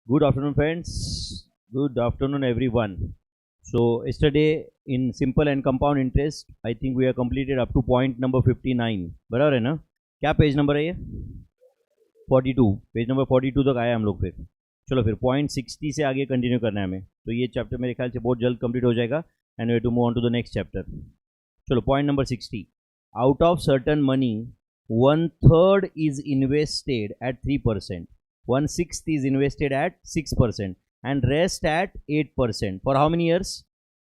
Good afternoon, friends. Good afternoon, everyone. So, yesterday in simple and compound interest, I think we have completed up to point number 59. बराबर है ना? क्या page number है ये? 42. Page number 42 तक आए हम लोग फिर. चलो फिर पॉइंट 60 से आगे कंटिन्यू करना है हमें. तो ये चैप्टर मेरे ख्याल से बहुत जल्द कंप्लीट हो जाएगा and we to move on to the next chapter. चलो point number 60. Out of certain money 1/3 is invested at 3%, 1/6 is invested at 6%, and rest at 8%. For how many years?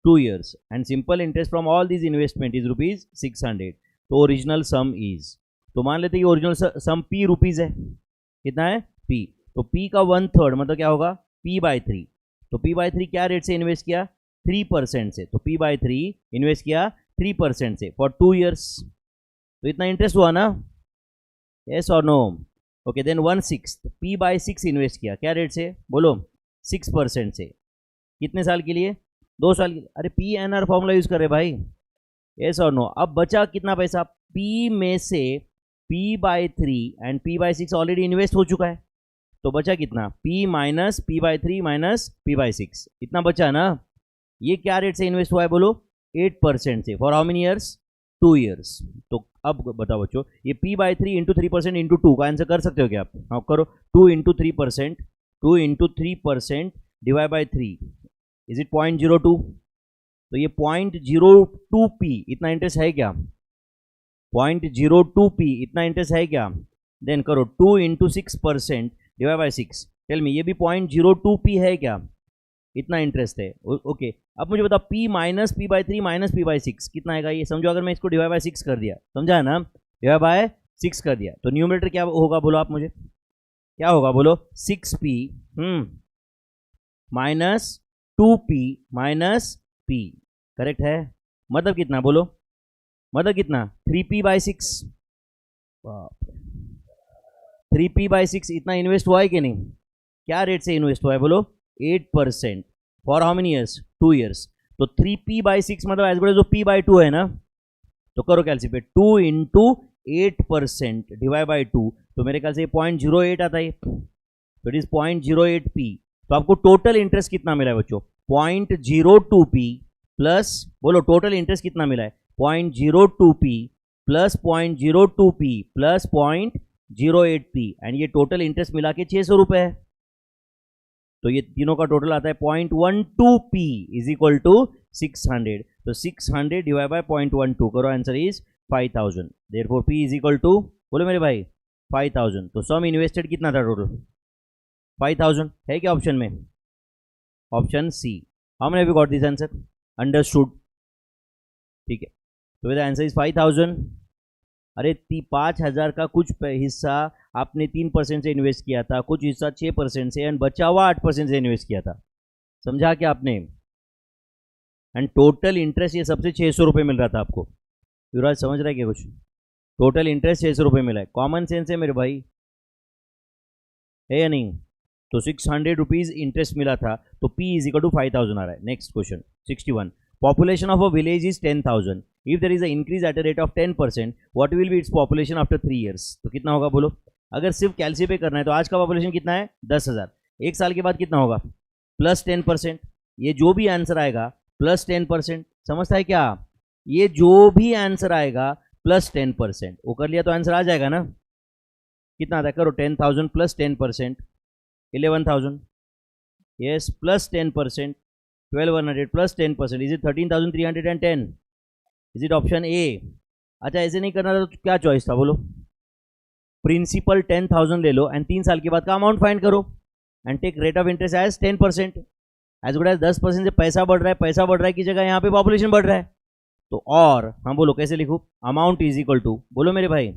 2 years. And simple interest from all these investment is rupees 600. तो original some is, तो मान लेते हैं कि original some P rupees है. कितना है? P. तो पी का 1/3 मतलब क्या होगा? p/3. तो p/3 क्या रेट से इन्वेस्ट किया? 3% से. तो p/3 इन्वेस्ट किया 3% से फॉर 2 years. तो इतना इंटरेस्ट हुआ ना? यस और no? Okay, then 1/6 p/6 invest किया क्या रेट से? बोलो. 6% से. कितने साल के लिए? 2 साल के लिए. अरे PNR फॉर्मूला यूज कर रहे भाई. यस और नो? अब बचा कितना पैसा? p में से p/3 and p/6 already invest हो चुका है. तो बचा कितना? p minus p/3 minus p/6. इतना बचा ना? ये क्या रेट से इन्वेस्ट हुआ है? बोलो. 8% से. For how many years? 2 years. तो अब बताओ बच्चों, ये p/3 इंटू 3% इंटू 2 का आंसर कर सकते हो क्या आप? हाँ करो. 2 into 3%, 2 into 3% divide by 3 is it 0.02. तो ये 0.02p इतना इंटरेस्ट है क्या? 0.02p इतना इंटरेस्ट है क्या? देन करो 2 into 6% divide by 6. Tell me, ये भी 0.02p है क्या? इतना इंटरेस्ट है. ओके, अब मुझे बताओ p minus p/3 minus p/6 कितना आएगा? ये समझो, अगर मैं इसको डिवाइड बाय 6 कर दिया, समझा है ना? डिवाइड बाय 6 कर दिया तो न्यूमरेटर क्या होगा? बोलो आप मुझे, क्या होगा? बोलो. 6p minus 2p minus p. Correct है? मतलब कितना? बोलो. मतलब कितना? 3p/6. 3p/6 इतना इन्वेस्ट हुआ है कि नहीं? क्या रेट से इन्वेस्ट हुआ है? बोलो. 8%. For how many years? 2 years. तो 3p/6 मतलब एज गुड एज p/2 है ना? तो करो कैलकुलेट. 2 into 8% divide by 2. तो मेरे ख्याल से 0.08 आता है. तो इट इज 0.08p. तो आपको टोटल इंटरेस्ट कितना मिला है बच्चों? 0.02p प्लस, बोलो टोटल इंटरेस्ट कितना मिला है? 0.02p plus 0.02p plus 0.08p. And ये टोटल इंटरेस्ट मिला के 600 रुपए है. तो ये तीनों का टोटल आता है 0.12p इज इक्वल टू 600. तो 600 डिवाइड बाय 0.12 करो, answer is 5000. Therefore p is equal to, बोलो मेरे भाई, 5000. तो सम इन्वेस्टेड कितना था टोटल? 5000 है क्या ऑप्शन में? Option C. How many have you got this answer? Understood? ठीक है. तो मेरा आंसर इज 5000. अरे 5,000 का कुछ हिस्सा आपने 3% से इन्वेस्ट किया था, कुछ हिस्सा 6% से, एंड बचा हुआ 8% से इन्वेस्ट किया था. समझा क्या आपने? एंड टोटल इंटरेस्ट ये सबसे 600 रुपये मिल रहा था आपको. युवराज समझ रहा है क्या कुछ? टोटल इंटरेस्ट 600 रुपये मिला है. कॉमन सेंस है मेरे भाई, है या नहीं? तो 600 रुपीज इंटरेस्ट मिला था, तो p इज इक्वल टू 5000 आ रहा है. Next question 61. Population of a village is 10,000. If there is an increase at a rate of 10%, what will be its population after 3 years? तो कितना होगा? बोलो. अगर सिर्फ कैलसी पे करना है तो आज का पॉपुलेशन कितना है? 10,000. एक साल के बाद कितना होगा? प्लस 10%. ये जो भी आंसर आएगा प्लस 10%. समझता है क्या? ये जो भी आंसर आएगा प्लस 10%. वो कर लिया तो आंसर आ जाएगा ना? कितना आता है? करो. 10,000 plus 10%, 11,000. Yes, plus 10%, 1200 plus 10%. Is it 13,310? Is it option A? अच्छा, ऐसे नहीं करना था तो क्या चॉइस था? बोलो. प्रिंसिपल 10,000 ले लो एंड 3 साल के बाद का अमाउंट फाइंड करो and take rate of interest as 10%. As good as 10% से पैसा बढ़ रहा है, पैसा बढ़ रहा है की जगह यहाँ पे पॉपुलेशन बढ़ रहा है. तो और हम बोलो कैसे लिखूं? अमाउंट इज इक्वल टू, बोलो मेरे भाई,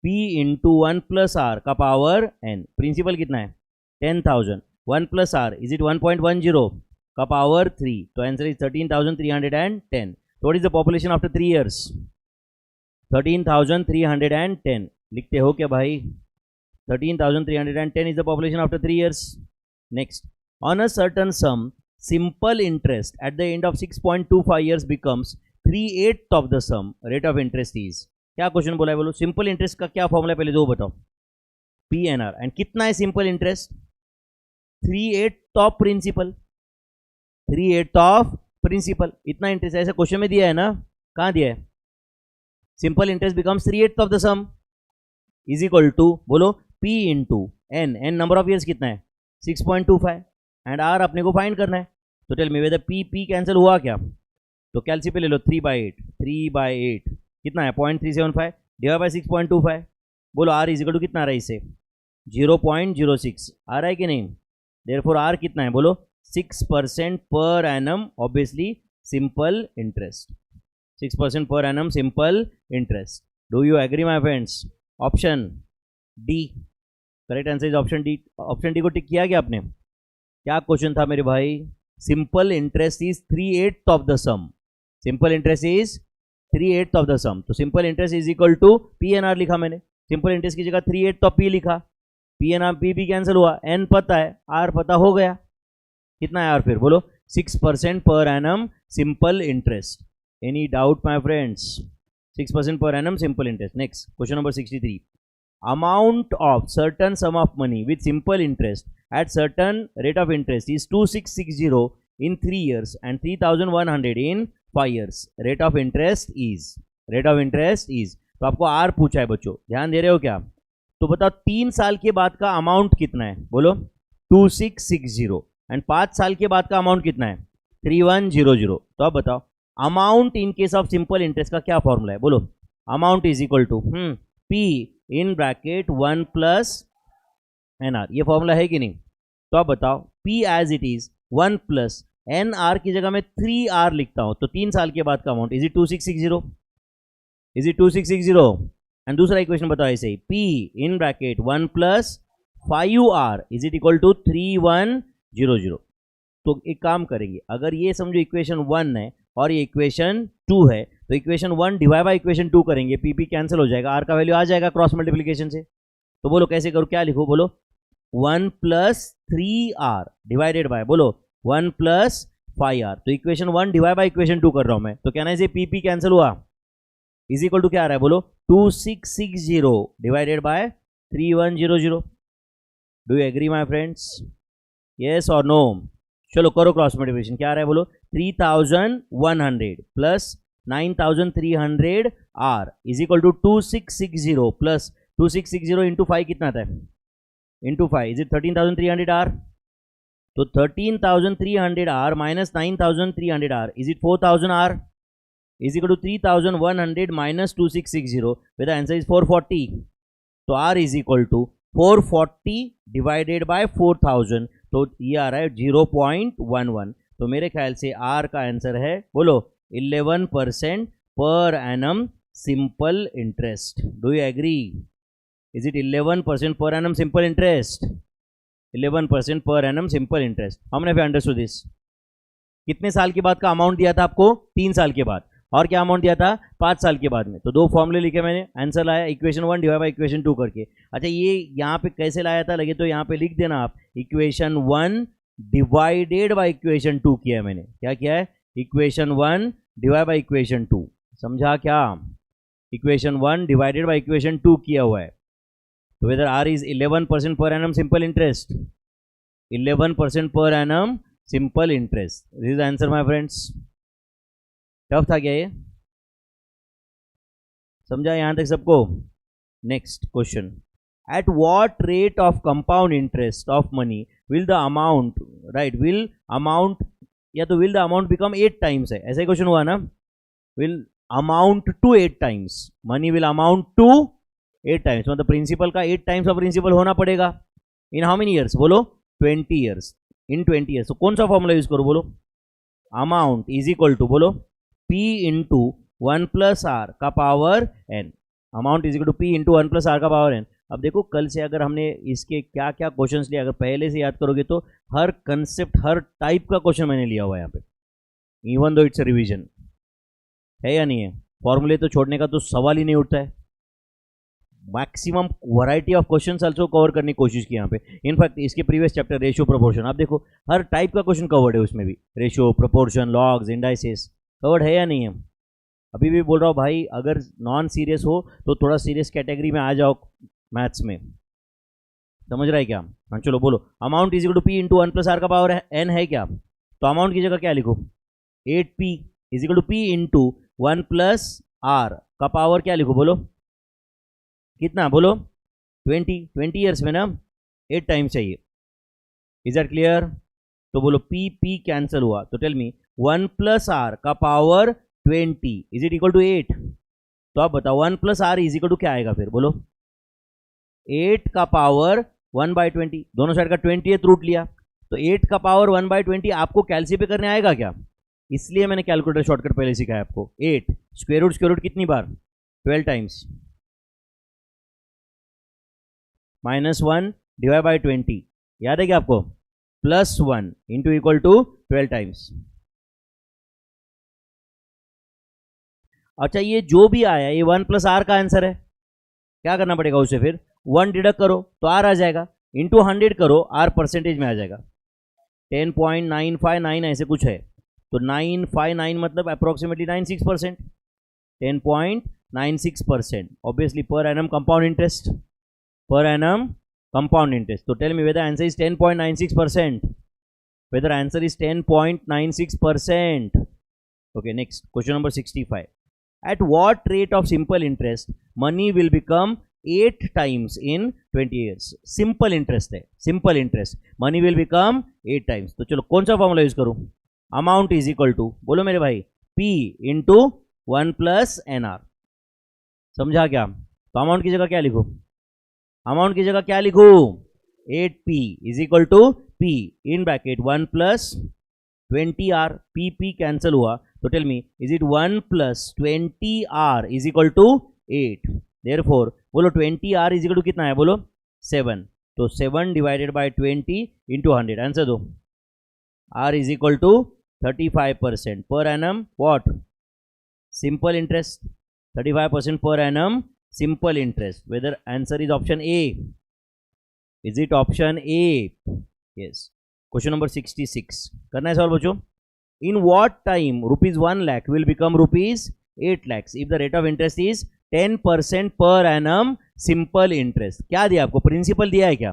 p इंटू 1 प्लस आर का पावर n. प्रिंसिपल कितना है? 10,000. 1 प्लस आर इज इट 1.10 का पावर 3. तो आंसर इज 13,310. तो what is the population after 3 years? 13,310. लिखते हो क्या भाई? 13,310 is the population after 3 years. Next. On a certain some, simple interest at the end of 6.25 years becomes 3/8 of the sum. Rate of interest is, क्या question बोला है? बोलो. Simple interest का क्या फॉर्मूला है पहले दो बताओ. PNR. एंड कितना है simple interest? 3/8 of principal, 3/8 of principal, इतना इंटरेस्ट ऐसे क्वेश्चन में दिया है ना, कहाँ दिया है? Simple interest becomes 3/8 of the sum is equal to, बोलो P into N, N number of years कितना है 6.25 एंड R अपने को फाइंड करना है, तो tell me whether P cancel हुआ क्या? तो कैलसी पे ले लो 3/8, 3/8 कितना है 0.375 डिवाइड बाई 6.25, बोलो R इज इक्वल टू कितना आ रहा है इससे 0.06 आ रहा है कि नहीं? देयरफॉर R कितना है बोलो 6% per annum, obviously simple interest, 6% per annum simple interest. Do you agree my friends? Option D correct answer is option D. Option D को टिक किया क्या आपने? क्या क्वेश्चन था मेरे भाई? Simple interest is 3/8 of the sum, simple interest is 3/8 of the sum. तो simple interest is equal to P N R लिखा मैंने, सिंपल इंटरेस्ट की जगह 3/8 ऑफ पी लिखा, पी एन आर पी भी कैंसिल हुआ, एन पता है आर पता हो गया, कितना है आर फिर बोलो 6% per annum simple interest. Any doubt my friends? 6% per annum simple interest. Next, question number 63. Amount of certain sum of money with simple interest at certain rate of interest is 2660 in 3 years and 3100 in 5 years. Rate of interest is. तो आपको R पूछा है बच्चों, ध्यान दे रहे हो क्या? तो बताओ 3 साल के बाद का अमाउंट कितना है बोलो 2660 एंड 5 साल के बाद का अमाउंट कितना है 3100. तो अब बताओ amount in case of simple interest का क्या फॉर्मूला है बोलो? Amount is equal to P in bracket 1 plus N R, ये फॉर्मूला है कि नहीं? तो आप बताओ P as it is 1 plus N R की जगह मैं 3R लिखता हूं, तो 3 साल के बाद का amount is it 2660, is it 2660? And दूसरा इक्वेशन बताओ ऐसे ही, P in bracket 1 plus 5R is it equal to 3100. तो एक काम करेंगे, अगर ये समझो इक्वेशन 1 है और ये इक्वेशन 2 है, तो इक्वेशन 1 डिवाइड बाई इक्वेशन 2 करेंगे, पी कैंसिल हो जाएगा, आर का वैल्यू आ जाएगा क्रॉस मल्टीप्लिकेशन से. तो बोलो कैसे करो, क्या लिखो बोलो 1 प्लस 3R डिवाइडेड बाय बोलो 1 प्लस 5R. तो इक्वेशन 1 डिवाइड बाई इक्वेशन 2 कर रहा हूं मैं, तो कहना है पी कैंसिल हुआ इज इक्वल टू क्या आ रहा है बोलो 2660 divided by 3100. Do you agree my friends? Yes और नो? चलो करो क्रॉस मल्टीप्लिकेशन, क्या आ रहा है बोलो 3100 plus 9300 R is equal to 2660 plus 2660 into 5 कितना आता है इंटू 5 इज इट 13300 आर. तो 13300 R minus 9300 R is it 4000 R is equal to 3100 minus 2660 with the answer is 440. तो R is equal to 440 divided by 4000, तो ये आ रहा है 0.11. तो मेरे ख्याल से आर का आंसर है बोलो 11% per annum simple interest. Do you agree? Is it 11% per annum simple interest? 11% per annum simple interest. हमने फिर अंडरस्टूड दिस. कितने साल के बाद का अमाउंट दिया था आपको? 3 साल के बाद. और क्या अमाउंट दिया था 5 साल के बाद में. तो 2 फॉर्मूले लिखे मैंने, आंसर लाया इक्वेशन 1 डिवाइड बाई इक्वेशन 2 करके. अच्छा ये यहाँ पे कैसे लाया था लगे तो यहाँ पे लिख देना आप, इक्वेशन 1 डिवाइडेड बाई इक्वेशन 2 किया है मैंने. क्या किया है? Equation 1 divide by equation 2. समझा क्या? इक्वेशन 1 डिवाइडेड बाई इक्वेशन 2 किया हुआ है. तो weather are is 11% per annum simple interest, 11% per annum simple interest. This is answer my friends. Tough था क्या ये? समझा यहां तक सबको? Next question, at what rate of compound interest of money will the amount, right, will amount या तो will the amount become 8 times है, ऐसा ही क्वेश्चन हुआ ना, will amount to 8 times, money will amount to 8 times, मतलब principal का 8 times of principal होना पड़ेगा. इन हाउ मेनी ईयर्स बोलो 20 ईयर्स. इन 20 ईयर्स. तो कौन सा फॉर्मूला यूज करो बोलो? अमाउंट इज इक्वल टू बोलो P इंटू 1 प्लस आर का power n. Amount is equal to P into 1 plus R का पावर n. अब देखो कल से अगर हमने इसके क्या क्या क्वेश्चंस लिए, अगर पहले से याद करोगे तो हर कंसेप्ट हर टाइप का क्वेश्चन मैंने लिया हुआ है यहाँ पे, इवन दो इट्स रिवीजन है या नहीं है. फॉर्मूले तो छोड़ने का तो सवाल ही नहीं उठता है. Maximum variety of questions also cover करने की कोशिश की यहाँ पे. इनफैक्ट इसके प्रीवियस चैप्टर रेशियो प्रोपोर्शन, आप देखो हर टाइप का क्वेश्चन कवर्ड है उसमें भी, ratio proportion logs indices covered है या नहीं है. अभी भी बोल रहा हूँ भाई, अगर नॉन सीरियस हो तो थोड़ा सीरियस कैटेगरी में आ जाओ मैथ्स में. समझ रहा है क्या? हाँ चलो बोलो, amount is equal to P into 1 plus R का पावर एन है क्या? तो अमाउंट की जगह क्या लिखो? 8p is equal to P into 1 plus R का पावर क्या लिखो बोलो? कितना बोलो? 20 ईयर्स में ना 8 टाइम्स चाहिए। Is that clear? तो बोलो पी पी कैंसिल हुआ, तो टेल मी 1 प्लस आर का power 20 is it equal to 8? तो आप बताओ 1 plus R is equal to क्या आएगा फिर बोलो? 8 का पावर 1/20, दोनों साइड का 20th रूट लिया, तो 8 का पावर 1/20 आपको कैलसी पे करने आएगा क्या? इसलिए मैंने कैलकुलेटर शॉर्टकट पहले सिखाया आपको। 8 स्क्वायर रूट कितनी बार? 12 टाइम्स, -1 डिवाइड बाई 20, याद है क्या आपको? +1 इंटू इक्वल टू 12 टाइम्स। अच्छा ये जो भी आया ये 1 प्लस आर का आंसर है, क्या करना पड़ेगा उसे? फिर 1 डिडक्ट करो तो आर आ जाएगा, इंटू 100 करो आर परसेंटेज में आ जाएगा। 10.959 ऐसे कुछ है, तो 959 मतलब approximately 96%, 10.96%, obviously per annum compound interest, per annum compound interest. So tell me whether answer is 10.96%. Whether answer is 10.96%. Okay, next question number 65. At what rate of simple interest money will become 8 times in 20 years? Simple interest है, simple interest money will become 8 times. तो चलो कौन सा formula use करूं? Amount is equal to, बोलो मेरे भाई, P into 1 plus NR। समझा क्या? तो अमाउंट की जगह क्या लिखो? अमाउंट की जगह क्या लिखूं? 8p is equal to p in bracket 1 plus 20r, p cancel हुआ, तो tell me is it 1 plus 20r is equal to 8? Therefore बोलो 20r इज इक्वल टू कितना है बोलो? 7। तो 7 डिवाइडेड बाय 20 इंटू 100, आंसर दो। r is equal to 35% per annum what? Simple interest, 35% per annum simple interest. Whether answer is option A? Is it option A? Yes. Question number 66 करना है सवाल बच्चों। In what time rupees 1 lakh will become rupees 8 lakhs if the rate of interest is 10% per annum simple interest? क्या दिया आपको? Principal दिया है क्या?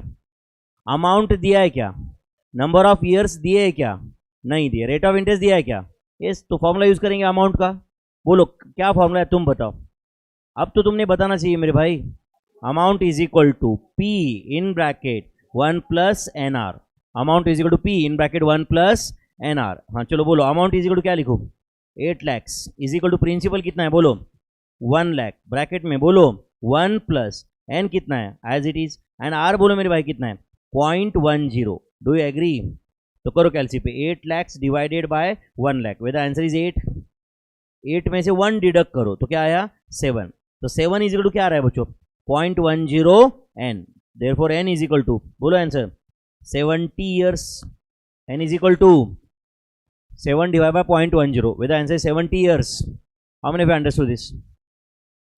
अमाउंट दिया है क्या? नंबर ऑफ ईयर्स दिए है क्या? नहीं दिए। रेट ऑफ इंटरेस्ट दिया है क्या? यस। तो फॉर्मूला यूज करेंगे अमाउंट का। बोलो क्या फॉर्मूला है, तुम बताओ। अब तो तुमने बताना चाहिए मेरे भाई। Amount is equal to P in bracket 1 plus N R. Amount is equal to P in bracket 1 plus N R. हाँ चलो बोलो, अमाउंट इज इक्वल टू क्या लिखो? 8 lakhs is equal to principal कितना है बोलो? 1 lakh ब्रैकेट में बोलो 1 प्लस एन कितना है as it is, and R बोलो मेरे भाई कितना है? 0.10। Do you agree? तो करो कैलसी पे 8 lakhs divided by 1 lakh, whether answer is 8। 8 में से 1 डिडक्ट करो तो क्या आया? 7। तो 7 इज इक्वल टू क्या आ रहा है बच्चों? 0.10 N. Therefore N is equal to, बोलो answer, 70 years. N is equal to 7 divided by 0.10, with the answer is 70 years. How many of you understood this?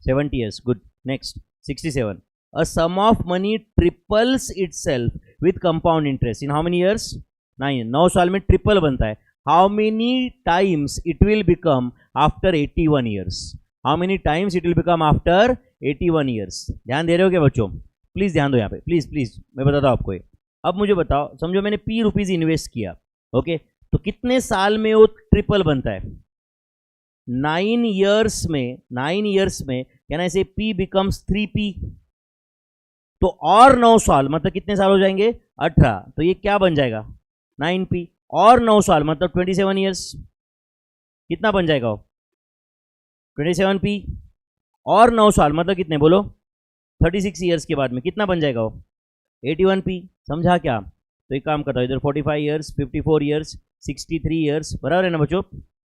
70 years. Good. Next, 67. A sum of money triples itself with compound interest in how many years? 9. 9 साल में triple बनता है. How many times it will become after 81 years? How many times it will become after 81 years? ध्यान दे रहे हो क्या बच्चों? प्लीज ध्यान दो यहाँ पे, प्लीज प्लीज, मैं बताता हूँ आपको ये। अब मुझे बताओ, समझो मैंने P रुपीज इन्वेस्ट किया, ओके, तो कितने साल में वो ट्रिपल बनता है? 9 ईयर्स में। 9 ईयर्स में कैन आई से P बिकम्स 3P। तो और 9 साल मतलब कितने साल हो जाएंगे? 18। तो ये क्या बन जाएगा? 9P। और 9 साल मतलब 27 ईयर्स। कितना बन जाएगा वो? 27P। और 9 साल मतलब कितने बोलो? 36 ईयर्स के बाद में कितना बन जाएगा वो? 81P। समझा क्या? तो एक काम करता हूँ, इधर 45 ईयर्स, 54 ईयर्स, 63 ईयर्स, बराबर है ना बच्चों?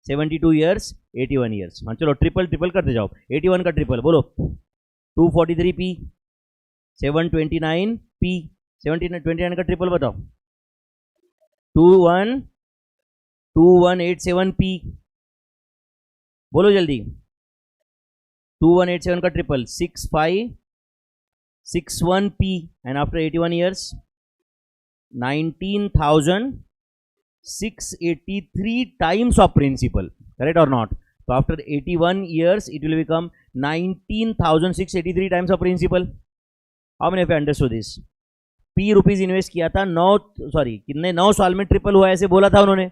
72 ईयर्स, 81 ईयर्स। हाँ चलो ट्रिपल ट्रिपल करते जाओ। 81 का ट्रिपल बोलो, 243P, 729P, 29 का ट्रिपल बताओ, 2187P। बोलो जल्दी, 2187 का triple 6561P, and after 81 years 19,683 times of principal, correct or not? So after 81 years it will become 19,683 times of principal. How many of you understood this? P P rupees invest किया था, 9 साल में triple हुआ ऐसे बोला था उन्होंने।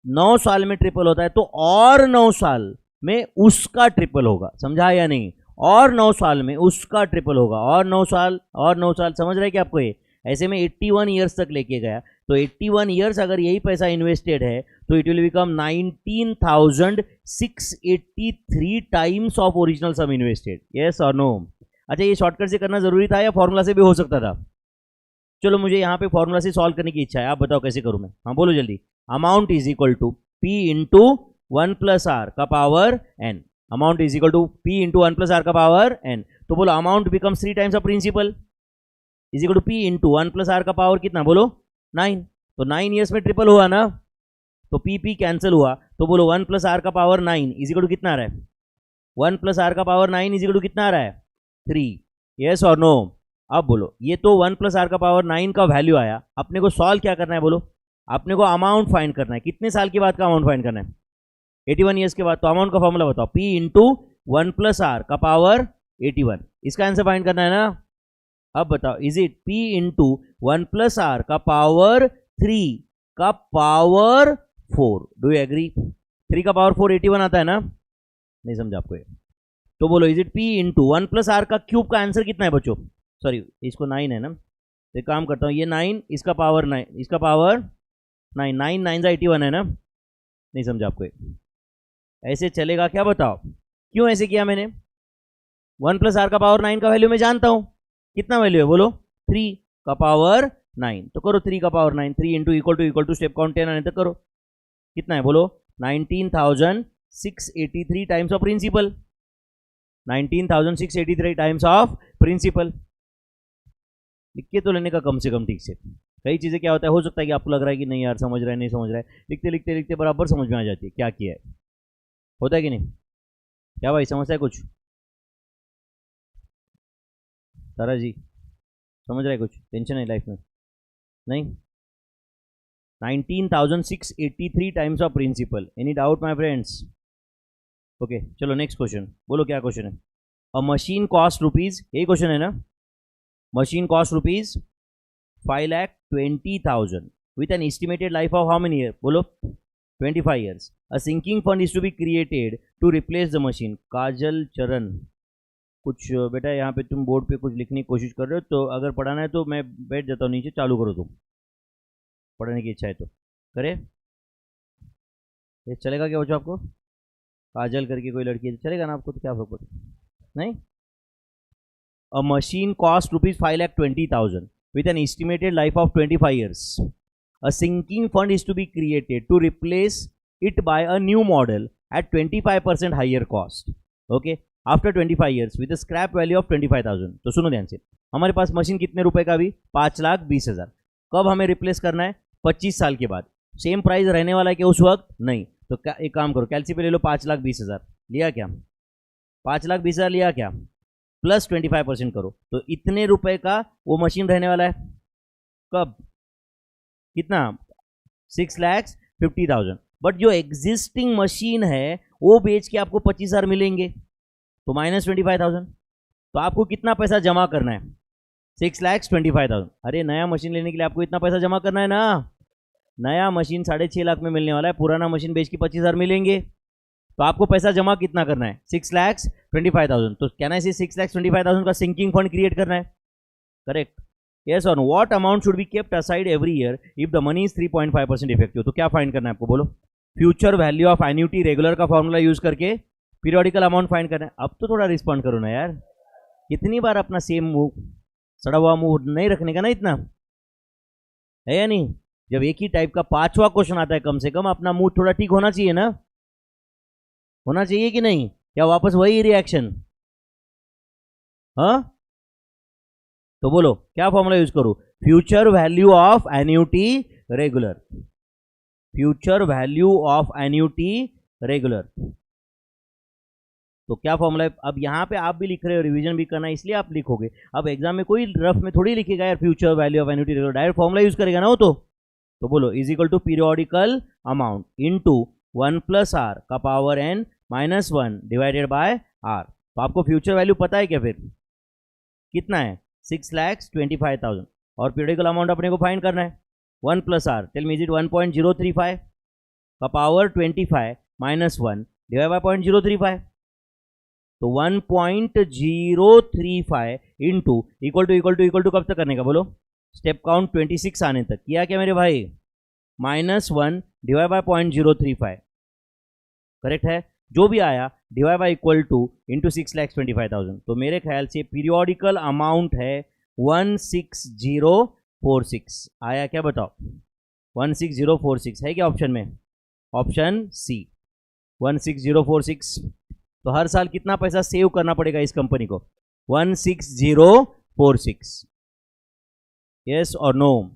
9 साल में ट्रिपल होता है तो और 9 साल में उसका ट्रिपल होगा, समझा या नहीं? और 9 साल में उसका ट्रिपल होगा, और 9 साल और 9 साल, समझ रहे क्या आपको? ये ऐसे में 81 ईयर्स तक लेके गया, तो 81 ईयर्स अगर यही पैसा इन्वेस्टेड है तो it will become 19,683 times of original sum invested. Yes और नो? अच्छा, ये शॉर्टकट से करना जरूरी था या फॉर्मूला से भी हो सकता था? चलो, मुझे यहाँ पे फॉर्मूला से सॉल्व करने की इच्छा है, आप बताओ कैसे करूँ मैं? हाँ बोलो जल्दी। Amount is equal to P into 1 plus R का power n। Amount is equal to P into 1 plus R का पावर n। तो बोलो amount becomes 3 times of principal is equal to P into 1 plus R का power कितना? बोलो 9। तो 9 years में triple हुआ ना, तो P कैंसिल हुआ, तो बोलो 1 प्लस आर का पावर 9 इज इक्वल टू कितना आ रहा है? 1 प्लस आर का पावर 9 इज इक्वल टू कितना आ रहा है? 3। यस और नो? अब बोलो, ये तो 1 प्लस आर का पावर 9 का वैल्यू आया, अपने को सॉल्व क्या करना है? बोलो, अपने को अमाउंट फाइंड करना है। कितने साल के बाद का अमाउंट फाइंड करना है? 81 ईयर्स के बाद। तो अमाउंट का फॉर्मूला बताओ, P इंटू 1 प्लस आर का पावर 81। इसका आंसर फाइंड करना है ना? अब बताओ, is it P into 1 plus R का पावर 3 का पावर 4? Do you agree? 3 का पावर 4 81 आता है ना? नहीं समझा आपको ये? तो बोलो, is it P into 1 plus R का क्यूब का आंसर कितना है बच्चों? सॉरी, इसको 9 है ना, तो काम करता हूँ, ये 9, इसका पावर 9, इसका पावर 9, 9 9 81 है ना? नहीं समझा आपको ये? ऐसे चलेगा क्या बताओ? क्यों ऐसे किया मैंने? 1 प्लस आर का पावर 9 का वैल्यू मैं जानता हूँ, कितना वैल्यू है? बोलो 3 का पावर 9। तो करो 3 का power 9, 3 into equal to step count 10 आने तक करो, कितना है? बोलो 19,683 times of principal. 19,683 times of principal. लिख के तो लेने का कम से कम ठीक से। कई चीज़ें क्या होता है, हो सकता है कि आपको लग रहा है कि नहीं यार समझ रहा है, नहीं समझ रहा है, लिखते लिखते लिखते बराबर समझ में आ जाती है क्या किया है। होता है कि नहीं? क्या भाई, समझता है कुछ? तारा जी समझ रहा है कुछ? टेंशन है लाइफ में? नहीं? 19,683 times of principal. Any doubt my friends? Okay, चलो नेक्स्ट क्वेश्चन। बोलो क्या क्वेश्चन है? अ मशीन कॉस्ट रुपीज, यही क्वेश्चन है ना? Machine cost rupees 5,20,000 with an estimated life of how many years? बोलो 25 years. A sinking fund is to be created to replace the machine. काजल चरण, कुछ बेटा यहाँ पे तुम बोर्ड पे कुछ लिखने की कोशिश कर रहे हो, तो अगर पढ़ाना है तो मैं बैठ जाता हूँ नीचे, चालू करो तुम, पढ़ने की इच्छा है तो करे। ये चलेगा क्या बच्चों आपको? काजल करके कोई लड़की है तो चलेगा ना आपको? तो क्या फर्क पड़ेगा? नहीं? A machine cost rupees 5,20,000 with an estimated life of 25 years. A sinking fund is to be created to replace it by a new model at 25% higher cost. Okay, after 25 years with a scrap value of 25,000. तो सुनो ध्यान से, हमारे पास machine कितने रुपए का भी? 5,20,000। कब हमें रिप्लेस करना है? 25 साल के बाद। सेम प्राइस रहने वाला है कि उस वक्त? नहीं। तो एक काम करो, कैलसी पे ले लो 5,20,000। लिया क्या? 5,20,000 लिया क्या? प्लस 25% करो, तो इतने रुपए का वो मशीन रहने वाला है। कब? कितना? 6,50,000। बट जो एग्जिस्टिंग मशीन है वो बेच के आपको 25,000 मिलेंगे, तो माइनस 25,000। तो आपको कितना पैसा जमा करना है? 6,25,000। अरे नया मशीन लेने के लिए आपको इतना पैसा जमा करना है ना। नया मशीन 6.5 लाख में मिलने वाला है, पुराना मशीन बेच के 25,000 मिलेंगे। तो आपको पैसा जमा कितना करना है? 6,25,000। तो क्या ना, इसे 6,25,000 का सिंकिंग फंड क्रिएट करना है, करेक्ट? यस और what amount should be kept aside every year if the money is 3.5% effective? तो क्या फाइंड करना है आपको? बोलो, future value of annuity regular का फॉर्मूला यूज करके पीरियोडिकल अमाउंट फाइंड करना है। अब तो थोड़ा रिस्पॉन्ड करो ना यार, कितनी बार अपना सेम मूव, सड़ा हुआ मूव नहीं रखने का ना, इतना है या नहीं? जब एक ही टाइप का 5वां क्वेश्चन आता है, कम से कम अपना मूड थोड़ा ठीक होना चाहिए ना, होना चाहिए कि नहीं? या वापस वही रिएक्शन? हाँ, तो बोलो क्या फॉर्मूला यूज करूं? Future value of annuity regular. Future value of annuity regular, तो क्या फॉर्मूला है? अब यहाँ पे आप भी लिख रहे हो, रिवीजन भी करना है, इसलिए आप लिखोगे। अब एग्जाम में कोई रफ में थोड़ी लिखेगा यार future value of annuity regular, direct formula use करेगा ना वो। तो बोलो is equal to periodical amount into 1 plus R का power n minus 1 divided by R. तो आपको फ्यूचर वैल्यू पता है क्या? फिर कितना है? 6,25,000। और पीरियडिकल अमाउंट अपने को फाइंड करना है. 1 plus R, tell me is it 1.035 का पावर 25 माइनस 1 डिवाइड बाय 0.035. तो 1.035 इंटू इक्वल टू कब तक करने का बोलो, स्टेप काउंट 26 आने तक. किया क्या मेरे भाई, -1 डिवाइड बाय 0.035. करेक्ट है. जो भी आया divide by equal to into 6,25,000. तो मेरे ख्याल से पीरियोडिकल अमाउंट है 16046. आया क्या बताओ, 16046 है क्या ऑप्शन में? Option C 16046. तो हर साल कितना पैसा सेव करना पड़ेगा इस कंपनी को? 16046. यस और no?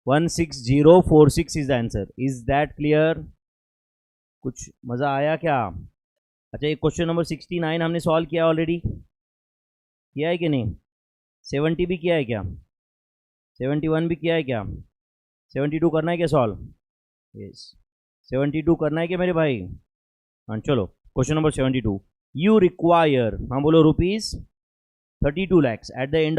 16046 is the answer. Is that clear? कुछ मजा आया क्या? अच्छा, ये क्वेश्चन नंबर 69 हमने सॉल्व किया ऑलरेडी. किया है कि नहीं? 70 भी किया है क्या? 71 भी किया है क्या? 72 करना है क्या सॉल्व? यस, 72 करना है क्या मेरे भाई? हाँ चलो, क्वेश्चन नंबर 72. यू रिक्वायर, हाँ बोलो, rupees 32 lakhs at the end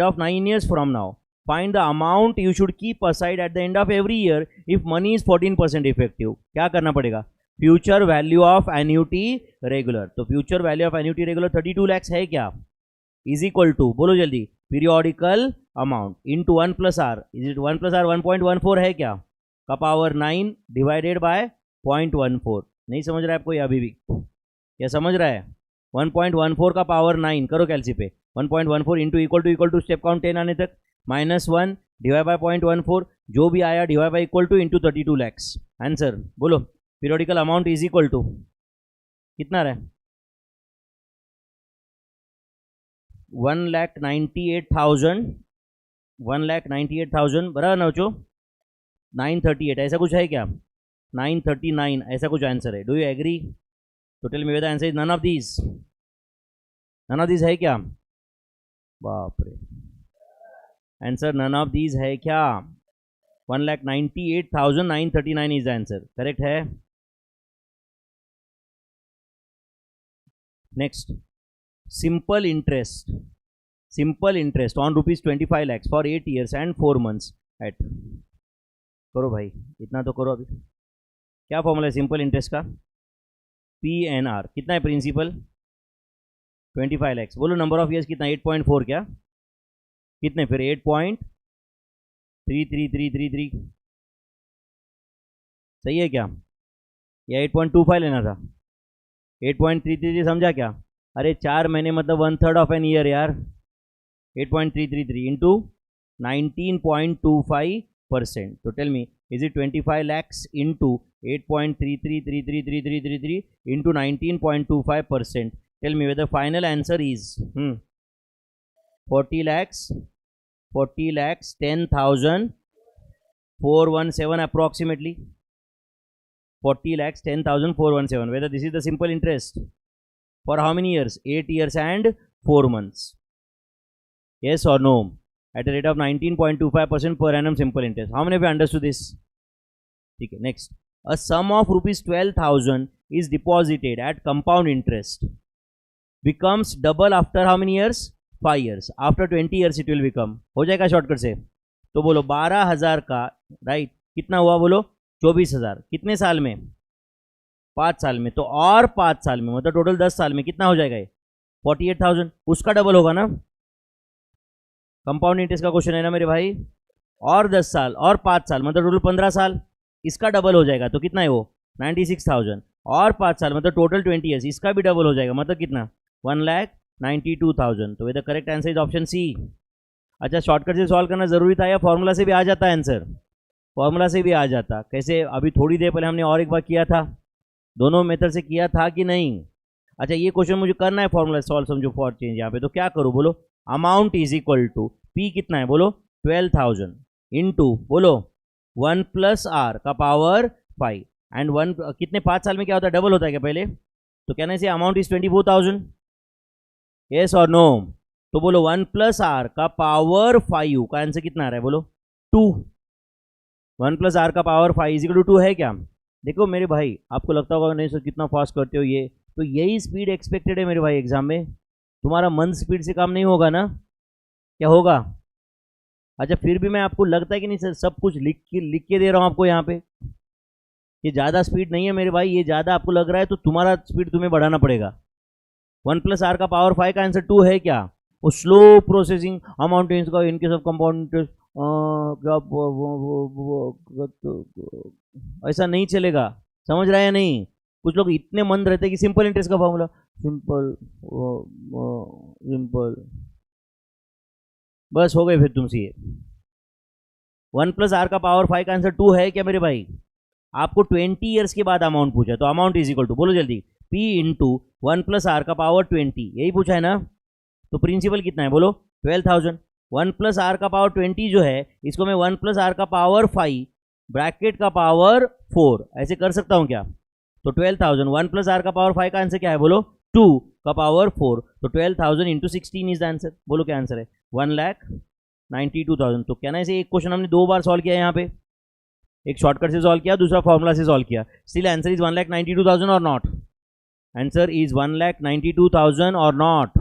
of 9 years from now. Find the amount you should keep aside at the end of every year if money is 14% effective. क्या करना पड़ेगा? Future value of annuity regular. तो future value of annuity regular 32 lakhs है क्या? Is equal to, बोलो जल्दी, periodical amount into 1 plus R. Is it 1 plus R 1.14 है क्या? का पावर 9 डिवाइडेड बाय 0.14. नहीं समझ रहा है आपको ये अभी भी? क्या समझ रहा है? 1.14 का पावर 9 करो कैलसी पे. 1.14 into equal to step count 10 आने तक, -1 डिवाइड बाय 0.14. जो भी आया divide by equal to into 32 lakhs. Answer बोलो, periodical amount is equal to कितना रहा? 1,98,000 बराबर ना बच्चों? 938 ऐसा कुछ है क्या? 939 ऐसा कुछ आंसर है. Do you agree? तो tell me whether answer is none of these. None of these है क्या? बाप रे, आंसर नन ऑफ दीज है क्या? 1,98,939 इज द आंसर. करेक्ट है. Next, simple interest on ₹25 lakhs for 8 years and 4 months at. करो भाई, इतना तो करो अभी. क्या फॉर्मूला है सिंपल इंटरेस्ट का? PNR. कितना है प्रिंसिपल? 25 lakhs. बोलो नंबर ऑफ ईयर्स कितना? 8.4. क्या कितने फिर? 8.33333. सही है क्या? या 8.25 लेना था? 8.333 समझा क्या? अरे 4 महीने मतलब 1/3 ऑफ एन ईयर यार. 8.333 इंटू 19.25%. तो tell me, is it 25 lakhs into 8.33333333 into 19.25%? Tell me whether final answer is 40 lakhs 10,417 approximately. 40 lakhs 10,417. Whether this is the simple interest for how many years? 8 years and 4 months. Yes or no? At a rate of 19.25% per annum simple interest. How many of you understood this? Okay, next. A sum of ₹12,000 is deposited at compound interest. Becomes double after how many years? 5 years. After 20 years it will become. हो जाएगा shortcut से. तो बोलो 12,000 का, right, कितना हुआ बोलो? 24,000. कितने साल में? 5 साल में. तो और 5 साल में मतलब टोटल 10 साल में कितना हो जाएगा ये? 48,000. उसका डबल होगा ना? कंपाउंड इंटरेस्ट का क्वेश्चन है ना मेरे भाई. और 10 साल और 5 साल मतलब टोटल 15 साल. इसका डबल हो जाएगा तो कितना है वो? 96,000. और 5 साल मतलब टोटल 20 ईयर्स. इसका भी डबल हो जाएगा मतलब कितना? 1,92,000. तो the correct answer is option C. अच्छा, शॉर्टकट से सॉल्व करना जरूरी था या फॉर्मूला से भी आ जाता है आंसर? फॉर्मूला से भी आ जाता. कैसे? अभी थोड़ी देर पहले हमने और एक बार किया था. दोनों मेथड से किया था कि नहीं? अच्छा, ये क्वेश्चन मुझे करना है फॉर्मूला सॉल्व, समझो, फॉर चेंज यहाँ पे. तो क्या करूँ बोलो? Amount is equal to P कितना है बोलो? 12,000 इंटू बोलो 1 प्लस आर का पावर 5 एंड 1 कितने 5 साल में क्या होता है? डबल होता है क्या पहले? तो कहना से अमाउंट इज 24,000. यस और नो? तो बोलो 1 प्लस आर का पावर 5 का आंसर कितना आ रहा है बोलो? 2. 1 प्लस आर का पावर 5 इज इक्वल टू 2 है क्या? देखो मेरे भाई, आपको लगता होगा नहीं सर कितना फास्ट करते हो ये, तो यही स्पीड एक्सपेक्टेड है मेरे भाई एग्जाम में. तुम्हारा मन स्पीड से काम नहीं होगा ना. क्या होगा? अच्छा, फिर भी मैं आपको लगता है कि नहीं सर, सब कुछ लिख के दे रहा हूँ आपको यहाँ पे। ये ज़्यादा स्पीड नहीं है मेरे भाई, ये ज़्यादा आपको लग रहा है तो तुम्हारा स्पीड तुम्हें बढ़ाना पड़ेगा। 1 + r का पावर 5 का आंसर 2 है क्या? वो स्लो प्रोसेसिंग अमाउंटेन्स का इनकेस ऑफ कंपाउंड ऐसा नहीं चलेगा। समझ रहा है या नहीं? कुछ लोग इतने मंद रहते हैं कि सिंपल इंटरेस्ट का फॉर्मूला, सिंपल सिंपल, बस हो गए फिर तुमसे ये। 1 + r का पावर 5 का आंसर 2 है क्या मेरे भाई? आपको 20 ईयर्स के बाद अमाउंट पूछा, तो अमाउंट इज इक्वल टू, बोलो जल्दी, p इंटू 1 + r का पावर 20, यही पूछा है ना? तो प्रिंसिपल कितना है बोलो? 12,000। 1 + r का पावर 20 जो है, इसको मैं 1 + r का पावर 5 ब्रैकेट का पावर 4 ऐसे कर सकता हूँ क्या? तो 12,000 1 + r का पावर 5 का आंसर क्या है बोलो? 2 का पावर 4, तो 12,000 इंटू 16 इज द आंसर। बोलो क्या आंसर है? 1,92,000। तो क्या ना, ऐसे एक क्वेश्चन हमने 2 बार सॉल्व किया है यहाँ पे, एक शॉर्टकट से सॉल्व किया, दूसरा फॉर्मूला से सॉल्व किया, स्टिल आंसर इज 1,92,000 और नॉट? आंसर इज 1,92,000 और नॉट?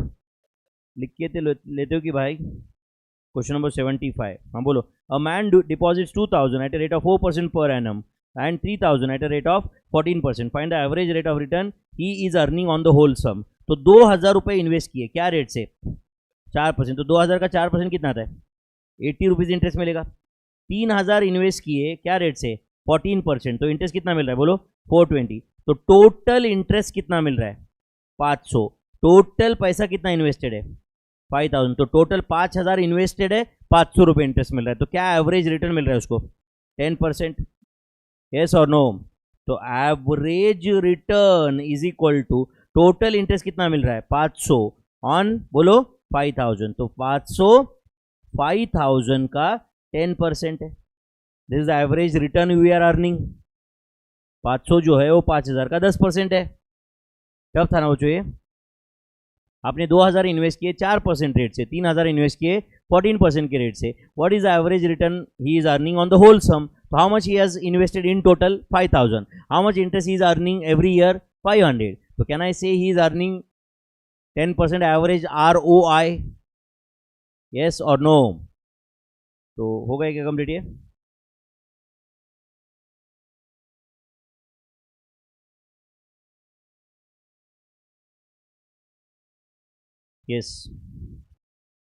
लिख के लेते हो कि भाई? क्वेश्चन नंबर 75, हाँ बोलो। A man deposits 2,000 at a rate of 4% per annum and 3,000 at a rate of 14%, find the average rate of return he is earning on the whole sum. तो 2,000 रुपये इन्वेस्ट किए, क्या रेट से? 4%। तो 2,000 का 4% कितना आता है? 80 रुपीज़ इंटरेस्ट मिलेगा। 3,000 इन्वेस्ट किए, क्या रेट से? 14%। तो इंटरेस्ट कितना मिल रहा है बोलो? 420। तो टोटल इंटरेस्ट कितना मिल रहा है? 500। टोटल पैसा कितना इन्वेस्टेड है? 5,000। तो टोटल 5,000 इन्वेस्टेड है, 500 रुपये इंटरेस्ट मिल रहा है, तो क्या एवरेज रिटर्न मिल रहा है उसको? 10%। यस और नो? तो average return is equal to total interest कितना मिल रहा है? 500 ऑन बोलो 5,000, तो 500 5,000 का 10% है। This is the average return we are earning. 500 जो है वो 5,000 का 10% है। कब था ना वो? चाहिए आपने 2,000 इन्वेस्ट किए 4% रेट से, 3,000 इन्वेस्ट किए 14% के रेट से, what is the average return he is earning on the whole sum? तो how much he has invested in total? 5,000। How much interest he is earning every year? 500। तो can I say he is earning 10% average ROI? Yes और no? तो हो गया क्या complete ये? Yes.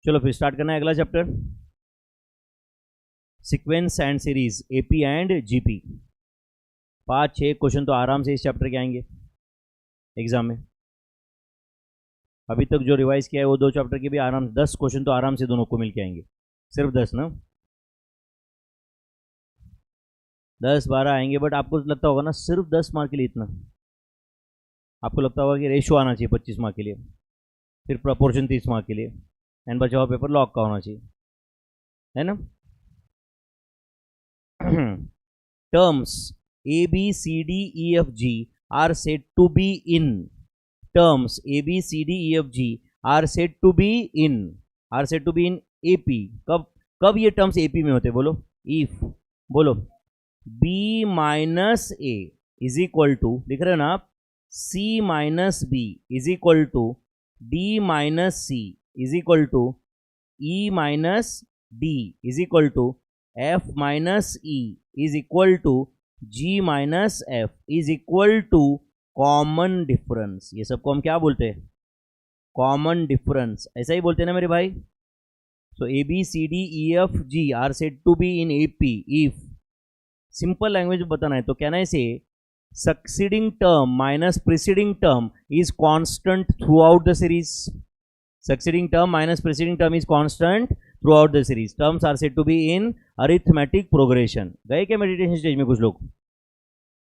चलो फिर स्टार्ट करना है अगला chapter, sequence and series, AP and GP। 5-6 question तो आराम से इस चैप्टर के आएंगे एग्जाम में। अभी तक जो रिवाइज किया है वो 2 चैप्टर के भी आराम से 10 क्वेश्चन तो आराम से दोनों को मिल के आएंगे। सिर्फ 10 ना, 10-12 आएंगे, बट आपको लगता होगा ना सिर्फ 10 मार्क के लिए इतना? आपको लगता होगा कि रेशियो आना चाहिए 25 मार्क के लिए, फिर प्रपोर्शन 30 मार्क के लिए, एंड बचा हुआ पेपर लॉक का होना चाहिए, है ना? Terms ABCDEFG are said to be in, terms ABCDEFG are said to be in, are said to be in AP। कब कब ये टर्म्स AP में होते बोलो? इफ बोलो B minus A is equal to, लिख रहे हो ना आप, C minus B is equal to D minus C is equal to E minus D is equal to F minus E is equal to G minus F is equal to common difference. ये सबको हम क्या बोलते हैं? Common difference. ऐसा ही बोलते हैं ना मेरे भाई? So ABCDEFG are said to be in AP if, simple language में बताना है तो कहना है से succeeding term minus preceding term is constant throughout the series. Succeeding term minus preceding term is constant throughout the series. Terms are said to be in arithmetic progression. गए क्या meditation stage में कुछ लोग?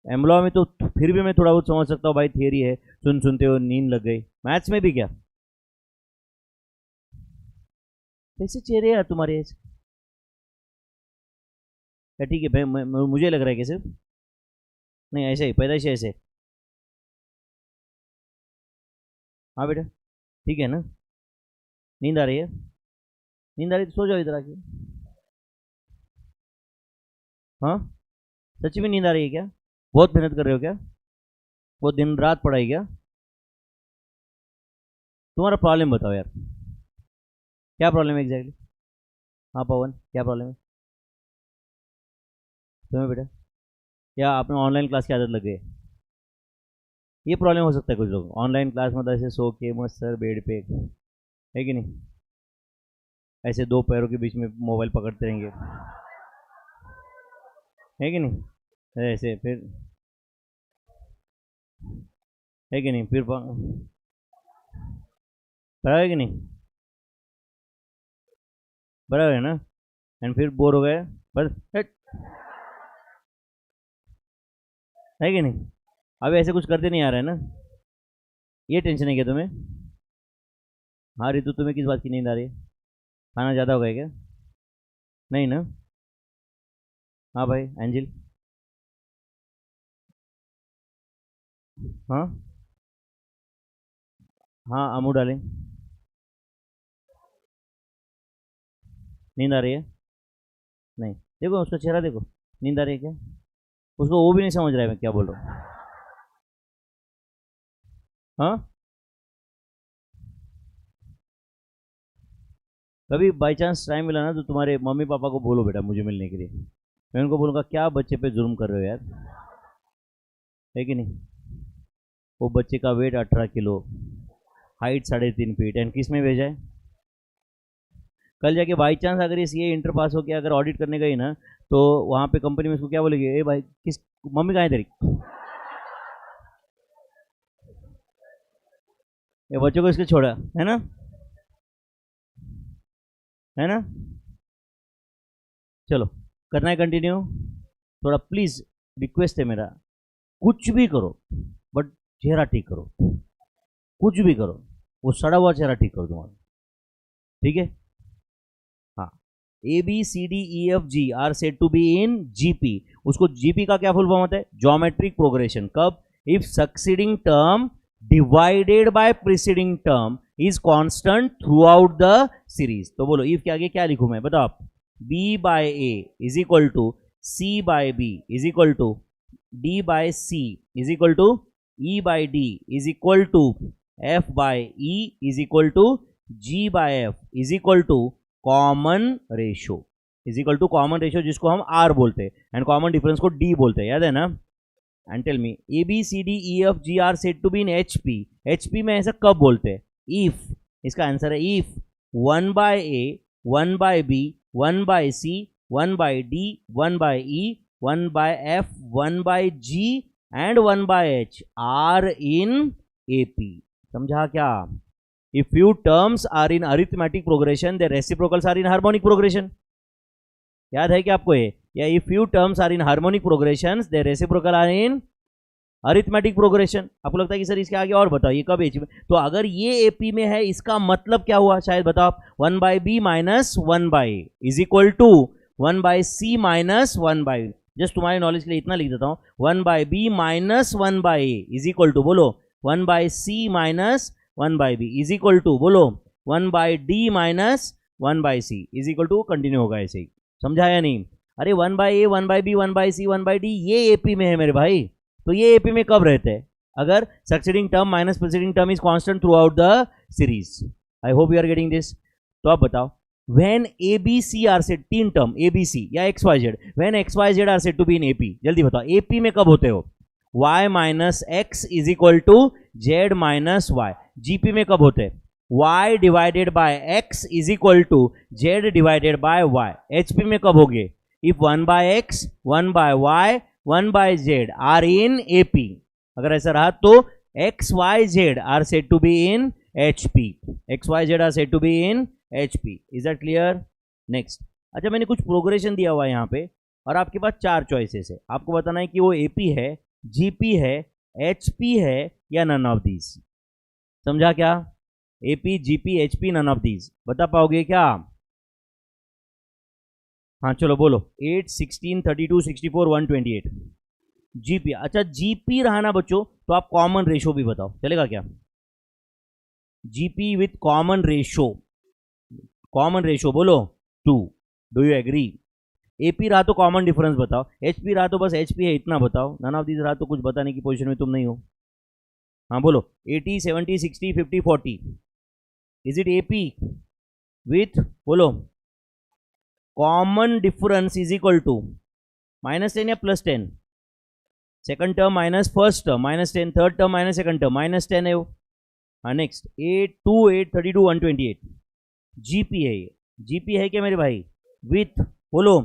एमलॉ में तो फिर भी मैं थोड़ा बहुत समझ सकता हूँ भाई, थियरी है, सुन सुनते हो नींद लग गई। मैथ्स में भी क्या? कैसे चेहरे यार तुम्हारे? क्या ठीक है भाई, मुझे लग रहा है कि सिर्फ नहीं, ऐसे ही पैदाइश ऐसे। हाँ बेटा ठीक है ना? नींद आ रही है? नींद आ रही तो सो जाओ इधर आके। हाँ सच्ची में नींद आ रही है क्या? बहुत मेहनत कर रहे हो क्या? बहुत दिन रात पढ़ाई क्या? तुम्हारा प्रॉब्लम बताओ यार, क्या प्रॉब्लम है एग्जैक्टली? हाँ पवन, क्या प्रॉब्लम है तुम्हें बेटा? या आपने ऑनलाइन क्लास की आदत लग गई है? ये प्रॉब्लम हो सकता है कुछ लोग ऑनलाइन क्लास मतलब ऐसे सो के मस्त सर बेड पे, है कि नहीं, ऐसे दो पैरों के बीच में मोबाइल पकड़ते रहेंगे, है कि नहीं, ऐसे फिर, है कि नहीं, फिर बराबर है कि नहीं, बराबर है ना, एंड फिर बोर हो गए, बस हट, है कि नहीं। अब ऐसे कुछ करते नहीं आ रहा है ना, ये टेंशन है क्या तुम्हें? हाँ रितु, तुम्हें किस बात की नींद आ रही है? खाना ज़्यादा हो गया क्या? नहीं ना? हाँ भाई एंजिल। हाँ हाँ अमू डालें, नींद आ रही है? नहीं, देखो उसका चेहरा देखो, नींद आ रही है क्या? उसको वो भी नहीं समझ रहा है मैं क्या बोल रहा हूँ। हाँ, कभी बाई चांस टाइम मिला ना तो तुम्हारे मम्मी पापा को बोलो बेटा मुझे मिलने के लिए, मैं उनको बोलूँगा क्या बच्चे पे जुर्म कर रहे हो यार, है कि नहीं। वो बच्चे का weight 18 kilo, height 3.5 feet, and किस में भेजा है? कल जाके बाई चांस अगर ये इंटर पास हो गया, अगर ऑडिट करने गई ना, तो वहाँ पे कंपनी में इसको क्या बोलेगी, ए भाई किस, मम्मी कहाँ है तेरी, ये बच्चों को इसको छोड़ा है ना, है ना। चलो करना है कंटिन्यू, थोड़ा प्लीज रिक्वेस्ट है मेरा, कुछ भी करो बट चेहरा ठीक करो, कुछ भी करो, वो सड़ा हुआ चेहरा ठीक करो तुम्हारा, ठीक है। हाँ, A B C D E F G are said to be in GP, उसको जीपी का क्या फुल फॉर्म होता है? Geometric progression. कब? If succeeding term divided by preceding term is constant throughout the series. तो बोलो if के आगे क्या लिखूं मैं, बताओ आप। B by A is equal to C by B is equal to D by C is equal to E by D is equal to F by E is equal to G by F is equal to common ratio, is equal to common ratio जिसको हम R बोलते हैं, and common difference को D बोलते हैं, याद है ना। And tell me, A B C D E F G are said to be in H P, H P में ऐसा कब बोलते हैं? इफ, इसका आंसर है if 1/a 1/b 1/c 1/d 1/e 1/f 1/g and 1/h are in AP। समझा क्या? If few terms are in arithmetic progression, their reciprocals are in harmonic progression. याद है क्या आपको ये? या if few terms are in harmonic progressions, their reciprocal are in arithmetic progression. आपको लगता है कि सर इसके आगे और बताओ ये कब एच में, तो अगर ये एपी में है इसका मतलब क्या हुआ शायद बताओ। 1/b minus 1/a is equal to 1/c minus 1/a। Just तुम्हारी नॉलेज के लिए इतना लिख देता हूँ, 1/b minus 1/a is equal to बोलो 1/c minus 1/b is equal to बोलो 1/d minus 1/c is equal to, continue होगा ऐसे ही। समझा या नहीं? अरे 1/a 1/b 1/c 1/d ये एपी में है मेरे भाई, तो ये एपी में कब रहते हैं? अगर succeeding term minus preceding term is constant throughout the series. I hope you are getting this. तो आप बताओ, when A B C are said, तीन टर्म ए बी सी या X Y Z, when X Y Z are said to be in AP, जल्दी बताओ AP में कब होते हो? y minus X is equal to Z minus Y. GP में कब होते हैं? y divided by X is equal to Z divided by Y. HP में कब होगे? If 1/x 1/y 1/z are in AP। अगर ऐसा रहा तो X Y Z are said to be in HP, X Y Z are said to be in HP। Is that clear? Next, अच्छा मैंने कुछ प्रोग्रेशन दिया हुआ है यहाँ पे, और आपके पास 4 चॉइसेस है, आपको बताना है कि वो AP है, GP है, HP है, या नन ऑफ दीज। समझा क्या? AP GP HP none of these, बता पाओगे क्या? हाँ चलो बोलो, 8 16 32 64 128। जीपी, अच्छा जीपी रहा ना बच्चों, तो आप कॉमन रेशो भी बताओ, चलेगा क्या? GP with common ratio, common ratio बोलो 2। Do you agree? एपी रहा तो कॉमन डिफरेंस बताओ, एचपी रहा तो बस एचपी है इतना बताओ, नन ऑफ दिस रहा तो कुछ बताने की पोजीशन में तुम नहीं हो। हाँ बोलो, 80 70 60 50 40, इज इट एपी विथ, बोलो common difference is equal to -10 या +10, second term minus first term -10, third term minus second term -10 है वो। हाँ नेक्स्ट 8 2 8 32 128 जीपी है ये, जीपी है क्या मेरे भाई? विथ बोलो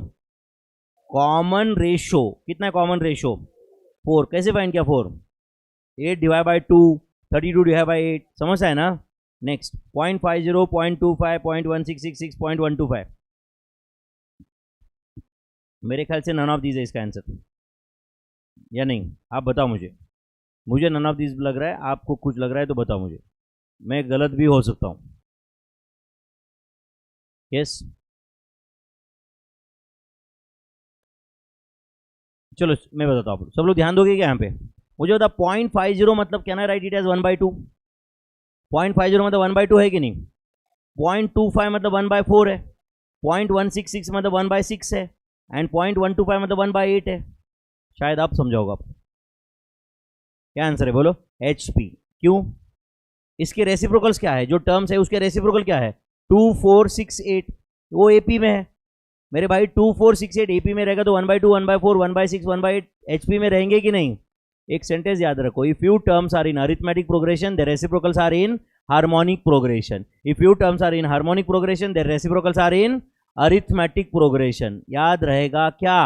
कॉमन रेशो, कितना है कॉमन रेशो? 4। कैसे फाइंड किया? 4 8 डिवाइड बाई 2 32 डिवाइड बाई 8, समझ है ना? नेक्स्ट 0.50 0.25 0.1666 0.125, मेरे ख्याल से नन ऑफ दीज है इसका आंसर या नहीं? आप बताओ मुझे, मुझे नन ऑफ दीज लग रहा है, आपको कुछ लग रहा है तो बताओ मुझे, मैं गलत भी हो सकता हूँ। यस चलो मैं बताता हूँ, सब लोग ध्यान दोगे क्या यहाँ पे? मुझे बता 0.50 मतलब can I write it as 1/2? 0.50 मतलब 1/2 है कि नहीं? 0.25 मतलब 1/4 है, 0.166 मतलब 1/6 है, एंड 0.125 मतलब 1/8 है। शायद आप समझाओगे आप क्या आंसर है, बोलो। HP। क्यों? इसके रेसिप्रोकल्स क्या है? जो टर्म्स है उसके रेसिप्रोकल क्या है? 2 4 6 8, वो AP में है मेरे भाई। 2 4 6 8 AP में रहेगा तो 1/2 1/4 1/6 1/8 HP में रहेंगे कि नहीं? एक सेंटेंस याद रखो, if you terms are in arithmetic progression their reciprocals are in harmonic progression. If you terms are in harmonic progression their reciprocals are in arithmetic progression. याद रहेगा क्या?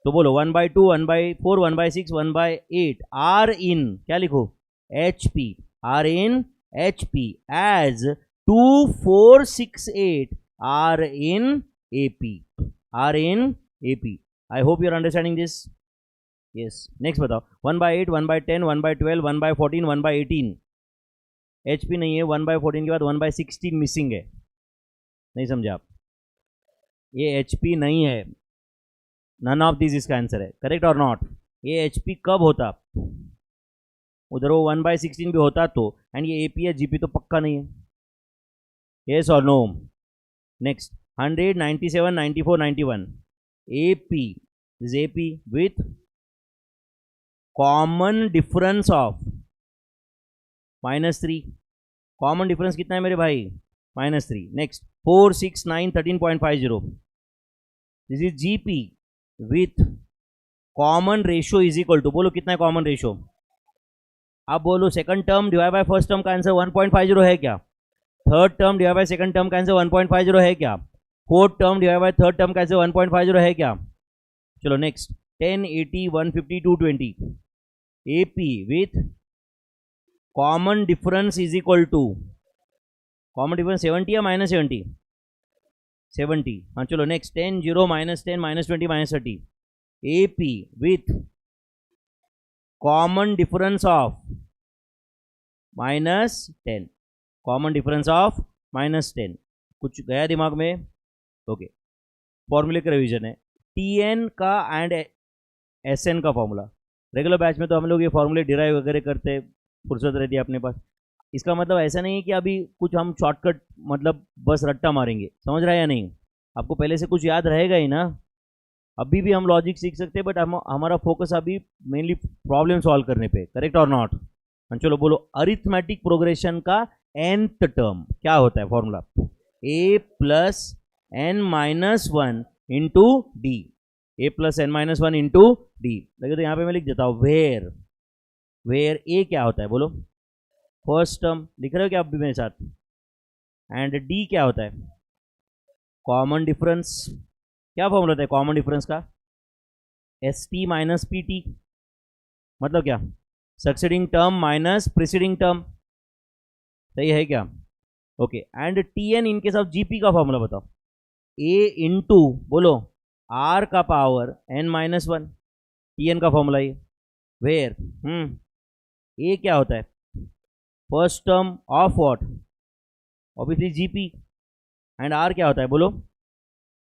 तो बोलो 1/2 1/4 1/6 1/8 आर इन, क्या लिखो? HP, are in HP as 2 4 6 8 are in AP, are in AP। I hope you are understanding this. Yes next बताओ 1/8 1/10 1/12 1/14 1/18, HP नहीं है, 1/14 के बाद 1/16 मिसिंग है, नहीं समझे आप? ये HP नहीं है, नन ऑफ दिस इसका आंसर है, करेक्ट और नॉट? ये HP कब होता? उधर वो 1/16 भी होता तो, एंड ये AP है, GP तो पक्का नहीं है। यस और no? Next 100 97 94 91 AP is AP with common difference of -3। Common difference कितना है मेरे भाई? -3। Next 4 6 9 13.50, this is GP with common ratio is equal to, बोलो कितना है कॉमन रेशो? आप बोलो second term divide by first term का आंसर 1.50 है क्या? Third term divide by second term का आंसर 1.50 है क्या? Fourth term divide by third term का आंसर 1.50 है क्या? चलो next 10 80 150 220 AP with common difference is equal to, common difference 70 या -70? 70। हाँ चलो next 10 0 -10 -20 -30 AP with common difference of -10, common difference of -10। कुछ गया दिमाग में? ओके फॉर्मूले का रिवीजन है, TN का एंड SN का फॉर्मूला। रेगुलर बैच में तो हम लोग ये फॉर्मूले डिराइव वगैरह करते, फुर्सत रहती है अपने पास। इसका मतलब ऐसा नहीं है कि अभी कुछ हम शॉर्टकट मतलब बस रट्टा मारेंगे, समझ रहा है या नहीं? आपको पहले से कुछ याद रहेगा ही ना। अभी भी हम लॉजिक सीख सकते हैं, बट हमारा फोकस अभी मेनली प्रॉब्लम सॉल्व करने पे, करेक्ट और नॉट? चलो बोलो अरिथमेटिक प्रोग्रेशन का nth टर्म क्या होता है? Formula A plus n minus 1 into D, A plus n minus 1 into D. देखिए तो यहाँ पे मैं लिख देता हूँ वेयर A क्या होता है, बोलो? फर्स्ट टर्म, लिख रहे हो क्या आप भी मेरे साथ? एंड D क्या होता है? Common difference. क्या फॉर्मूला होता है कॉमन डिफरेंस का? ST माइनस PT, मतलब क्या? Succeeding term minus preceding term, सही है क्या? ओके एंड TN इनके साथ GP का फॉर्मूला बताओ। A इंटू बोलो R का पावर n माइनस 1, TN का फॉर्मूला ये। वेयर A क्या होता है? First term of what? Obviously GP। And R क्या होता है, बोलो?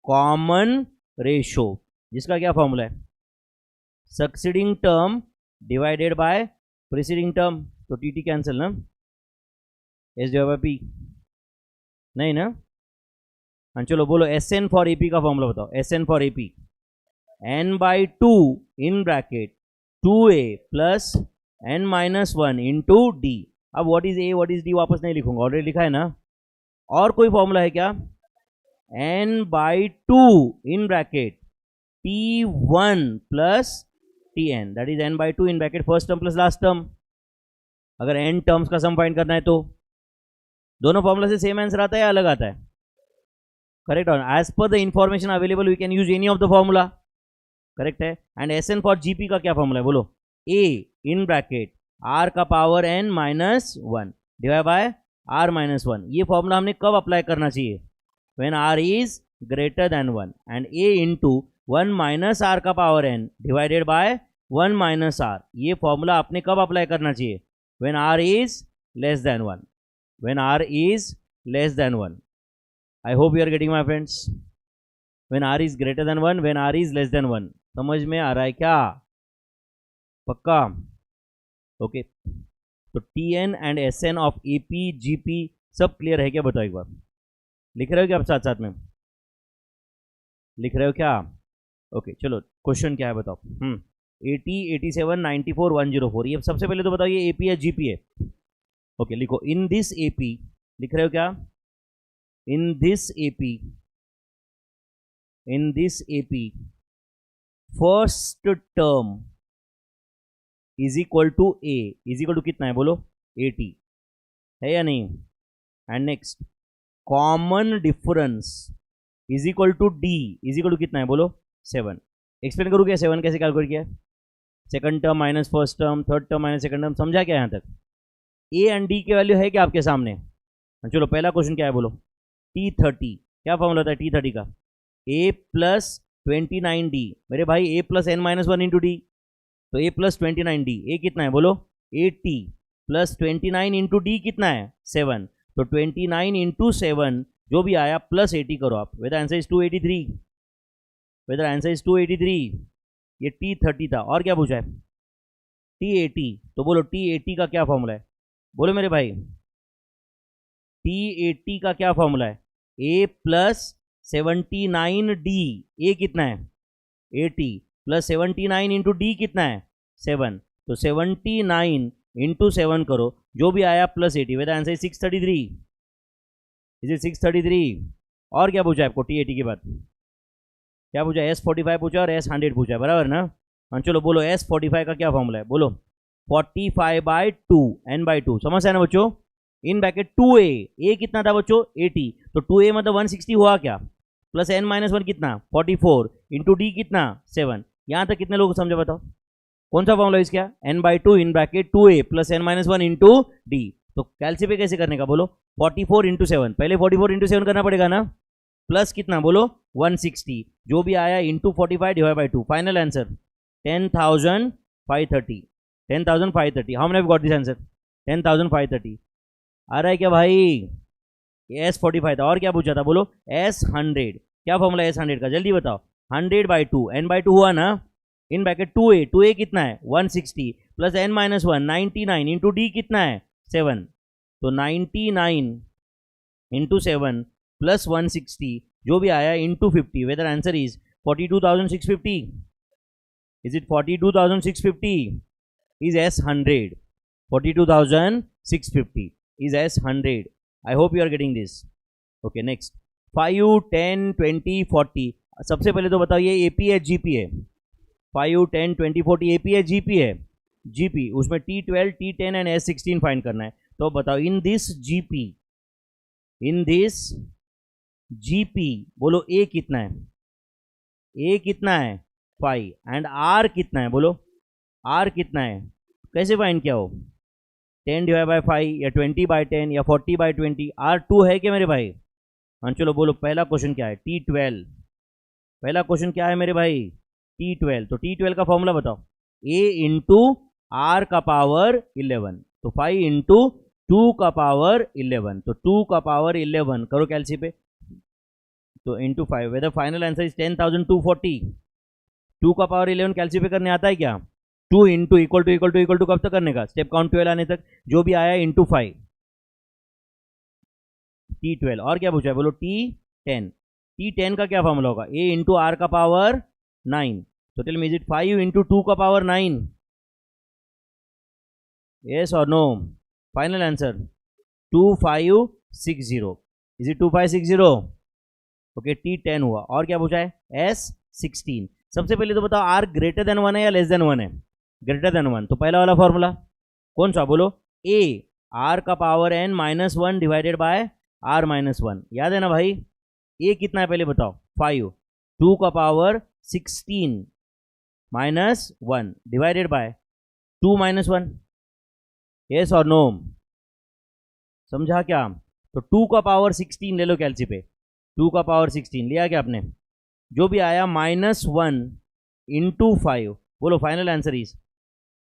कॉमन रेशो, जिसका क्या फॉर्मूला है? Succeeding term divided by preceding term, तो TT कैंसिल ना, S डिवाइड बाय P नहीं ना। हाँ चलो बोलो SN फॉर AP का फॉर्मूला बताओ। SN for AP n/2 in bracket 2A plus n minus 1 into D. अब what is A what is D वापस नहीं लिखूंगा, ऑलरेडी लिखा है ना। और कोई फॉर्मूला है क्या? n by 2 in bracket t1 plus tn, that is n by 2 in bracket first term plus last term. अगर n टर्म्स का सम फाइंड करना है तो दोनों फॉर्मूला से सेम आंसर आता है या अलग आता है? करेक्ट. और as per the information available we can use any of the formula. Correct है. And S N for GP का क्या फॉर्मूला है बोलो? ए इन ब्रैकेट आर का power N minus one divide by are minus one. ये formula हमने कब apply करना चाहिए? When R is greater than one. And A into one minus R का power N divided by one minus R. ये formula आपने कब apply करना चाहिए? When R is less than one. When r is less than 1. I hope you are getting my friends. When r is greater than 1, when r is less than 1. समझ में आ रहा है क्या? पक्का? ओके. तो tn and sn of ap gp सब clear है क्या? बताओ एक बार. लिख रहे हो क्या आप साथ साथ में? लिख रहे हो क्या? ओके चलो क्वेश्चन क्या है बताओ. 80, 87, 94, 104. ये सबसे पहले तो बताओ ये ap है gp है? ओके लिखो. In this AP. लिख रहे हो क्या? In this AP first term is equal to A. Is equal to कितना है बोलो? 80 है या नहीं? And next common difference is equal to D. Is equal to कितना है बोलो? 7. एक्सप्लेन करूँ क्या 7 कैसे कैलकुलेट किया? Second term minus first term, third term minus second term. समझा क्या यहाँ तक? ए एंड डी की वैल्यू है क्या आपके सामने? चलो पहला क्वेश्चन क्या है बोलो? T30. क्या फॉर्मूला होता है T30 का? a plus 29d. मेरे भाई a plus n minus one into D. तो a प्लस 29d. a कितना है बोलो? 80 प्लस 29 इंटू डी कितना है? 7. तो 29 इंटू 7 जो भी आया प्लस 80 करो आप. Whether answer is 283. Whether answer is 283. ये T30 था. और क्या पूछा है? T80. तो बोलो T80 का क्या फॉर्मूला है? बोलो मेरे भाई. T80 का क्या फॉर्मूला है? a plus 79d. a कितना है? 80 प्लस 79 इंटू डी कितना है? 7. तो 79 इंटू 7 करो जो भी आया plus 80. Whether answer 633. Is it 633? और क्या पूछा है आपको T80 के बाद? क्या पूछा? S45 पूछा और S100 पूछा, बराबर ना? हाँ चलो बोलो S45 का क्या फॉर्मूला है बोलो? 45/2 n/2. समझ है ना बच्चों? इन ब्रैकेट 2a. a कितना था बच्चों? 80. तो 2a मतलब 160 हुआ क्या? प्लस n माइनस वन कितना? 44 इंटू डी कितना? 7. यहाँ तक कितने लोग समझे बताओ? कौन सा फॉर्मूला इसका? n/2 in bracket 2a plus n minus one into D. तो कैलसिफाई कैसे करने का बोलो? 44 इंटू 7. पहले 44 इंटू 7 करना पड़ेगा ना. प्लस कितना बोलो? 160 जो भी आया into 45 divide by 2. Final answer 10,530. 10,530. How many have got this answer? 10,530. आ रहा है क्या भाई? ये S45 था. और क्या पूछा था बोलो? S100. क्या फॉर्मूला S100 का? जल्दी बताओ. 100/2 n/2 हुआ ना. इन ब्रैकेट 2a कितना है? 160 plus n minus one 99 into D कितना है? 7. तो 99 इंटू 7 प्लस 160 जो भी आया into 50. Whether answer is 42,650. Is it 42,650? Is S100. 42,650 is S100. I hope you are getting this. Okay, next 5, 10, 20, 40. सबसे पहले तो बताओ ये AP है GP है? 5, 10, 20, 40 AP है GP है? GP. उसमें T12, T10 and S16 find करना है. तो बताओ इन दिस GP बोलो A कितना है? A कितना है? 5. एंड R कितना है बोलो? R कितना है? कैसे फाइंड किया हो? 10 डिवाइड बाई 5 या 20/10 या 40/20. R2 है क्या मेरे भाई? हाँ चलो बोलो पहला क्वेश्चन क्या है? T12. पहला क्वेश्चन क्या है मेरे भाई? T12. तो T12 का फॉर्मूला बताओ. A इंटू R का पावर 11. तो 5 इंटू 2 का पावर 11. तो 2 का पावर 11 करो कैलसी पे. तो into 5. Whether final answer is 10,240. 2 का पावर 11 कैलसी पे करने आता है क्या? 2 इंटू इक्वल टू कब तक करने का? स्टेप काउंट 12 आने तक. जो भी आया इंटू 5. T12. और क्या पूछा है बोलो? T10. T10 का क्या फॉर्मूला होगा? A इंटू R का पावर 9. तो tell me is it 5 into 2 का पावर 9? यस और no? Final answer 2560. Is it 2560? Okay T 10 हुआ, और क्या पूछा है एस 16। सबसे पहले तो बताओ आर ग्रेटर देन 1 है या लेस देन 1 है, ग्रेटर देन 1, तो पहला वाला फॉर्मूला कौन सा बोलो, ए आर का power N minus 1 divided by are minus 1, याद है ना भाई, ए कितना है पहले बताओ 5, 2 का power 16 minus 1 divided by 2 minus 1, yes और नो, समझा क्या, तो 2 का पावर 16 ले लो कैलसी पे, 2 का पावर 16 लिया क्या आपने, जो भी आया -1 इंटू 5, बोलो final answer is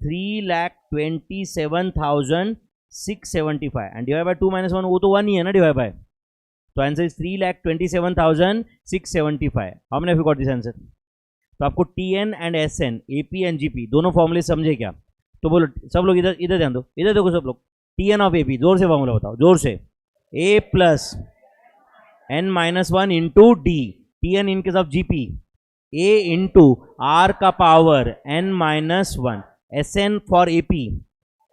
3,27,675 and divide by 2 minus 1, वो तो 1 ही है ना डिवाइड बाय, तो answer is 3,27,675। How many have you got this answer. तो आपको TN and SN, AP and GP दोनों फॉर्मूले समझे क्या, तो बोलो सब लोग इधर इधर ध्यान दो, इधर देखो सब लोग, टीएन ऑफ एपी जोर से फॉर्मूला बताओ, जोर से, A plus N minus 1 into D, TN in case of GP, A into are का power N minus 1, S N for AP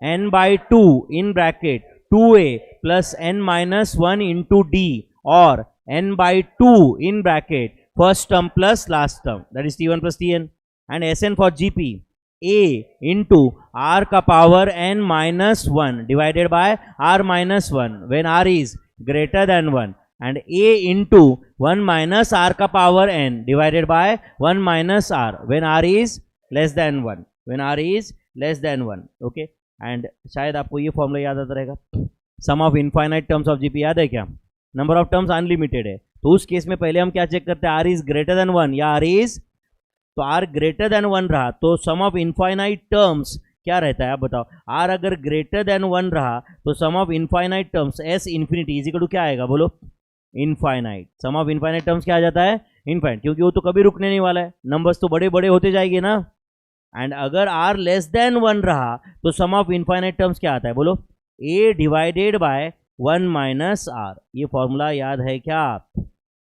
N by 2 in bracket 2a plus N minus 1 into D, और n by 2 in bracket first term plus last term, that is t1 plus tn, and sn for gp a into r का power n minus 1 divided by r minus 1 when r is greater than 1, and a into 1 minus r का power n divided by 1 minus r when r is less than 1, when r is less than 1, okay। and शायद आपको ये formula याद आता रहेगा, sum of infinite terms of GP याद है क्या, नंबर ऑफ टर्म्स अनलिमिटेड है, तो उस केस में पहले हम क्या चेक करते हैं, आर इज ग्रेटर देन 1 या आर इज, तो आर ग्रेटर देन 1 रहा तो सम ऑफ इनफाइनाइट टर्म्स क्या रहता है आप बताओ, आर अगर ग्रेटर देन 1 रहा तो sum of infinite terms S infinity is equal to क्या आएगा बोलो, infinite, sum of infinite terms क्या आ जाता है, इनफाइनाइट, क्योंकि वो तो कभी रुकने नहीं वाला है, नंबर्स तो बड़े बड़े होते जाएंगे ना, एंड अगर आर लेस देन 1 रहा तो सम ऑफ इनफाइनाइट टर्म्स क्या आता है बोलो, ए डिवाइडेड बाय 1 माइनस आर, ये फॉर्मूला याद है क्या आप,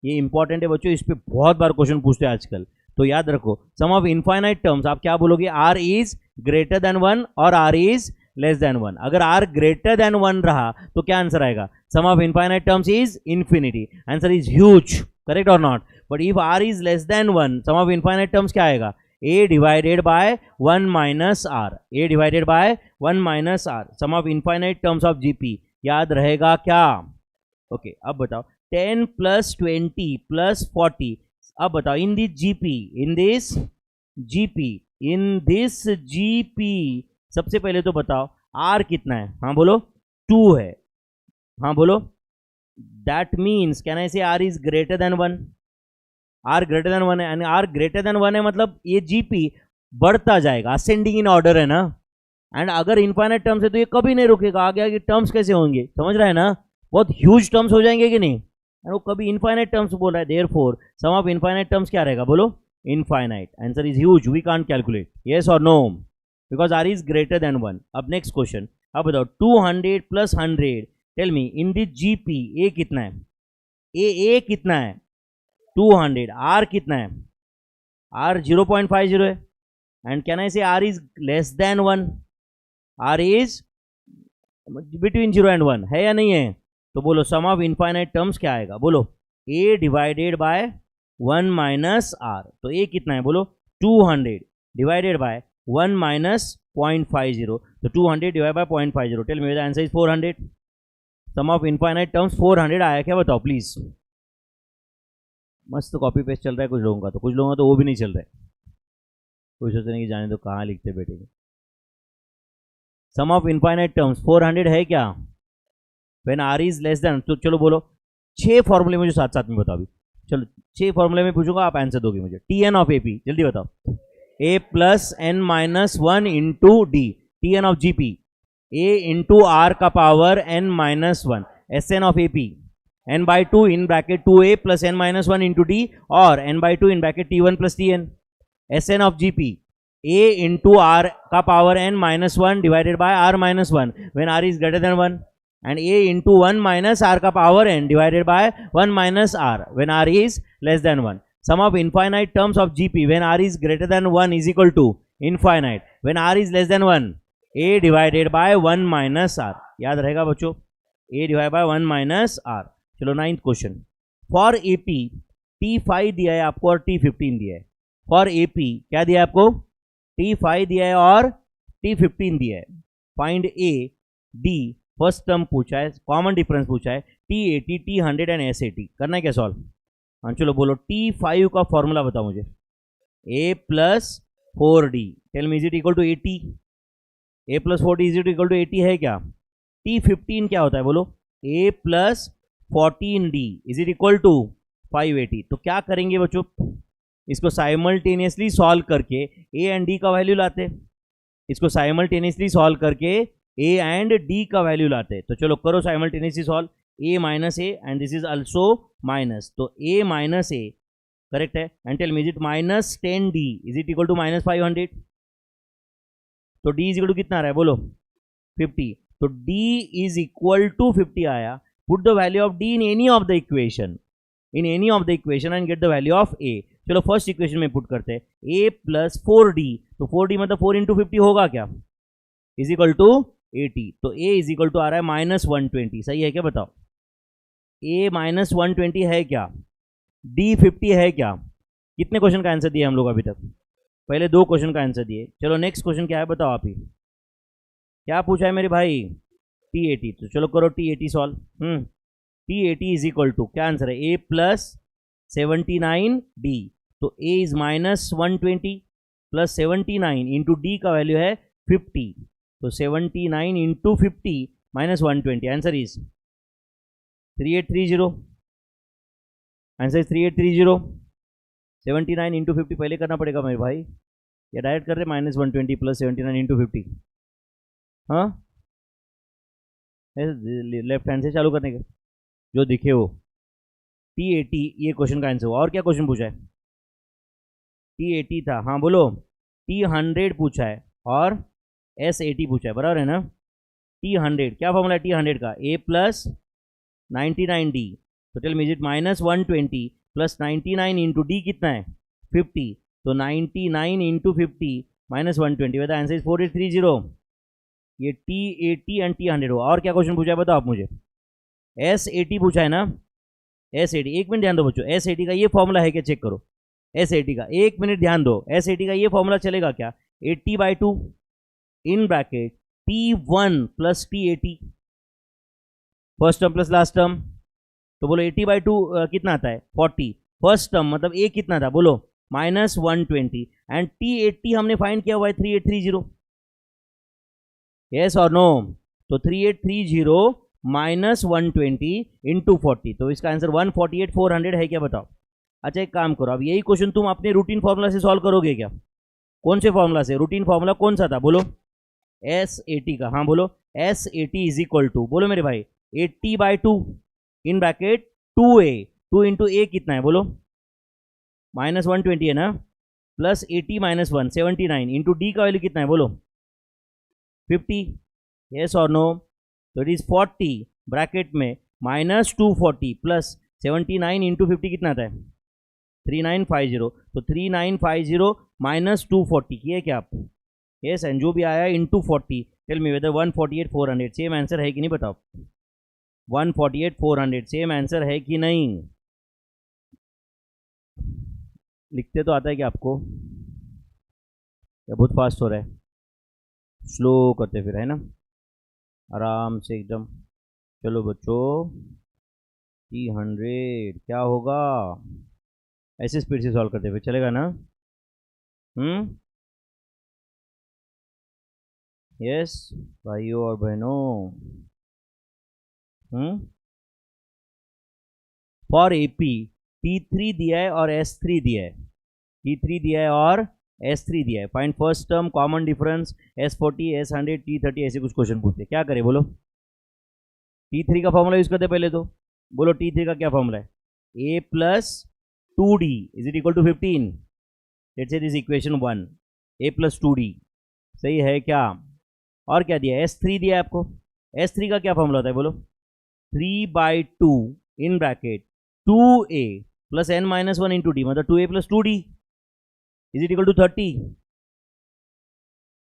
ये इंपॉर्टेंट है बच्चों, इस पे बहुत बार क्वेश्चन पूछते हैं आजकल, तो याद रखो सम ऑफ इनफाइनाइट टर्म्स आप क्या बोलोगे, आर इज ग्रेटर देन 1 और आर इज लेस देन 1, अगर आर ग्रेटर देन 1 रहा तो क्या आंसर आएगा, sum of infinite terms is infinity, answer is huge, correct और not, but if R is less than 1 some of infinite terms क्या आएगा, a divided by 1 minus r, a divided by 1 minus r, sum of infinite terms of gp, याद रहेगा क्या, okay अब बताओ 10 plus 20 plus 40, अब बताओ इन this GP, in this GP, in this GP, सबसे पहले तो बताओ r कितना है, हाँ बोलो 2 है, हाँ बोलो, that means can I say r is greater than 1, R greater than 1 है, एंड आर ग्रेटर देन 1 है मतलब ये जीपी बढ़ता जाएगा, असेंडिंग इन ऑर्डर है ना, एंड अगर इनफाइनाइट टर्म्स है तो ये कभी नहीं रुकेगा, आगे आगे टर्म्स कैसे होंगे, समझ रहा है ना, बहुत ह्यूज टर्म्स हो जाएंगे कि नहीं, एंड वो कभी इनफाइनाइट टर्म्स बोल रहा है, therefore sum of infinite terms क्या रहेगा बोलो, infinite, answer is huge, we can't calculate, yes और no, because R is greater than 1। अब नेक्स्ट क्वेश्चन, अब बताओ 200 plus 100, tell me in this GP A कितना है, ए कितना है 200, आर कितना है, आर 0.50 है, and can I say R is less than 1, R is between 0 and 1 है या नहीं है, तो बोलो सम ऑफ इनफाइनाइट टर्म्स क्या आएगा बोलो, a divided by 1 minus R, तो a कितना है बोलो 200 डिवाइडेड बाय 1 माइनस 0.50, तो 200 divide by 0.50, tell me the answer is 400, sum of infinite terms 400 आया क्या बताओ प्लीज, मस्त कॉपी पेस्ट चल रहा है कुछ लोगों का, तो कुछ लोगों का तो वो भी नहीं चल रहा है, कोई सोच रहे कि जाने तो कहाँ लिखते बैठेंगे, सम ऑफ इनफाइनाइट टर्म्स 400 है क्या, when R is less than, तो चलो बोलो 6 फॉर्मूले मुझे साथ साथ में बताओ अभी, चलो 6 फॉर्मूले में पूछूंगा आप आंसर दोगे मुझे, टी एन ऑफ एपी जल्दी बताओ, A plus N minus 1 into D, T N of GP, A into are का power N minus 1, S N of AP n by 2 in bracket 2a plus n minus 1 into d, or n by 2 in bracket t1 plus tn, sn of gp, a into r का power n minus 1 divided by r minus 1 when r is greater than 1, and a into 1 minus r का power n divided by 1 minus r when r is less than 1, sum of infinite terms of gp when r is greater than 1 is equal to infinite, when r is less than 1 a divided by 1 minus r, याद रहेगा बच्चों, a divided by 1 minus r। चलो 9th question, for AP T5 दिया है आपको और T15 दिया है। फॉर AP क्या दिया है आपको? T5 दिया है और T15 दिया है। Find A D first term पूछा है, कॉमन डिफरेंस पूछा है, T80 T100 एंड S80 करना है क्या सॉल्व? हाँ चलो बोलो। T5 का फॉर्मूला बताओ मुझे। A plus 4D tell me is it equal to 80? A plus 4D is it equal to 80 है क्या? T15 क्या होता है बोलो? A plus 14D is it equal to 580। तो क्या करेंगे बच्चों, इसको साइमल्टेनियसली सॉल्व करके A एंड D का वैल्यू लाते, इसको साइमल्टेनियसली सॉल्व करके A एंड D का वैल्यू लाते। तो चलो करो simultaneously solve. A minus A and this is also minus, तो A माइनस ए करेक्ट है। And tell me is it minus 10D is it equal to minus 500? तो D is equal to कितना आ रहा है बोलो? 50। तो D इज इक्वल टू 50 आया। Put the value of D in any of the equation, in any of the equation and get the value of A। चलो first equation में put करते हैं A प्लस 4D, तो 4D मतलब 4 into 50 होगा क्या? Is equal to 80। तो A is equal to आ रहा है माइनस 120। सही है क्या बताओ? A माइनस 120 है क्या? D 50 है क्या? कितने क्वेश्चन का आंसर दिया हम लोग अभी तक? पहले 2 क्वेश्चन का आंसर दिए। चलो नेक्स्ट क्वेश्चन क्या है बताओ आप ही। क्या पूछा है मेरे भाई? T80। तो चलो करो T80 solve. T80 is equal to क्या आंसर है? A plus 79D। तो A is minus 120 plus 79 into D का वैल्यू है 50। तो 79 into 50 minus 120, answer is 3830। Answer is 3830। 79 into 50 पहले करना पड़ेगा मेरे भाई, या डायरेक्ट कर रहे माइनस 120 प्लस 79 इंटू 50? हाँ लेफ्ट हैंड से चालू करने का जो दिखे वो। T80 ये क्वेश्चन का आंसर हुआ। और क्या क्वेश्चन पूछा है? T80 था, हाँ बोलो। T100 पूछा है और S80 पूछा है, बराबर है ना? T100 क्या फॉर्मूला है T100 का? A plus 99D। तो tell me is it minus 120 plus 99 into D कितना है? 50। तो 99 इंटू 50 माइनस 120, वह आंसर इज 4830। ये T80 एंड T100 हुआ। और क्या क्वेश्चन पूछा है बताओ आप मुझे? S80 पूछा है ना? S80 एक मिनट ध्यान दो बच्चों, S80 का ये फॉर्मूला है क्या चेक करो। S80 का एक मिनट ध्यान दो, S80 का ये फॉर्मूला चलेगा क्या? 80/2 इन bracket T1 plus T80 first term plus last term. तो बोलो 80/2 कितना आता है? 40। फर्स्ट टर्म मतलब A कितना था बोलो? माइनस 120 एंड T80 हमने फाइंड किया हुआ है 3830। यस और नो? तो 3830 माइनस 120 इंटू 40, तो इसका आंसर 148,400 है क्या बताओ? अच्छा एक काम करो, अब यही क्वेश्चन तुम अपने रूटीन फॉर्मूला से सॉल्व करोगे क्या? कौन से फॉर्मूला से? रूटीन फॉर्मूला कौन सा था बोलो? S80 का, हाँ बोलो। S80 इज इक्वल टू बोलो मेरे भाई 80/2 इन ब्रैकेट 2A, 2 इंटू A कितना है बोलो? माइनस 120 है ना? प्लस 80 माइनस 1 79 इंटू D का वैल्यू कितना है बोलो? 50। यस और नो? तो इट इज 40 ब्रैकेट में माइनस 240 प्लस 79 इंटू 50 कितना आता है? 3950। तो 3950 माइनस 240 किए क्या आप? यस एंड जो भी आया into 40। Tell me whether 148,400 same answer है कि नहीं बताओ? 148,400 सेम आंसर है कि नहीं? लिखते तो आता है क्या आपको? या बहुत फास्ट हो रहा है? स्लो करते फिर है ना, आराम से एकदम। चलो बच्चों T100 क्या होगा? ऐसे स्पीड से सॉल्व करते फिर चलेगा ना? यस भाइयों और बहनों। फॉर AP T3 दिया है और S3 दिया है, T3 दिया है और S3 दिया है। Find first term common difference S40 S100 T30 ऐसे कुछ क्वेश्चन पूछते हैं। क्या करें बोलो? T3 का फॉर्मूला यूज करते पहले तो बोलो। T3 का क्या फॉर्मूला है? A plus 2D is it equal to 15। Let's say this equation 1 A plus 2D सही है क्या? और क्या दिया? S3 दिया है आपको। S3 का क्या फॉर्मूला होता है बोलो? 3/2 in bracket 2A plus n minus 1 into D मतलब 2A plus 2D is it equal to 30।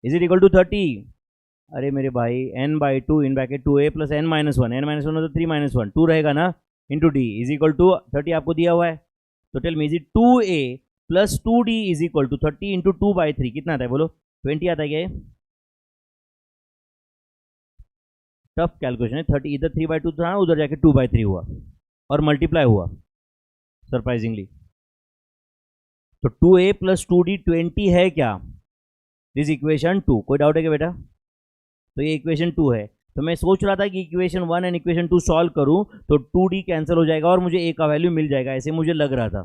Is it equal to 30? अरे मेरे भाई n/2 in bracket 2A plus n minus 1 मतलब 3 माइनस 1 2 रहेगा ना into D is equal to 30 आपको दिया हुआ है। तो tell me is it 2a plus 2d is equal to 30 into 2/3 कितना आता है बोलो? 20 आता है क्या? टफ कैलकुलेशन है। 30 इधर 3/2 था, उधर जाके 2/3 हुआ और मल्टीप्लाई हुआ सरप्राइजिंगली। तो 2a प्लस 2d 20 है क्या? This equation 2। कोई डाउट है क्या बेटा? तो ये इक्वेशन 2 है। तो मैं सोच रहा था कि इक्वेशन 1 एंड इक्वेशन 2 सॉल्व करूं तो 2d कैंसिल हो जाएगा और मुझे a का वैल्यू मिल जाएगा, ऐसे मुझे लग रहा था।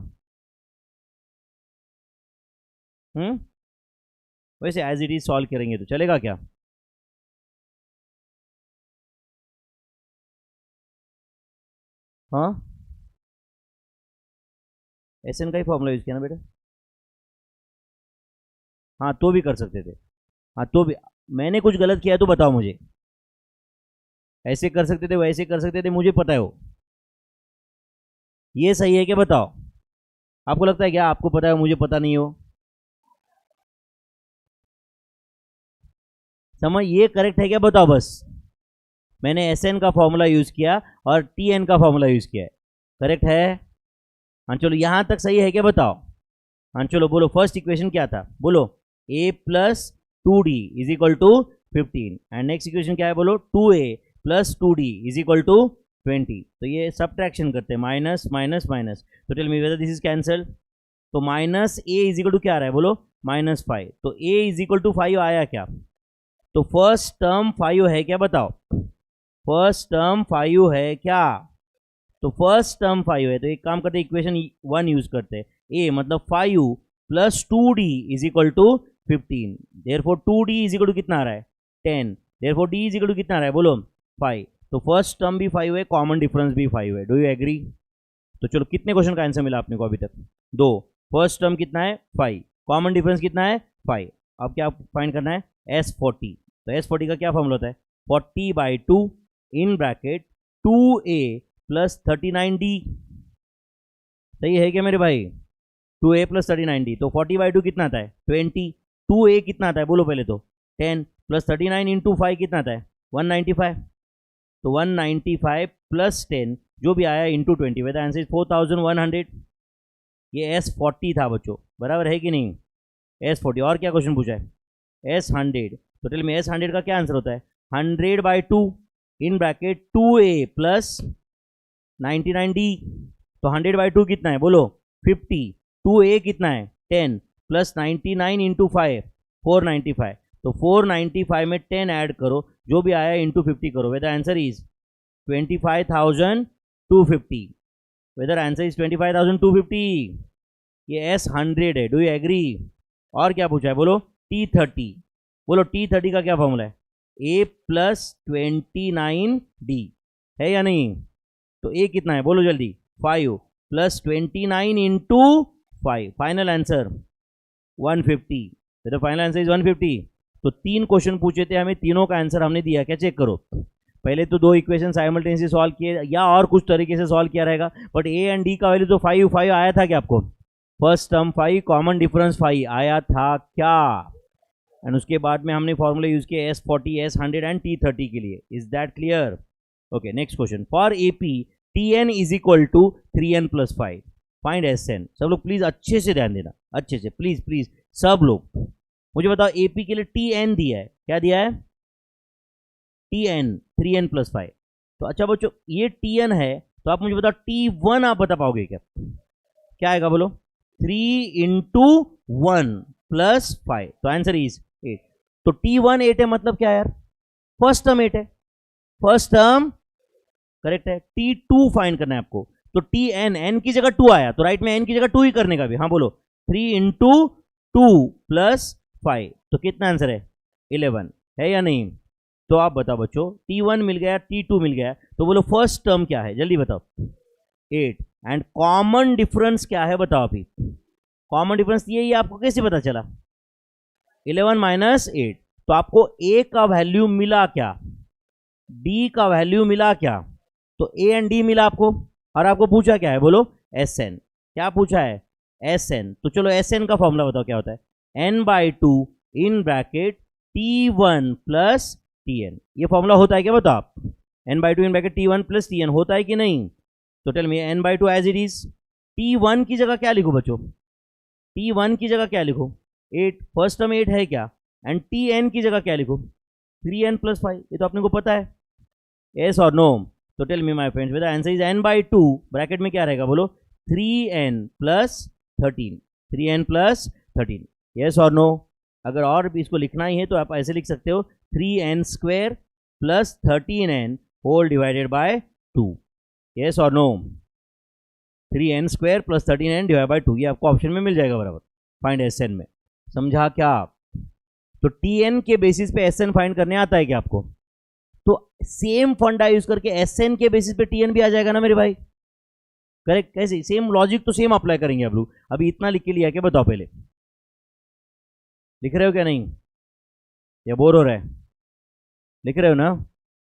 वैसे एज इट इज सॉल्व करेंगे तो चलेगा क्या? हाँ, एसएन का ही फॉर्मूला यूज किया ना बेटा? हाँ, तो भी कर सकते थे। हाँ, तो भी मैंने कुछ गलत किया तो बताओ मुझे। ऐसे कर सकते थे, वैसे कर सकते थे, मुझे पता है वो। ये सही है क्या बताओ? आपको लगता है क्या आपको पता है मुझे पता नहीं हो? समझ, ये करेक्ट है क्या बताओ बस। मैंने एसएन का फॉर्मूला यूज किया और टीएन का फॉर्मूला यूज किया है, करेक्ट है? हाँ चलो, यहां तक सही है क्या बताओ? हाँ चलो बोलो, फर्स्ट इक्वेशन क्या था बोलो? a plus 2d is equal to 15 and next equation क्या है बोलो? 2a plus 2d is equal to 20। तो ये सब्ट्रैक्शन करते हैं, माइनस माइनस माइनस। तो tell me whether this is cancel. तो minus a is equal to क्या आ रहा है बोलो? -5। तो a इज इक्वल टू 5 आया क्या? तो फर्स्ट टर्म 5 है क्या बताओ? फर्स्ट टर्म 5 है क्या? तो फर्स्ट टर्म 5 है, तो एक काम करते हैं, इक्वेशन 1 यूज करते हैं। a मतलब 5 plus 2d is equal to 15। Therefore 2d is equal to कितना आ रहा है? 10। Therefore d is equal to कितना आ रहा है बोलो? 5। तो फर्स्ट टर्म भी 5 है, कॉमन डिफरेंस भी 5 है। Do you agree? तो चलो, कितने क्वेश्चन का आंसर मिला आपने को अभी तक? 2। फर्स्ट टर्म कितना है? 5। कॉमन डिफरेंस कितना है? 5। अब क्या फाइंड करना है? S40। तो S40 का क्या फॉर्मूला होता है? 40/2 इन ब्रैकेट 2a प्लस 39d। सही है क्या मेरे भाई? 2a plus 39d। तो 40/2 कितना आता है? 20। 2a कितना आता है बोलो पहले तो? 10 प्लस 39 इंटू 5 कितना आता है? 195। तो 195 प्लस 10 जो भी आया इंटू 20, वेद आंसर इज 4100। ये S40 था बच्चों, बराबर है कि नहीं? S40। और क्या क्वेश्चन पूछा है? S100। तो टेल मी S100 का क्या आंसर होता है? 100/2 इन ब्रैकेट 2a प्लस 99d। तो 100/2 कितना है बोलो? 50। 2a कितना है? 10 प्लस 99 इंटू 5 495। तो 495 में 10 ऐड करो, जो भी आया इंटू 50 करो, whether answer is 25,250। Whether answer is 25,250। ये S100 है। Do you agree? और क्या पूछा है बोलो? T30। बोलो T30 का क्या फॉर्मूला है? a प्लस 29d है या नहीं? तो a कितना है बोलो जल्दी? 5 प्लस 29 इंटू 5। Final answer 150। तो फाइनल आंसर इज 150। तो 3 क्वेश्चन पूछे थे हमें, तीनों का आंसर हमने दिया क्या? चेक करो। पहले तो 2 इक्वेशन साइमल्टेनियसली सॉल्व किए या और कुछ तरीके से सॉल्व किया रहेगा, बट a एंड d का वैल्यू तो 5 आया था क्या आपको? फर्स्ट टर्म 5, कॉमन डिफरेंस 5 आया था क्या? एंड उसके बाद में हमने फॉर्मूला यूज किया S40, S100 एंड T30 के लिए। Is that clear? Okay, next question. For AP Tn is equal to 3n plus 5, find Sn। सब लोग प्लीज अच्छे से ध्यान देना, अच्छे से प्लीज प्लीज सब लोग। मुझे बताओ AP के लिए Tn दिया है, क्या दिया है? Tn 3n plus 5। तो अच्छा बच्चों, ये Tn है, तो आप मुझे बताओ T1 आप बता पाओगे क्या? क्या आएगा बोलो? 3 इंटू 1 प्लस 5। तो आंसर इज 8। तो T1 8 है, मतलब क्या यार? फर्स्ट टर्म 8 है, फर्स्ट टर्म करेक्ट है। T2 फाइंड करना है आपको। तो Tn, n की जगह 2 आया, तो राइट में n की जगह 2 ही करने का भी। हाँ बोलो, 3 इंटू 2 प्लस 5। तो कितना आंसर है? 11 है या नहीं? तो आप बताओ बच्चों, T1 मिल गया, T2 मिल गया, तो बोलो फर्स्ट टर्म क्या है? जल्दी बताओ। 8। एंड कॉमन डिफरेंस क्या है बताओ अभी? कॉमन डिफरेंस ये आपको कैसे पता चला? 11 माइनस 8। तो आपको a का वैल्यू मिला क्या? d का वैल्यू मिला क्या? तो a एंड d मिला आपको, और आपको पूछा क्या है बोलो? Sn। क्या पूछा है? Sn। तो चलो Sn का फॉर्मूला बताओ क्या होता है? n/2 in bracket T1 plus Tn। ये फॉर्मूला होता है क्या बताओ आप? n/2 in bracket T1 plus Tn होता है कि नहीं? तो tell me n/2 as it is. T1 की जगह क्या लिखो बच्चों, T1 की जगह क्या लिखो 8, फर्स्ट टर्म 8 है क्या, एंड Tn की जगह क्या लिखो 3n+5, ये तो अपने को पता है, yes और नो। तो tell me my friends whether answer is n/2, bracket में क्या रहेगा बोलो 3n+13, 3n+13, yes और नो। अगर और भी इसको लिखना ही है तो आप ऐसे लिख सकते हो 3n² + 13n whole divided by 2, yes और no. 3n² + 13n divide by 2, ये आपको ऑप्शन में मिल जाएगा बराबर, फाइंड Sn में। समझा क्या आप? तो Tn के बेसिस पे Sn फाइंड करने आता है क्या आपको? तो सेम फंडा यूज करके Sn के बेसिस पे Tn भी आ जाएगा ना मेरे भाई, करेक्ट? कैसे? सेम लॉजिक तो सेम अप्लाई करेंगे आप लोग। अभी इतना लिख के लिया क्या बताओ, पहले लिख रहे हो क्या नहीं, या बोर हो रहा है? लिख रहे हो ना?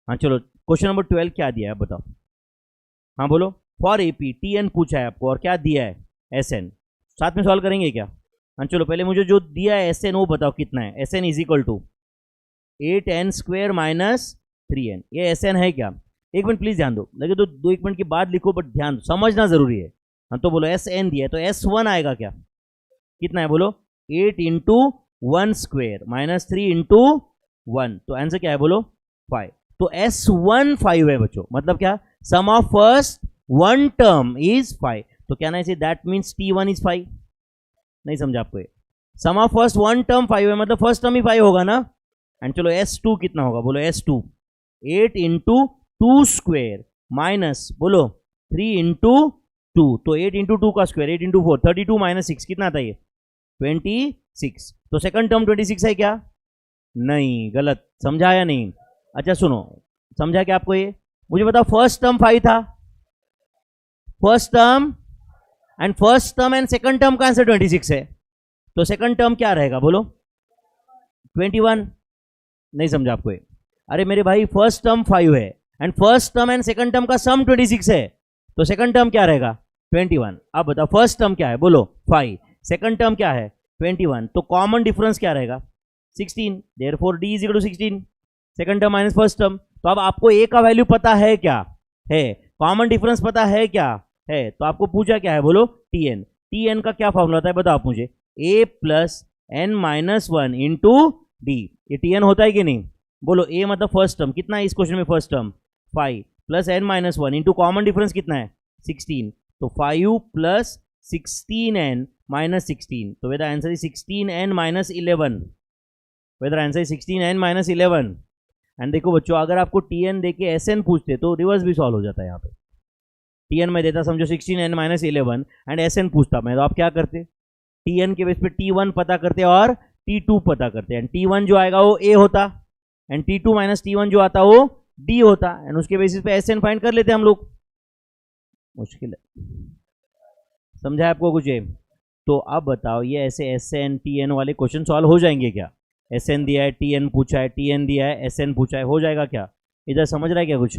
हाँ चलो, क्वेश्चन नंबर 12 क्या दिया है बताओ, हाँ बोलो। फॉर एपी Tn पूछा है आपको और क्या दिया है Sn, साथ में सॉल्व करेंगे क्या? हाँ चलो, पहले मुझे जो दिया है Sn वो बताओ कितना है। Sn is equal to 8n² - 3n, ये Sn है क्या? एक मिनट प्लीज ध्यान दो, लगे तो 1 मिनट की बाद लिखो, बट ध्यान दो, समझना जरूरी है। हाँ तो बोलो Sn दिया है तो S1 आएगा क्या, कितना है बोलो 8 × 1² - 3 × 1, तो आंसर क्या है बोलो 5। तो S1 5 है बच्चों, मतलब क्या, sum of first one term is 5, तो क्या ना इसे दैट मीन्स T1 इज 5, नहीं समझा आपको ये? सम ऑफ फर्स्ट वन टर्म 5 है, मतलब फर्स्ट टर्म ही 5 होगा ना। एंड चलो S2 कितना होगा बोलो, S2 8 × 2² माइनस बोलो 3 × 2, तो 8 × 2 का स्क्वायर 8 × 4 32 - 6 कितना आता है ये 26, तो सेकंड टर्म 26 है क्या? नहीं, गलत समझा या नहीं? अच्छा सुनो, समझा क्या आपको ये? मुझे बताओ, फर्स्ट टर्म 5 था, first term and second term का आंसर 26 है, तो सेकंड टर्म क्या रहेगा बोलो 21, नहीं समझा आपको ये? अरे मेरे भाई, फर्स्ट टर्म 5 है and first term and second term का सम 26 है, तो सेकंड टर्म क्या रहेगा 21। अब बताओ, फर्स्ट टर्म क्या है बोलो 5, सेकंड टर्म क्या है 21, तो कॉमन डिफरेंस क्या रहेगा 16, therefore D = 16, second term minus first term. तो अब आपको A का वैल्यू पता है क्या है, कॉमन डिफरेंस पता है क्या है, तो आपको पूछा क्या है बोलो Tn। Tn का क्या फॉर्मूला होता है बताओ आप मुझे, A + n - 1 × D, ये Tn होता है कि नहीं? बोलो A मतलब फर्स्ट टर्म, कितना है इस क्वेश्चन में first term 5 + n - 1 into common difference कितना है 16, तो 5 + 16n - 16, तो whether answer is 16n - 11, whether answer is 16n - 11। And देखो बच्चों, अगर आपको Tn देके Sn पूछते तो रिवर्स भी सॉल्व हो जाता है। यहाँ पे Tn में देता समझो 16n - 11 एंड Sn पूछता मैं, तो आप क्या करते, Tn के बेस पे T1 पता करते और T2 पता करते, एंड T1 जो आएगा वो A होता एंड T2 - T1 जो आता वो D होता, एंड उसके बेसिस पे Sn फाइंड कर लेते हम लोग। मुश्किल है, समझा आपको कुछ है? तो अब बताओ, ये ऐसे Sn Tn वाले क्वेश्चन सॉल्व हो जाएंगे क्या? Sn दिया है, Tn पूछा है, Tn दिया है, Sn पूछा है, हो जाएगा क्या? इधर समझ रहा है क्या कुछ?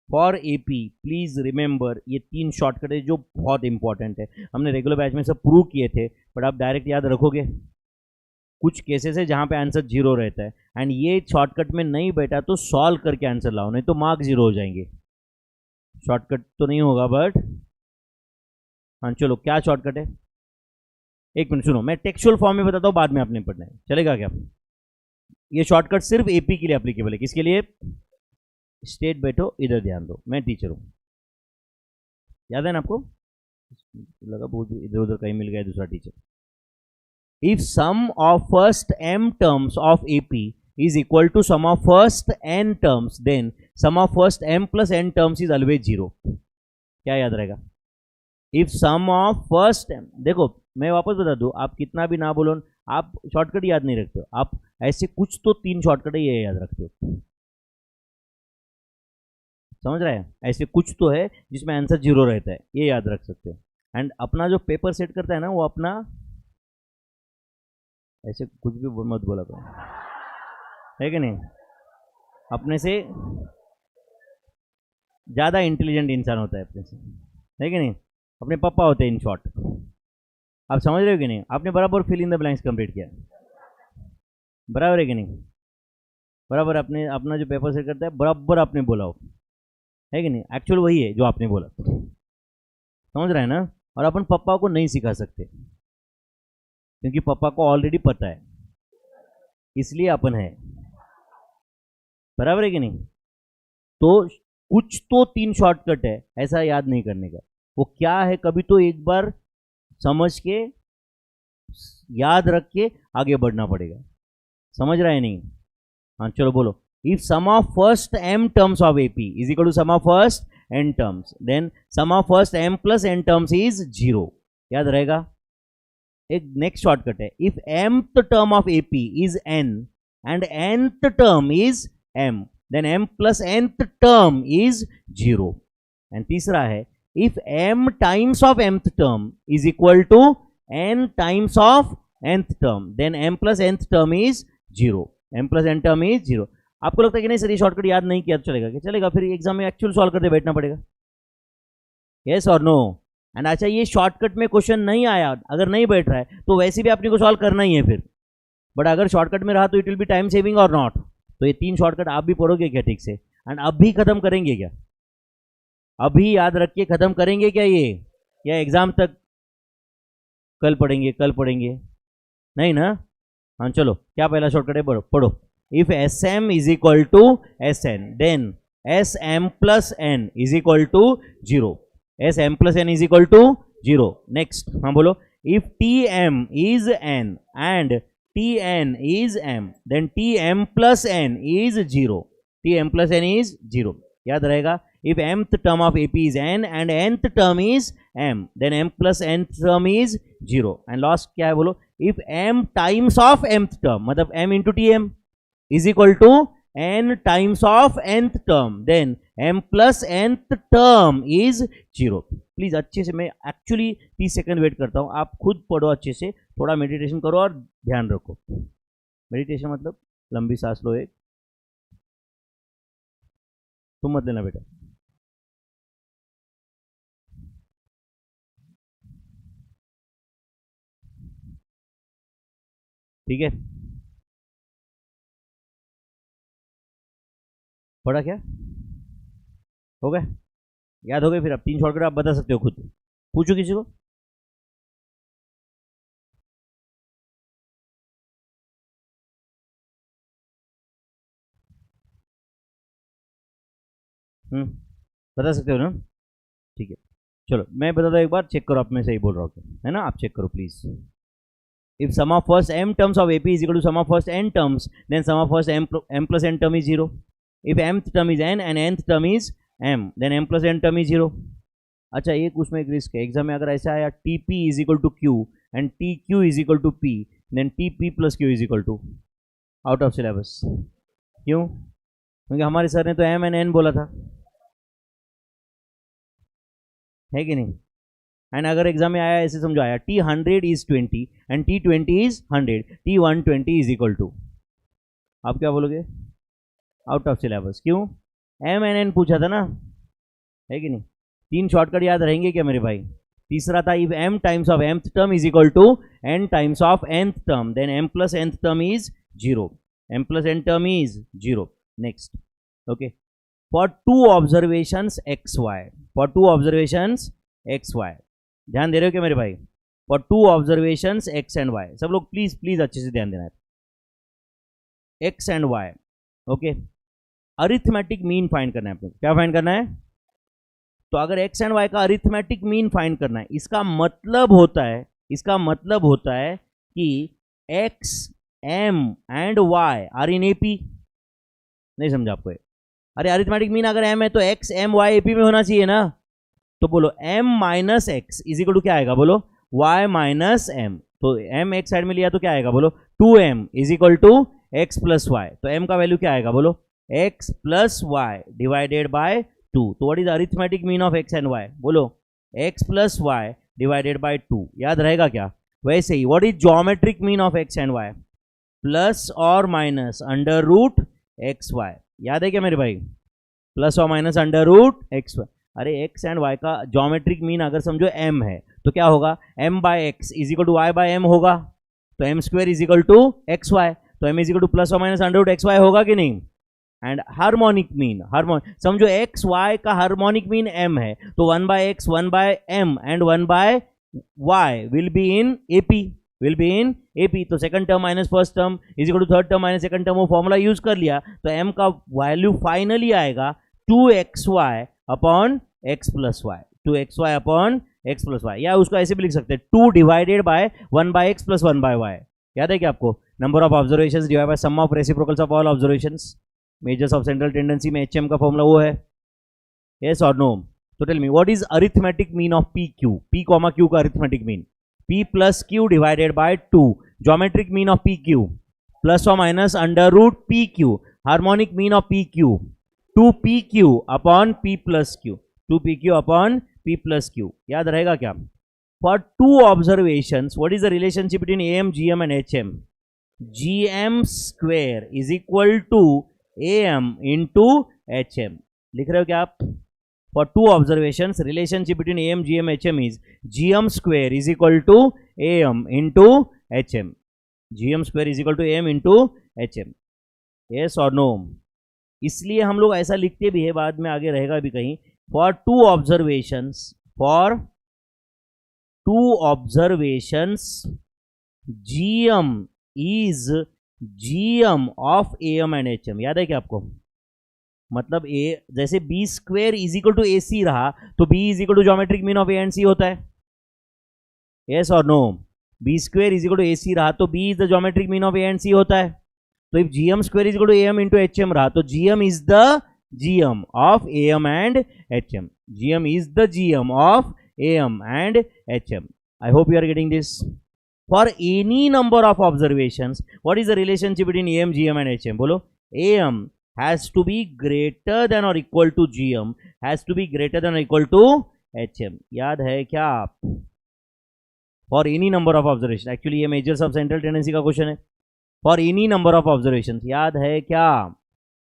फॉर एपी प्लीज रिमेंबर, ये 3 शॉर्टकट है जो बहुत इंपॉर्टेंट है, हमने रेगुलर बैच में सब प्रूव किए थे, बट आप डायरेक्ट याद रखोगे? कुछ केसेस है जहां पे आंसर 0 रहता है, एंड ये शॉर्टकट में नहीं बैठा तो सॉल्व करके आंसर लाओ, नहीं तो मार्क 0 हो जाएंगे। शॉर्टकट तो नहीं होगा बट हाँ चलो, क्या शॉर्टकट है? एक मिनट सुनो, मैं टेक्सचुअल फॉर्म में बताता हूँ, बाद में आपने पढ़ना है, चलेगा क्या? ये शॉर्टकट सिर्फ एपी के लिए एप्लीकेबल है, किसके लिए? स्टेट बैठो, इधर ध्यान दो, मैं टीचर हूँ, याद है ना आपको? लगा बहुत इधर उधर कहीं मिल गया दूसरा teacher. If sum of first m terms of AP is equal to sum of first n terms, then sum of first m plus n terms is always 0। क्या याद रहेगा? If sum of first m, देखो मैं वापस बता दूं, आप कितना भी ना बोलो, आप शॉर्टकट याद नहीं रखते हो, आप ऐसे कुछ तो 3 शॉर्टकट है ये याद रखते हो, समझ रहे हैं? ऐसे कुछ तो है जिसमें आंसर 0 रहता है, ये याद रख सकते हो। एंड अपना जो पेपर सेट करता है ना, वो अपना ऐसे कुछ भी मत बोला करो, है कि नहीं? अपने से ज़्यादा इंटेलिजेंट इंसान होता है अपने से, है कि नहीं? अपने पापा होते हैं इन शॉर्ट। आप समझ रहे हो कि नहीं? आपने बराबर fill in the blanks complete किया, बराबर है कि नहीं? बराबर अपने अपना जो पेपर सेट करता है बराबर आपने बोला हो, है कि नहीं? एक्चुअल वही है जो आपने बोला, समझ रहे हैं ना? और अपन पापा को नहीं सिखा सकते क्योंकि पापा को ऑलरेडी पता है, इसलिए अपन है, बराबर है कि नहीं? तो कुछ तो 3 शॉर्टकट है, ऐसा याद नहीं करने का। वो क्या है कभी तो एक बार समझ के याद रख के आगे बढ़ना पड़ेगा, समझ रहा है नहीं? हाँ चलो बोलो। If sum of first m terms of AP is equal to sum of first n terms, then sum of first m plus n terms is 0। याद रहेगा? एक नेक्स्ट शॉर्टकट है, if mth term of AP is n and nth term is m, then m plus nth term is 0। And तीसरा है, if m times of mth term is equal to n times of nth term, then m plus nth term is 0, m plus n term is 0। आपको लगता है कि नहीं sir ये shortcut याद नहीं किया तो चलेगा? क्या चलेगा? फिर एग्जाम में एक्चुअल सॉल्व करते बैठना पड़ेगा, यस और नो? एंड अच्छा ये शॉर्टकट में क्वेश्चन नहीं आया, अगर नहीं बैठ रहा है तो वैसे भी आपने को सॉल्व करना ही है फिर, बट अगर शॉर्टकट में रहा तो it will be time saving और नॉट। तो ये 3 शॉर्टकट आप भी पढ़ोगे क्या ठीक से? एंड अभी खत्म करेंगे क्या? अभी याद रख के खत्म करेंगे क्या ये, या एग्जाम तक कल पढ़ेंगे? कल पढ़ेंगे नहीं ना? हाँ चलो, क्या पहला शॉर्टकट है? पढ़ो। If SM is equal to SN, then SM plus N is equal to 0, SM plus N is equal to 0। Next, हाँ बोलो। If TM is N and TN is M, then TM plus N is 0, TM plus N is 0। याद रहेगा? If mth term of AP is N and nth term is M, then M plus nth term is 0। And last क्या है बोलो? If M times of mth term, मतलब M into TM is equal to n times of nth term, then m plus nth term is 0। Please अच्छे से, मैं actually 30 second wait करता हूँ, आप खुद पढ़ो अच्छे से, थोड़ा मेडिटेशन करो और ध्यान रखो। मेडिटेशन मतलब लंबी सांस लो एक, तुम मत लेना बेटा। ठीक है, पढ़ा क्या? हो गया? याद हो गए? फिर अब 3 शॉर्टकट आप बता सकते हो खुद, पूछो किसी को। बता सकते हो ना? ठीक है, चलो मैं बता दूं एक बार, चेक करो आप, मैं सही बोल रहा हूँ है ना? आप चेक करो please. If sum of first m terms of AP is equal to sum of first n terms, then sum of first m plus n term is 0। If mth term is n and nth term is m, then m plus n term is 0। अच्छा एक उसमें एक risk है, exam में अगर ऐसा आया TP is equal to Q and TQ is equal to P, then TP plus Q is equal to, out of syllabus. क्यों? क्योंकि हमारे सर ने तो m एंड n बोला था, है कि नहीं? एंड अगर एग्जाम में आया ऐसे समझो, आया T100 is 20 and T20 is 100, T120 is equal to, आप क्या बोलोगे? Out of syllabus. क्यों? m एंड n पूछा था ना, है कि नहीं? 3 शॉर्टकट याद रहेंगे क्या मेरे भाई? तीसरा था if m times of mth term is equal to n times of nth term, then m plus nth term is 0, m plus n term is 0। Next, okay, for 2 observations XY, for 2 observations XY, ध्यान दे रहे हो क्या मेरे भाई? For 2 observations X and Y, सब लोग please please अच्छे से ध्यान देना है। X and Y, okay, arithmetic mean find करना है आपको। क्या फाइंड करना है? तो अगर X एंड Y का अरिथमेटिक मीन फाइंड करना है, इसका मतलब होता है कि X, M and Y are in AP। नहीं समझा आपको? अरे अरिथमेटिक मीन अगर M है तो X, M, Y AP में होना चाहिए ना। तो बोलो M minus X is equal to क्या आएगा? बोलो Y माइनस M। तो M एक साइड में लिया तो क्या आएगा? बोलो 2M is equal to X plus Y। तो M का वैल्यू क्या आएगा? बोलो X plus Y divided by 2। तो what is arithmetic mean of X and Y? बोलो X plus Y divided by 2। याद रहेगा क्या? वैसे ही what is geometric mean of X and Y? Plus और माइनस अंडर रूट XY। याद है क्या मेरे भाई? प्लस और माइनस अंडर रूट XY। अरे X एंड Y का ज्योमेट्रिक मीन अगर समझो M है तो क्या होगा? M by X is equal to Y by M होगा, तो M square is equal to XY, तो M is equal to plus और माइनस अंडर रूट XY होगा कि नहीं? एंड हार्मोनिक मीन, समझो एक्स वाई का हार्मोनिक मीन m है, तो 1/x 1/m and 1/y will be in AP, तो second term minus first term is equal to third term minus second term, वो formula use कर लिया, तो m का वैल्यू फाइनली आएगा 2xy upon x plus y, 2xy upon x plus y, या उसको ऐसे भी लिख सकते हैं 2 divided by 1/x plus 1/y। याद है क्या आपको? Number of observations divide by sum of reciprocals of all observations, measures of central tendency में HM का फॉर्मूला वो है, यस और नो? तो tell me what is arithmetic mean of PQ, P, Q का arithmetic mean P plus Q divided by 2, geometric mean of PQ plus और minus under root PQ, harmonic mean of PQ 2PQ upon P plus Q, 2PQ upon P plus Q। याद रहेगा क्या? For two observations, what is the relationship between AM, GM and HM? GM square is equal to AM into HM. लिख रहे हो क्या आप? For two observations, relationship between AM, GM, HM is GM square is equal to AM into HM. GM square is equal to AM into HM. Yes or no? इसलिए हम लोग ऐसा लिखते भी है, बाद में आगे रहेगा भी कहीं। For two observations, GM is GM of AM and HM। याद है क्या आपको? मतलब A जैसे B square is equal to AC रहा, तो B is equal to geometric mean of A and C होता है, यस और no? B square is equal to AC रहा, तो B is the geometric mean of A and C होता है। तो if GM square is equal to AM into HM रहा, तो GM is the GM of AM and HM, GM is the GM of AM and HM. I hope you are getting this. For any number of observations, what is the relationship between AM, GM and HM? बोलो। AM has to be greater than or equal to GM, has to be greater than or equal to HM। याद है क्या आप? For any number of observations, actually ये measures of central tendency का question है। For any number of observations, याद है क्या?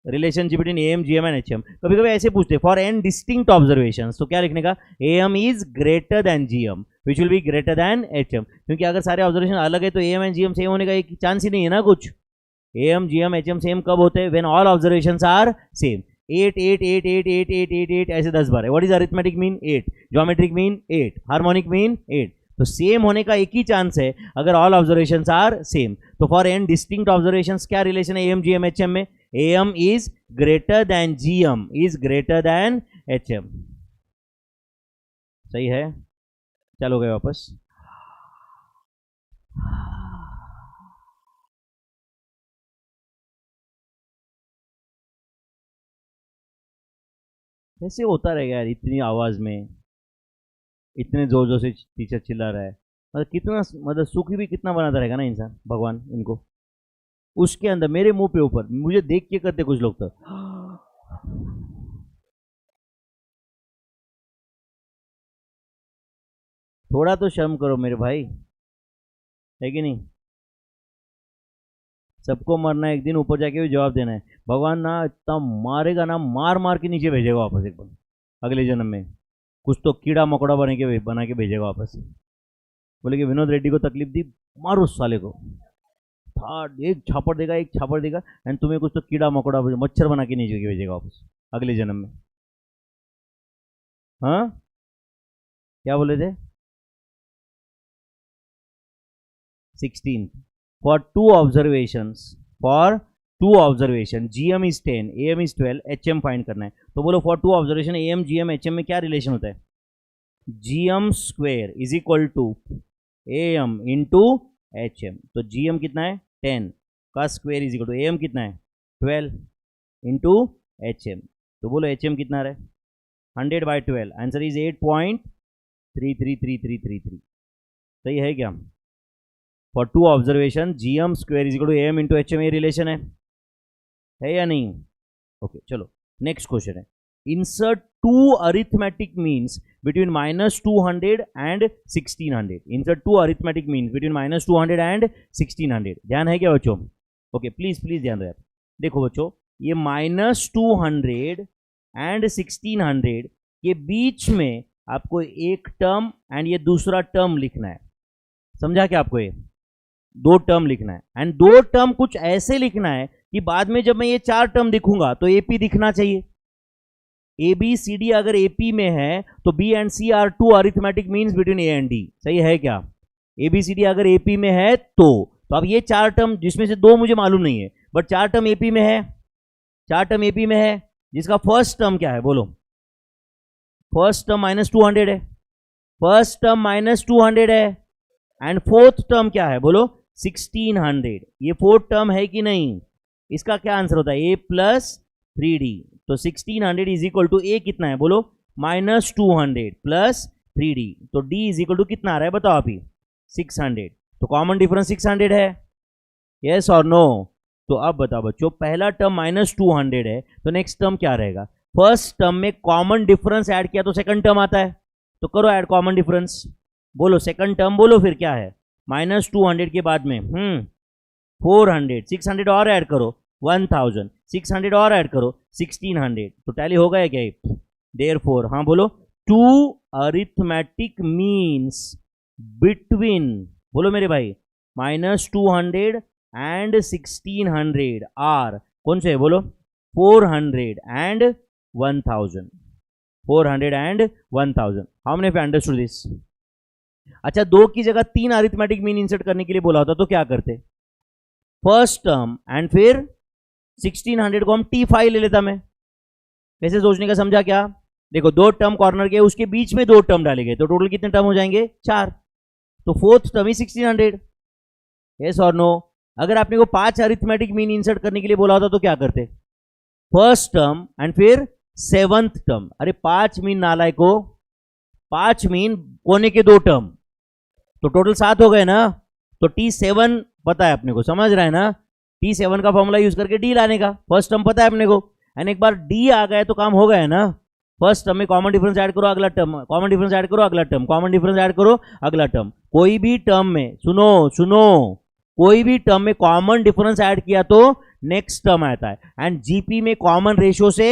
Relationship between AM, GM and HM। कभी कभी ऐसे पूछते हैं फॉर n डिस्टिंक्ट ऑब्जर्वेशंस, तो क्या लिखने का? AM is greater then GM which will be greater than HM, क्योंकि अगर सारे ऑब्जर्वेशन अलग है तो AM एंड GM सेम होने का एक चांस ही नहीं है ना कुछ। AM, GM, HM सेम कब होते हैं? When all observations are same. 8 8 8 8 8 8 8 8 ऐसे 10 बार है। What is arithmetic mean? 8, geometric mean 8, harmonic mean 8। तो सेम होने का एक ही चांस है अगर ऑल ऑब्जर्वेशंस आर सेम। तो फॉर n डिस्टिंक्ट ऑब्जर्वेशंस क्या रिलेशन है AM, GM, HM में? AM is greater than GM is greater than HM। सही है? चलो गए वापस। कैसे होता रहेगा यार इतनी आवाज में, इतने जोर जोर से टीचर चिल्ला रहा है, मतलब कितना, मतलब सुखी भी कितना बनाता रहेगा ना इंसान, भगवान इनको उसके अंदर। मेरे मुंह पे ऊपर मुझे देख के करते कुछ लोग तो। थोड़ा तो शर्म करो मेरे भाई, है कि नहीं? सबको मरना है एक दिन, ऊपर जाके भी जवाब देना है। भगवान ना इतना मारेगा ना, मार मार के नीचे भेजेगा वापस एक बार अगले जन्म में, कुछ तो कीड़ा मकोड़ा बना के भेजेगा वापस। बोले कि विनोद रेड्डी को तकलीफ दी, मारो उस साले को, एक छापड़ देगा एंड तुम्हें कुछ तो कीड़ा मकोड़ा मच्छर बना के नीचे भेजेगा वापस अगले जन्म में। हाँ क्या बोले थे? 16 for two observation GM is 10, AM is 12, HM find करना है। तो बोलो for two observation AM, GM, HM में क्या रिलेशन होता है? GM square is equal to AM into HM। तो GM कितना है? 10 का square is equal to AM कितना है? 12 इंटू HM। तो बोलो HM कितना रहे? 100/12। Answer is 8.333333। सही है क्या? For two observation GM square is equal to AM into HM, ये रिलेशन है या नहीं? ओके चलो नेक्स्ट क्वेश्चन है। Insert two arithmetic means between -200 and 1600। Insert two arithmetic means between -200 and 1600। ध्यान है क्या बच्चों? ओके प्लीज ध्यान दो। देखो बच्चों, ये -200 एंड 1600 के बीच में आपको एक टर्म एंड ये दूसरा टर्म लिखना है। समझा क्या आपको? ये दो टर्म लिखना है एंड दो टर्म कुछ ऐसे लिखना है कि बाद में जब मैं ये चार टर्म दिखूंगा तो एपी दिखना चाहिए। ए बी सी डी अगर एपी में है तो B and C are two arithmetic means between A and D, सही है क्या? ए बी सी डी अगर एपी में है तो अब ये चार टर्म जिसमें से दो मुझे मालूम नहीं है, बट चार टर्म एपी में है, चार टर्म एपी में है, जिसका फर्स्ट टर्म क्या है बोलो? फर्स्ट टर्म -200 है, फर्स्ट टर्म -200 है, एंड फोर्थ टर्म क्या है बोलो? 1600। ये फोर्थ टर्म है कि नहीं? इसका क्या आंसर होता है? ए प्लस 3d। तो 1600 इज इक्वल टू ए कितना है बोलो? -200 प्लस 3d। तो d इज इक्वल टू कितना आ रहा है बताओ अभी? 600। तो कॉमन डिफरेंस 600 है, यस और नो? तो अब बताओ बच्चों, पहला टर्म -200 है तो नेक्स्ट टर्म क्या रहेगा? फर्स्ट टर्म में कॉमन डिफरेंस ऐड किया तो सेकंड टर्म आता है, तो करो ऐड कॉमन डिफरेंस। बोलो सेकंड टर्म, बोलो फिर क्या है? -200 के बाद में 400, 600 और ऐड करो 1000, 600 और ऐड करो 1600। तो टैली हो गया क्या? देयरफॉर, हाँ बोलो, टू अरिथमेटिक मीन्स बिटवीन, बोलो मेरे भाई, -200 एंड 1600 आर कौन से है बोलो? 400 and 1000, 400 and 1000। How many of you understood this? अच्छा, दो की जगह तीन अरिथमेटिक मीन इंसर्ट करने के लिए बोला होता तो क्या करते? फर्स्ट टर्म एंड फिर 1600 को हम T5 ले लेता मैं। कैसे सोचने का समझा क्या? देखो, दो टर्म कॉर्नर के, उसके बीच में दो टर्म डाले गए तो टोटल कितने टर्म हो जाएंगे? 4। तो फोर्थ टर्म ही 1600, यस और नो? अगर आपने को 5 अरिथमेटिक मीन इंसर्ट करने के लिए बोला होता तो क्या करते? फर्स्ट टर्म एंड फिर 7th टर्म। अरे 5 मीन नालायक को, 5 मीन कोने के दो टर्म, तो टोटल 7 हो गए ना? तो T7 पता है अपने को, समझ रहा है ना? T7 का फॉर्मूला यूज करके D लाने का, फर्स्ट टर्म पता है अपने को, एंड एक बार D आ गया तो काम हो गया ना? फर्स्ट टर्म में कॉमन डिफरेंस ऐड करो, अगला टर्म, कॉमन डिफरेंस ऐड करो, अगला टर्म, कॉमन डिफरेंस ऐड करो, अगला टर्म। कोई भी टर्म में, सुनो सुनो, कोई भी टर्म में कॉमन डिफरेंस ऐड किया तो नेक्स्ट टर्म आता है, एंड जीपी में कॉमन रेशियो से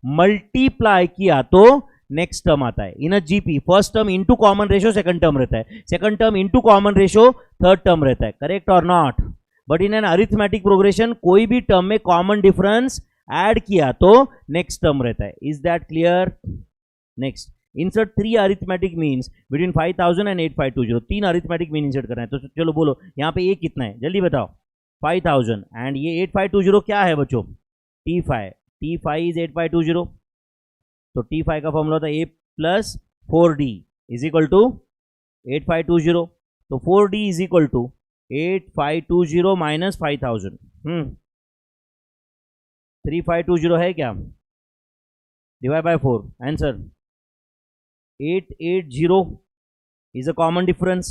मल्टीप्लाई किया तो नेक्स्ट टर्म आता है। In a GP first term into common ratio second term रहता है, second term into common ratio third term रहता है, करेक्ट और not? But in an arithmetic progression कोई भी टर्म में कॉमन डिफरेंस ऐड किया तो नेक्स्ट टर्म रहता है। Is that clear? Next, insert 3 arithmetic means between 5000 and 8520। 3 arithmetic mean insert करना है, तो चलो बोलो यहाँ पे ए कितना है, जल्दी बताओ? 5000, एंड ये 8520 क्या है बच्चों? T5। T5 इज 8520, तो T5 का फॉर्मूला होता है A plus 4D is equal to 8520। तो 4D is equal to 8520 minus 5000। 3520 है क्या? Divide by 4, answer 880 is a common difference.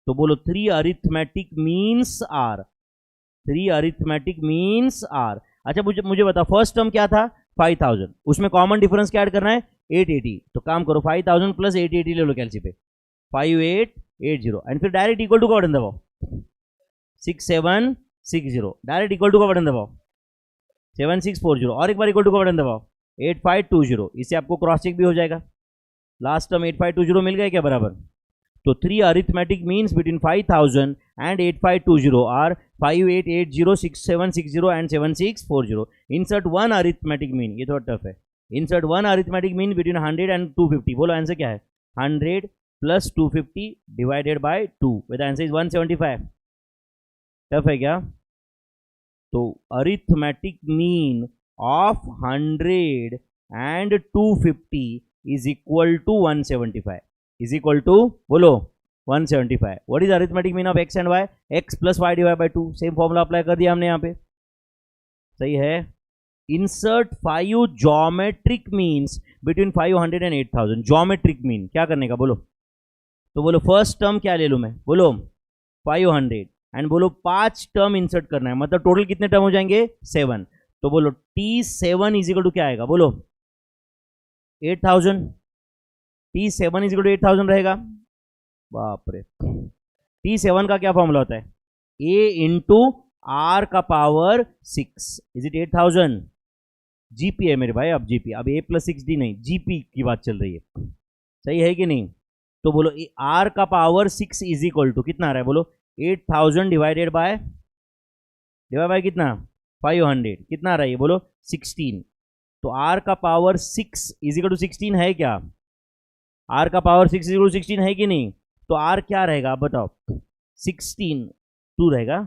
तो बोलो 3 arithmetic means are, 3 arithmetic means are. अच्छा मुझे बताओ, फर्स्ट टर्म क्या था? 5000, उसमें कॉमन डिफरेंस क्या ऐड करना है? 880। तो काम करो, 5000 प्लस 880 ले लो कैलसी पे, 5880, एंड फिर डायरेक्ट इक्वल टू का बटन दबाओ, 6760, डायरेक्ट इक्वल टू का बटन दबाओ, 7640, और एक बार इक्वल टू का बटन दबाओ, 8520। इससे आपको क्रॉस चेक भी हो जाएगा। लास्ट टर्म 8520 मिल गया क्या बराबर? तो 3 arithmetic means between 5000 and 8520 are 5880, 6760 and 7640। Insert 1 arithmetic mean, ये थोड़ा टफ है। Insert 1 arithmetic mean between 100 and 250। बोलो आंसर क्या है? 100 plus 250 divided by 2, with answer is 175। Tough है क्या? तो arithmetic mean of 100 and 250 is equal to 175, is equal to बोलो 175। What is arithmetic mean of x and y? x plus y divide by 2। Same formula apply कर दिया हमने यहाँ पे, सही है। Insert 5 geometric means between 500 and 8000। Geometric mean क्या करने का बोलो? तो बोलो फर्स्ट टर्म क्या ले लूँ मैं? बोलो 500, एंड बोलो 5 टर्म इंसर्ट करना है, मतलब टोटल कितने टर्म हो जाएंगे? 7। तो बोलो T7 इज इक्वल टू क्या आएगा बोलो? 8000। T7 इज इक्वल टू 8000 रहेगा। बाप रे, T7 का क्या फॉर्मूला होता है? A इंटू आर का पावर 6, इज इट 8000? जीपी है मेरे भाई, अब जीपी, अब A प्लस 6D नहीं, जीपी की बात चल रही है, सही है कि नहीं? तो बोलो आर का पावर 6 इज इक्वल टू कितना आ रहा है बोलो? 8000 डिवाइडेड बाय कितना? 500 कितना आ रहा है ये बोलो 16। तो आर का पावर 6 इजिकल टू 16 है क्या? आर का पावर 6 इजिकल टू 16 है कि नहीं? तो आर क्या रहेगा आप बताओ? 16 2 रहेगा,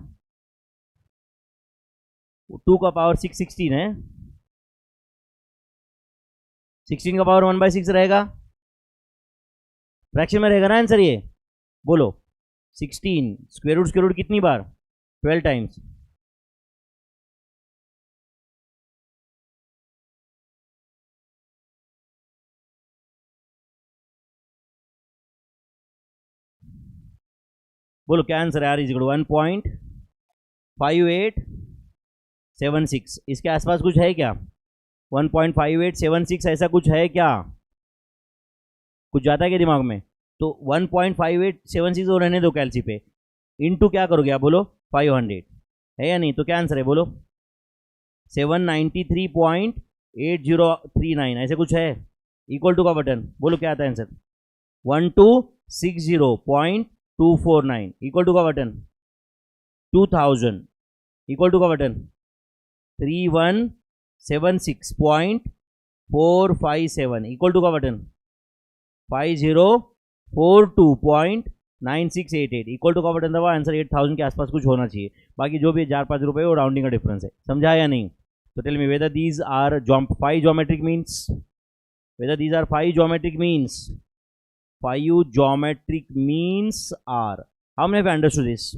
2 का पावर 6 16 है, 16 का पावर 1/6 रहेगा, फ्रैक्शन में रहेगा ना आंसर ये। बोलो 16 स्क्वायर रूट कितनी बार? 12 टाइम्स। बोलो क्या आंसर है यार? इज 1.5876। इसके आसपास कुछ है क्या? 1.5876 ऐसा कुछ है क्या? कुछ जाता है क्या दिमाग में? तो 1.5876 और रहने दो कैलसी पे, इनटू क्या करोगे आप बोलो? 500 है या नहीं? तो क्या आंसर है बोलो? 793.8039 ऐसे कुछ है। इक्वल टू का बटन बोलो क्या आता है आंसर? 1260.249 इक्वल टू का बटन 2000 इक्वल टू का बटन 3176.457 इक्वल टू का बटन 5042.9688 इक्वल टू का बटन दबा। आंसर 8000 के आसपास कुछ होना चाहिए। बाकी जो भी 4-5 रुपए वो राउंडिंग का डिफरेंस है। समझा या नहीं? तो tell me whether these are 5 geometric means, whether these are 5 geometric means, 5 geometric means are, how many have understood this?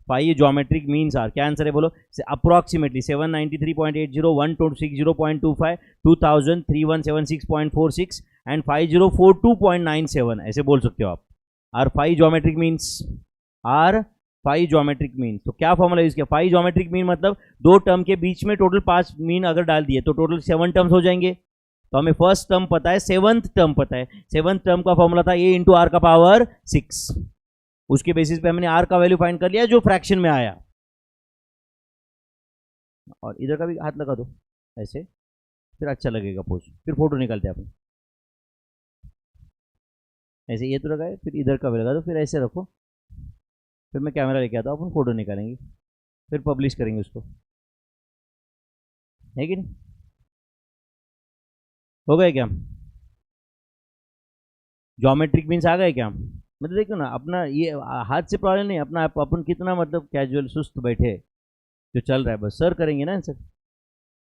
5 geometric means are, क्या आंसर है बोलो? approximately 793.80, 1260.25, 2000, 3176.46 and 5042.97 ऐसे बोल सकते हो आप। are 5 geometric means, are 5 geometric means। तो क्या फॉर्मूला यूज किया? 5 geometric mean मतलब दो टर्म के बीच में टोटल 5 मीन अगर डाल दिए तो टोटल 7 टर्म्स हो जाएंगे। तो हमें फर्स्ट टर्म पता है, सेवंथ टर्म पता है। सेवंथ टर्म का फॉर्मूला था ए इंटू आर का पावर 6। उसके बेसिस पे हमने आर का वैल्यू फाइंड कर लिया जो फ्रैक्शन में आया। और इधर का भी हाथ लगा दो ऐसे, फिर अच्छा लगेगा पोज। फिर फोटो निकालते हैं अपन ऐसे, ये तो लगाए, फिर इधर का भी लगा दो, फिर ऐसे रखो, फिर मैं कैमरा लेके आता हूँ, अपन फोटो निकालेंगे, फिर पब्लिश करेंगे उसको, है कि नहीं? हो गए क्या? ज्योमेट्रिक मीन्स आ गए क्या? मतलब देखो ना, अपना ये हाथ से प्रॉब्लम नहीं, अपना अपन कितना मतलब कैजुअल सुस्त बैठे जो चल रहा है, बस सर करेंगे ना आंसर।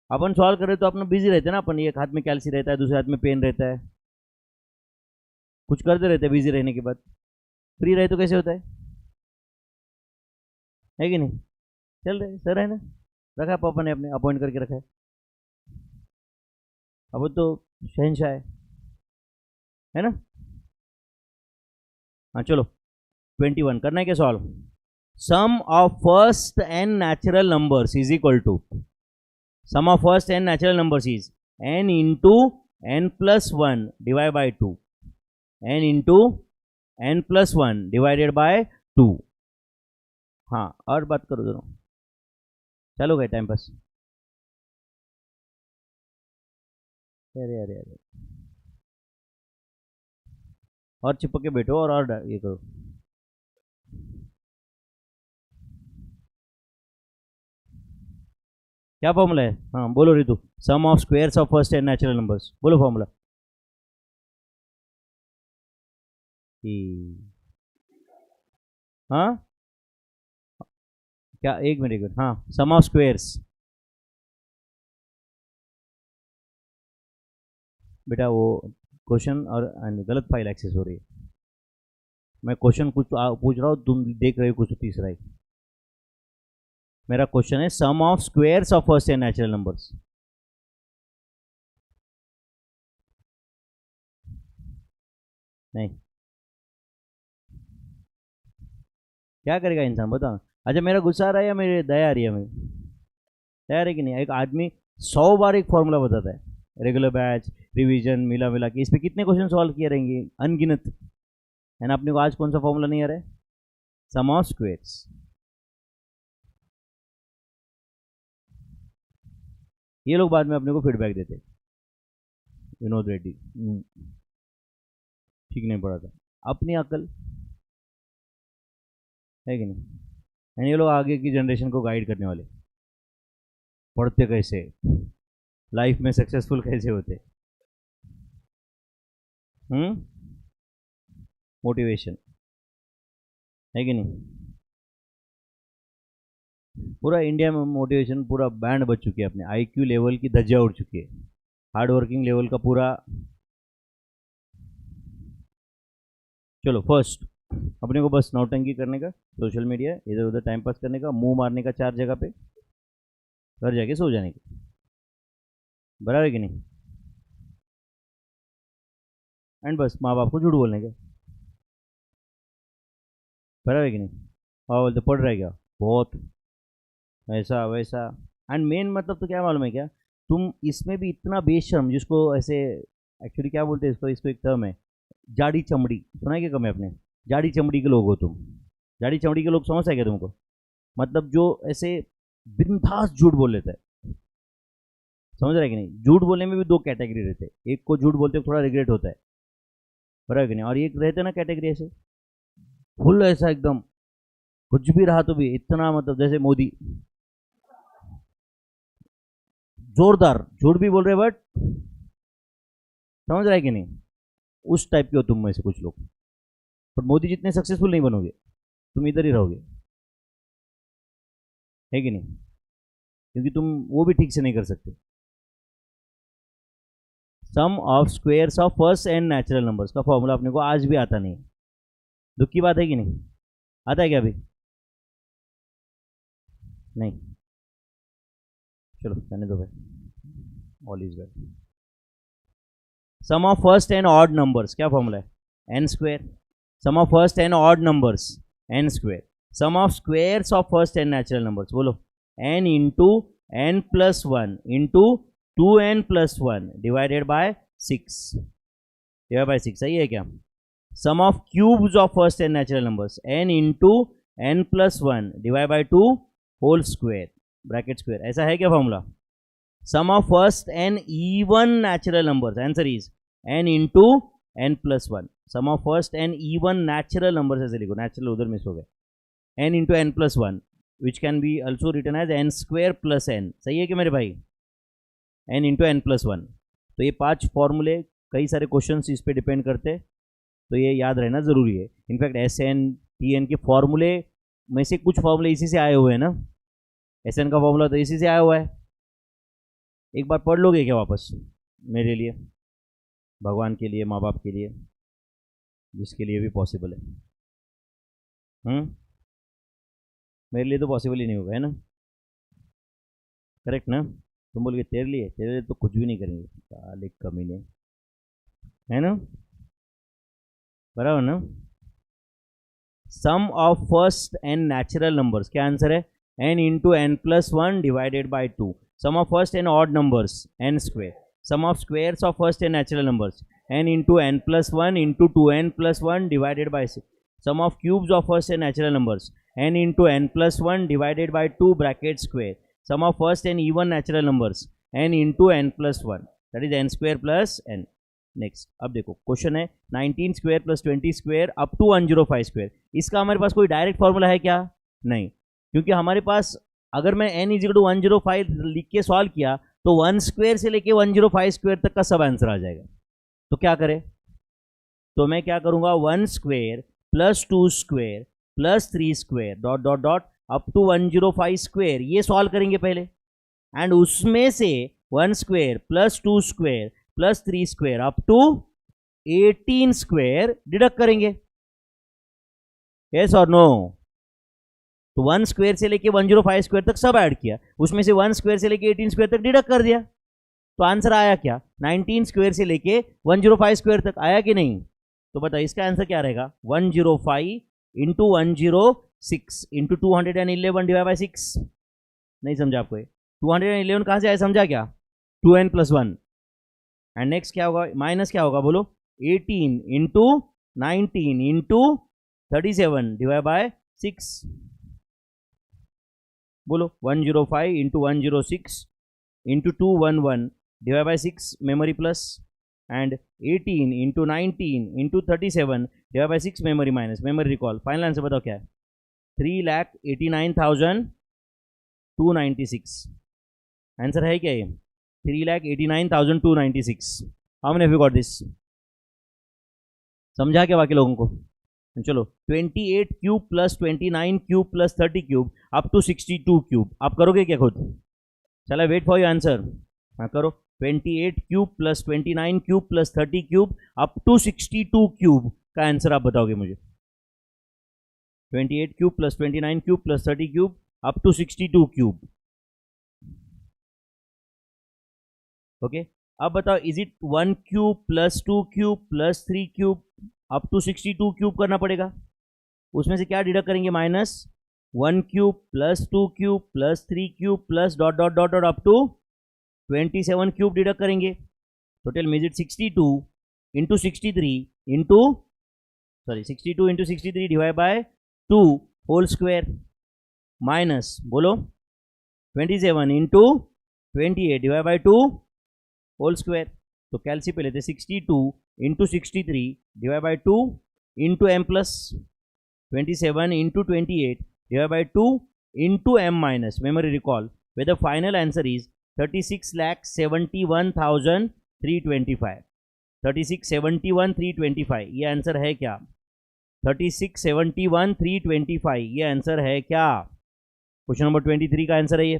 अपन सॉल्व करें तो अपना बिजी रहते हैं ना अपन, एक हाथ में कैल्सी रहता है, दूसरे हाथ में पेन रहता है, कुछ करते रहते हैं बिजी रहने के बाद। फ्री रहे तो कैसे होता है कि नहीं? चल रहे सर है ना, रखा पापा ने अपने अपॉइंट करके रखा है, अब तो शहनशाह है ना। हाँ चलो 21 करना है क्या solve? Sum of first n natural numbers is equal to, sum of first n natural numbers is n into N plus 1 divide by 2, n into N plus 1 divided by 2। हाँ और बात करो दोनों, चलो गए टाइम पास। अरे अरे अरे, और चिपक के बैठो और ये करो। क्या फॉर्मूला है? हाँ बोलो Ritu. Sum of squares of first n natural numbers, बोलो फॉर्मूला। हाँ क्या, एक मिनट, हाँ सम ऑफ स्क्वायर्स। बेटा वो क्वेश्चन और गलत फाइल एक्सेस हो रही है। मैं क्वेश्चन कुछ पूछ रहा हूँ, तुम देख रहे हो कुछ तीसरा ही। मेरा क्वेश्चन है sum of squares of first n natural numbers. नहीं, क्या करेगा इंसान बताओ। अच्छा मेरा गुस्सा आ रहा है या मेरी दया आ रही है? मेरी दया आ रही कि नहीं? एक आदमी 100 बार एक फॉर्मूला बताता है, रेगुलर बैच, रिवीजन, मिला मिला के इस पर कितने क्वेश्चन सॉल्व किए रहेंगे, अनगिनत है ना। अपने को आज कौन सा फॉर्मूला नहीं आ रहा है? Sum of squares. ये लोग बाद में अपने को फीडबैक देते, विनोद रेड्डी ठीक नहीं पड़ा था, अपनी अकल है कि नहीं। एंड ये लोग आगे की जनरेशन को गाइड करने वाले। पढ़ते कैसे, लाइफ में सक्सेसफुल कैसे होते। मोटिवेशन है कि नहीं। पूरा इंडिया में मोटिवेशन पूरा बैंड बज चुकी है, अपने आईक्यू लेवल की धज्जियां उड़ चुकी है, हार्ड वर्किंग लेवल का पूरा। चलो फर्स्ट अपने को बस नौटंकी करने का, सोशल मीडिया इधर उधर टाइम पास करने का, मुंह मारने का 4 जगह पे, घर जाके सो जाने का, बराबर है कि नहीं। एंड बस माँ बाप को झूठ बोलने का, बराबर है कि नहीं। और बोलते पढ़ रहे क्या बहुत, ऐसा वैसा। एंड मेन मतलब तो क्या मालूम है क्या, तुम इसमें भी इतना बेशर्म, जिसको ऐसे एक्चुअली क्या बोलते हैं इसको, इसको एक टर्म है जाड़ी चमड़ी, सुना है क्या कम है अपने, जाड़ी चमड़ी के लोग हो तुम। जाड़ी चमड़ी के लोग समझ है क्या तुमको, मतलब जो ऐसे बिनधास झूठ बोल लेता है, समझ रहा है कि नहीं। झूठ बोलने में भी 2 कैटेगरी रहते हैं, एक को झूठ बोलते थोड़ा रिग्रेट होता है, बराबर कि नहीं, और एक रहते ना कैटेगरी ऐसे फुल ऐसा एकदम कुछ भी रहा तो भी इतना, मतलब जैसे मोदी जोरदार झूठ भी बोल रहे बट, समझ रहा है कि नहीं, उस टाइप के हो तुम में से कुछ लोग। पर मोदी जितने सक्सेसफुल नहीं बनोगे, तुम इधर ही रहोगे, है कि नहीं, क्योंकि तुम वो भी ठीक से नहीं कर सकते। Sum of squares of first n natural numbers का फॉर्मूला अपने को आज भी आता नहीं है, दुख की बात है कि नहीं। आता है क्या अभी, नहीं, चलो जाने दो भाई, all is well. Sum of first n odd numbers क्या फॉर्मूला है, N square. Sum of first n odd numbers N square. Sum of squares of first n natural numbers, बोलो N into N plus 1 into 2n plus 1 divided by 6, divide by 6, सही है क्या। Sum of cubes of first n natural numbers N into N plus 1 divide by 2 whole square bracket square, ऐसा है क्या formula. Sum of first and even natural numbers, answer is n into N plus 1। Some of first and even natural नंबर्स, ऐसे लिखो, natural उधर miss हो गए, n into N plus 1 which can be also written as n square plus n, सही है कि मेरे भाई, n इंटू एन प्लस 1। तो ये 5 फॉर्मूले, कई सारे क्वेश्चन इस पर डिपेंड करते, तो ये याद रहना ज़रूरी है। इनफैक्ट SN TN के फॉर्मूले में से कुछ फॉर्मूले इसी से आए हुए हैं ना, SN का फॉर्मूला तो इसी से आया हुआ है। एक बार पढ़ लोगे क्या वापस, मेरे लिए, भगवान के लिए, माँ बाप के लिए, जिसके लिए भी पॉसिबल है। मेरे लिए तो पॉसिबल ही नहीं होगा, है ना, करेक्ट ना। तुम बोल के तेरे लिए तो कुछ भी नहीं करेंगे, साले कमीने, है ना, बराबर ना। Sum of first n natural numbers, क्या आंसर है, n into N plus 1 divided by 2। Sum of first n odd numbers n square. Sum of squares of first n natural numbers n into N plus 1 into 2n plus 1 divided by 6। Sum of cubes of first n natural numbers n into N plus 1 divided by 2 bracket square. Sum of first and even natural numbers n into N plus 1, that is n square plus n। Next, अब देखो question है 19 square plus 20 square up to 105 square. इसका हमारे पास कोई direct formula है क्या, नहीं, क्योंकि हमारे पास अगर मैं n इज 105 लिख के सॉल्व किया तो 1 स्क्वेयर से लेके 105 स्क्वेयर तक का सब आंसर आ जाएगा। तो क्या करें, तो मैं क्या करूंगा, 1 square plus 2 square plus 3 square dot dot dot up to 105 square, ये सॉल्व करेंगे पहले, एंड उसमें से 1 square plus 2 square plus 3 square up to 18 square deduct करेंगे, यस और नो। तो 1 स्क्वेयर से लेके 105 स्क्वेयर तक सब ऐड किया, उसमें से 1 स्क्वेयर से लेके 18 स्क्वेयर तक डिडक्ट कर दिया, तो आंसर आया क्या, 19 स्क्वेयर से लेके 105 स्क्वेयर तक आया कि नहीं। तो बताइए इसका आंसर क्या रहेगा, 105 इंटू 106 इंटू 211 डिवाइड बाई 6। नहीं समझा आपको, 211 कहाँ से आया, समझा क्या, 2n प्लस 1। एंड नेक्स्ट क्या होगा, माइनस क्या होगा बोलो, 18 इंटू 19 इंटू 37 डिवाइड बाय 6, बोलो 105 into 106 into 211 divide by 6 memory plus, and 18 into 19 into 37 divide by 6 memory minus, memory recall. Final answer बताओ क्या है, 3,89,296। आंसर है क्या ये 3,89,296। How many have you got this? समझा क्या बाकी लोगों को? चलो 28 cube plus 29 cube plus 30 cube up to 62 cube, आप करोगे क्या खुद? चलो वेट फॉर योर आंसर। हाँ करो। 28 cube plus 29 cube plus 30 cube up to 62 cube का आंसर आप बताओगे मुझे। 28 cube plus 29 cube plus 30 cube up to 62 cube. Okay, अब बताओ is it 1 cube plus 2 cube plus 3 cube up to 62 cube करना पड़ेगा? उसमें से क्या डिडक्ट करेंगे? Minus 1 cube plus 2 cube plus 3 cube plus dot dot dot dot up to 27 cube deduct करेंगे। Total में is it 62 into 63 into 62 into 63 divide by 2 whole square minus बोलो 27 into 28 divide by 2 whole square. तो calci पे लेते 62 into 63 divide by 2 into M plus 27 into 28 divide by 2 into M minus memory recall where the final answer is 36,71,325। 36,71,325 ये answer है क्या? 36,71,325 ये answer है क्या? क्वेश्चन नंबर 23 का आंसर है ये।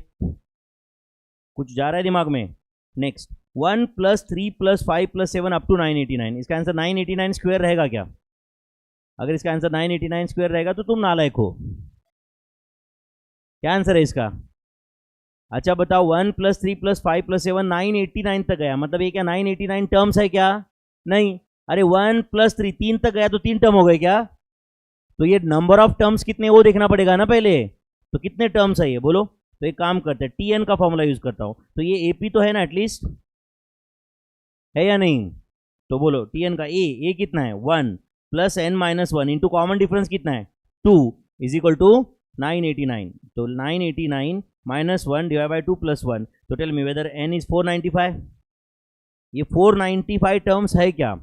कुछ जा रहा है दिमाग में? Next 1 plus 3 plus 5 plus 7 up to 989, इसका आंसर 989 स्क्वायर रहेगा क्या? अगर इसका आंसर 989 स्क्वायर रहेगा तो तुम नालायक हो। क्या आंसर है इसका? अच्छा बताओ 1 प्लस 3 प्लस 5 प्लस 7 989 तक गया, मतलब ये क्या 989 टर्म्स है क्या? नहीं। अरे 1 प्लस 3 3 तक गया तो 3 टर्म हो गए क्या? तो ये नंबर ऑफ टर्म्स कितने वो देखना पड़ेगा ना पहले, तो कितने टर्म्स है ये बोलो। तो एक काम करते हैं टीएन का फॉर्मूला यूज करता हूं, तो ये एपी तो है ना एटलीस्ट, है या नहीं? तो बोलो टीएन का ए कितना है 1 plus N minus 1 into common difference कितना है 2 इज इक्वल टू 989। तो 989 माइनस 1 डिवाइड बाई 2 प्लस 1। तो tell me whether n is 495। ये 495 टर्म्स है क्या?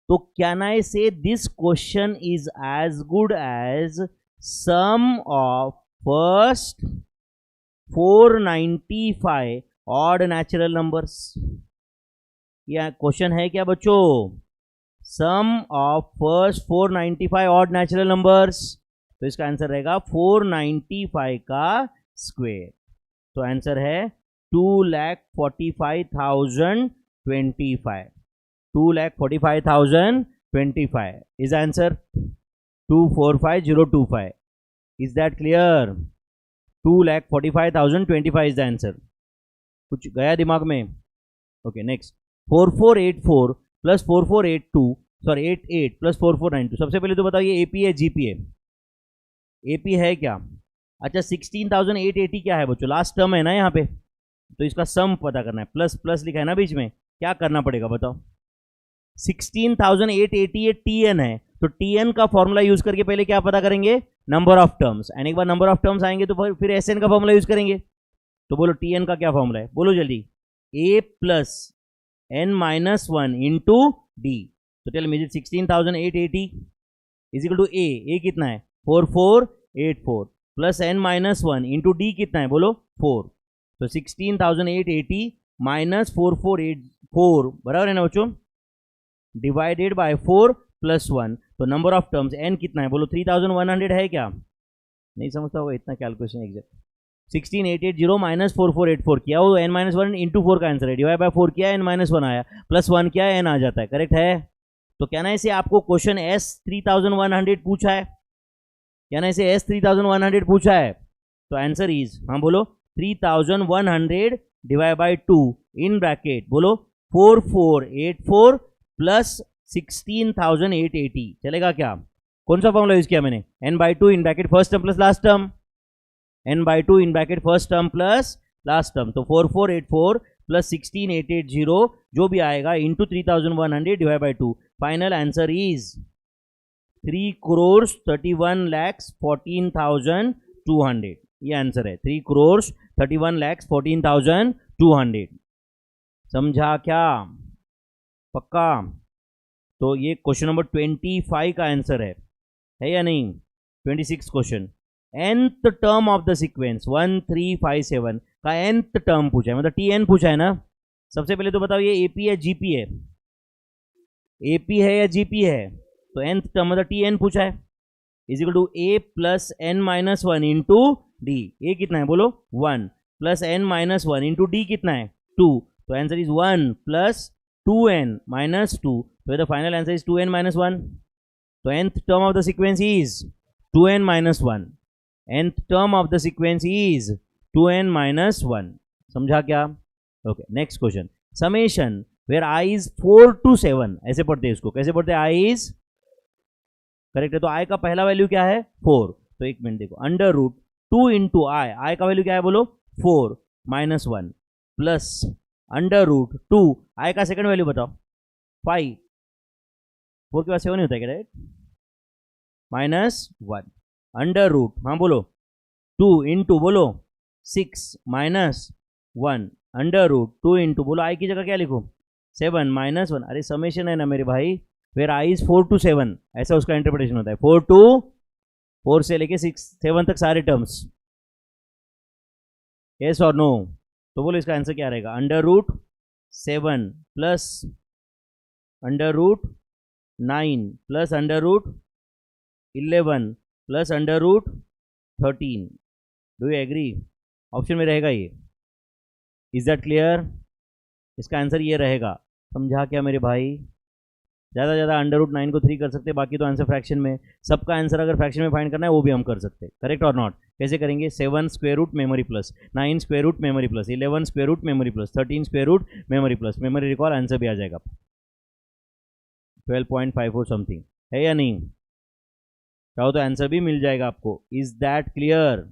तो can I say this question is as good as sum of first 495 odd natural numbers? यह question है क्या बच्चों? Sum of first 495 odd natural numbers. तो इसका आंसर रहेगा 495 का स्क्वायर। तो आंसर है 2,45,025। 2,45,025 is answer 245025। Is that clear? 2,45,025 is the answer. कुछ गया दिमाग में? Okay next 4484 plus 4482 sorry 88 plus 4492। सबसे पहले तो बताओ ये एपी है जीपी है? एपी है क्या? अच्छा 16,880 क्या है बच्चों? लास्ट टर्म है ना यहाँ पे, तो इसका सम पता करना है। प्लस प्लस लिखा है ना बीच में, क्या करना पड़ेगा बताओ? 16,880 ये टीएन है, तो टीएन का फॉर्मूला यूज करके पहले क्या पता करेंगे? Number of terms. एंड एक बार नंबर ऑफ टर्म्स आएंगे तो फिर एसएन का फॉर्मूला यूज करेंगे। तो बोलो टीएन का क्या फॉर्मूला है? बोलो जल्दी। A plus N minus 1 into D. तो tell me 16,880 is equal to A कितना है 4484 plus N minus 1 into D कितना है बोलो 4। तो 16,880 माइनस 4484 बराबर है ना बच्चों, डिवाइडेड बाय 4 प्लस 1। तो नंबर ऑफ टर्म्स एन कितना है बोलो? 3,100 है क्या? नहीं समझता होगा इतना कैलकुलेशन एग्जैक्ट। 16,880 माइनस 4484 किया वो एन माइनस 1 इंटू 4 का आंसर है, डिवाइड बाय 4 किया एन माइनस 1 आया, प्लस 1 किया एन आ जाता है। करेक्ट है? तो कहना है इसे आपको क्वेश्चन एस 3100 पूछा है, कहना इसे एस 3100 पूछा है, तो आंसर इज हाँ बोलो 3100 डिवाइड बाय 2 इन ब्रैकेट बोलो 4484 प्लस 16,880 चलेगा क्या? कौन सा फॉर्मूला यूज किया मैंने? n by 2 in bracket first term plus last term, n by 2 in bracket first term plus last term. तो 4484 प्लस 16,880 जो भी आएगा into 3100 divide by 2। Final answer is 3,31,14,200। ये आंसर है 3,31,14,200। समझा क्या? पक्का? तो ये क्वेश्चन नंबर 25 का आंसर है या नहीं? 26 question. nth term of the sequence 1 3 5 7 का nth टर्म पूछा है, मतलब tn पूछा है ना। सबसे पहले तो बताओ ये AP है GP है, AP है या GP है, तो nth टर्म मतलब tn पूछा है, is equal to a plus n minus one into D. A कितना है बोलो 1 plus n minus one into D कितना है 2, तो answer is 1 plus 2n minus 2, तो the final answer is 2n minus 1। तो nth term of the sequence is 2n minus 1, nth term of the sequence is 2n minus 1। समझा क्या? Okay next question, summation where i is 4 to 7, ऐसे पढ़ते हैं इसको, कैसे पढ़ते हैं? i इज करेक्ट है, तो i का पहला वैल्यू क्या है 4, तो एक मिनट देखो, अंडर रूट 2 इंटू आई का वैल्यू क्या है बोलो 4 माइनस 1 प्लस अंडर रूट 2, आई का सेकंड वैल्यू बताओ 5, 4 के बाद 7 नहीं होता है क्या राइट, माइनस 1 अंडर रूट, हाँ बोलो 2 इंटू बोलो 6 माइनस 1 अंडर रूट 2 इंटू बोलो आई की जगह क्या लिखो 7 माइनस 1। अरे समेशन है ना मेरे भाई, वेयर आई इज 4 to 7, ऐसा उसका इंटरप्रिटेशन होता है, 4 से लेके 7 तक सारे टर्म्स, यस और नो? तो बोलो इसका आंसर क्या रहेगा, under root 7 plus under root 9 plus under root 11 plus under root 13। Do you agree? Option में रहेगा ये, इज दैट क्लियर? इसका आंसर ये रहेगा। समझा क्या मेरे भाई? ज़्यादा से ज़्यादा अंडर रूट 9 को 3 कर सकते हैं, बाकी तो आंसर फ्रैक्शन में, सबका आंसर अगर फ्रैक्शन में फाइंड करना है वो भी हम कर सकते हैं, करेक्ट और नॉट? कैसे करेंगे? 7 square root memory plus 9 square root memory plus 11 square root memory plus 13 square root memory plus memory recall, answer भी आ जाएगा 12.54 समथिंग, है या नहीं? चाहो तो आंसर भी मिल जाएगा आपको। Is that clear?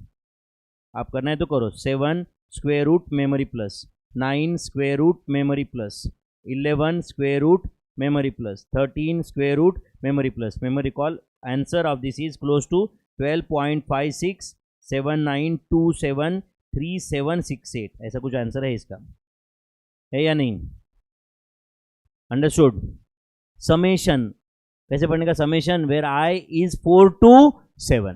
आप करना है तो करो, 7 square root memory plus 9 square root memory plus 11 square root memory plus 13 square root memory plus memory call, answer of this is close to 12.5679273768, ऐसा कुछ आंसर है इसका, है या नहीं? अंडरस्टूड? समेशन कैसे पढ़ने का? Summation where i is 4 to 7,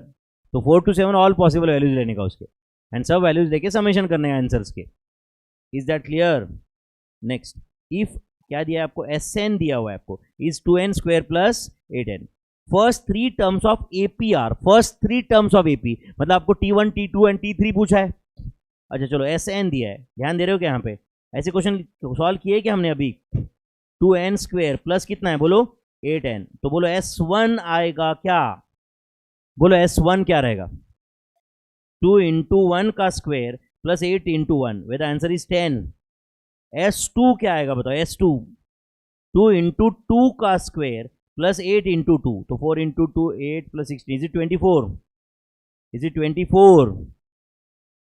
तो 4 to 7 ऑल पॉसिबल वैल्यूज लेने का उसके, एंड सब वैल्यूज लेके समेशन करने का आंसर्स के। Is that clear? Next, if क्या दिया है आपको, Sn दिया हुआ है आपको, is 2n square plus 8n, first 3 terms of APR, first 3 terms of AP, मतलब आपको T1 T2 एंड T3 पूछा है। अच्छा चलो Sn दिया है, ध्यान दे रहे हो क्या यहाँ पे? ऐसे क्वेश्चन सॉल्व किए क्या हमने अभी? 2n स्क्वायर प्लस कितना है बोलो 8n, तो बोलो S1 आएगा क्या? बोलो S1 क्या रहेगा? 2 इंटू 1 का square plus 8 into 1, where the answer is 10। S2 क्या आएगा बताओ? S2 2 इंटू 2 का स्क्वायर प्लस 8 इंटू 2, तो 4 into 2 8 plus 16, is it 24? Is it 24?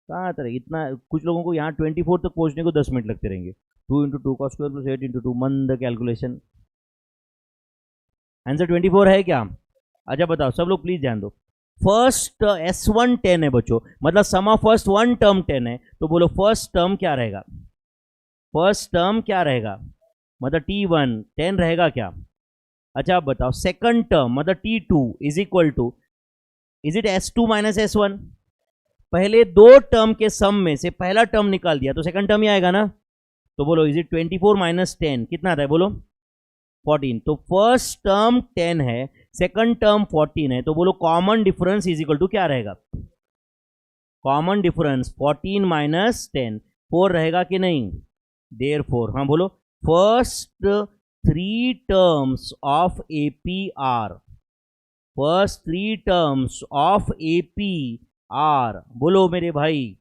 कहाँ तरह इतना, कुछ लोगों को यहाँ 24 तक पहुँचने को 10 मिनट लगते रहेंगे। 2 इंटू 2 का स्क्वायर प्लस 8 इंटू 2, मंद कैलकुलेशन। आंसर 24 है क्या? अच्छा बताओ सब लोग प्लीज ध्यान दो, फर्स्ट S1 10 है बच्चों, मतलब सम ऑफ फर्स्ट 1 टर्म 10 है, तो बोलो फर्स्ट टर्म क्या रहेगा? फर्स्ट टर्म क्या रहेगा? मतलब T1 10 रहेगा क्या? अच्छा आप बताओ सेकंड टर्म मतलब T2 is equal to, is it S2 minus S1? पहले 2 टर्म के सम में से पहला टर्म निकाल दिया तो सेकंड टर्म ही आएगा ना, तो बोलो इज इट 24 माइनस 10 कितना आता है बोलो 14, तो फर्स्ट टर्म 10 है, सेकंड टर्म 14 है, तो बोलो common difference is equal to क्या रहेगा? कॉमन डिफरेंस 14 माइनस 10 4 रहेगा कि नहीं? Therefore, हाँ बोलो, first 3 terms of APR, first 3 terms of APR, बोलो मेरे भाई,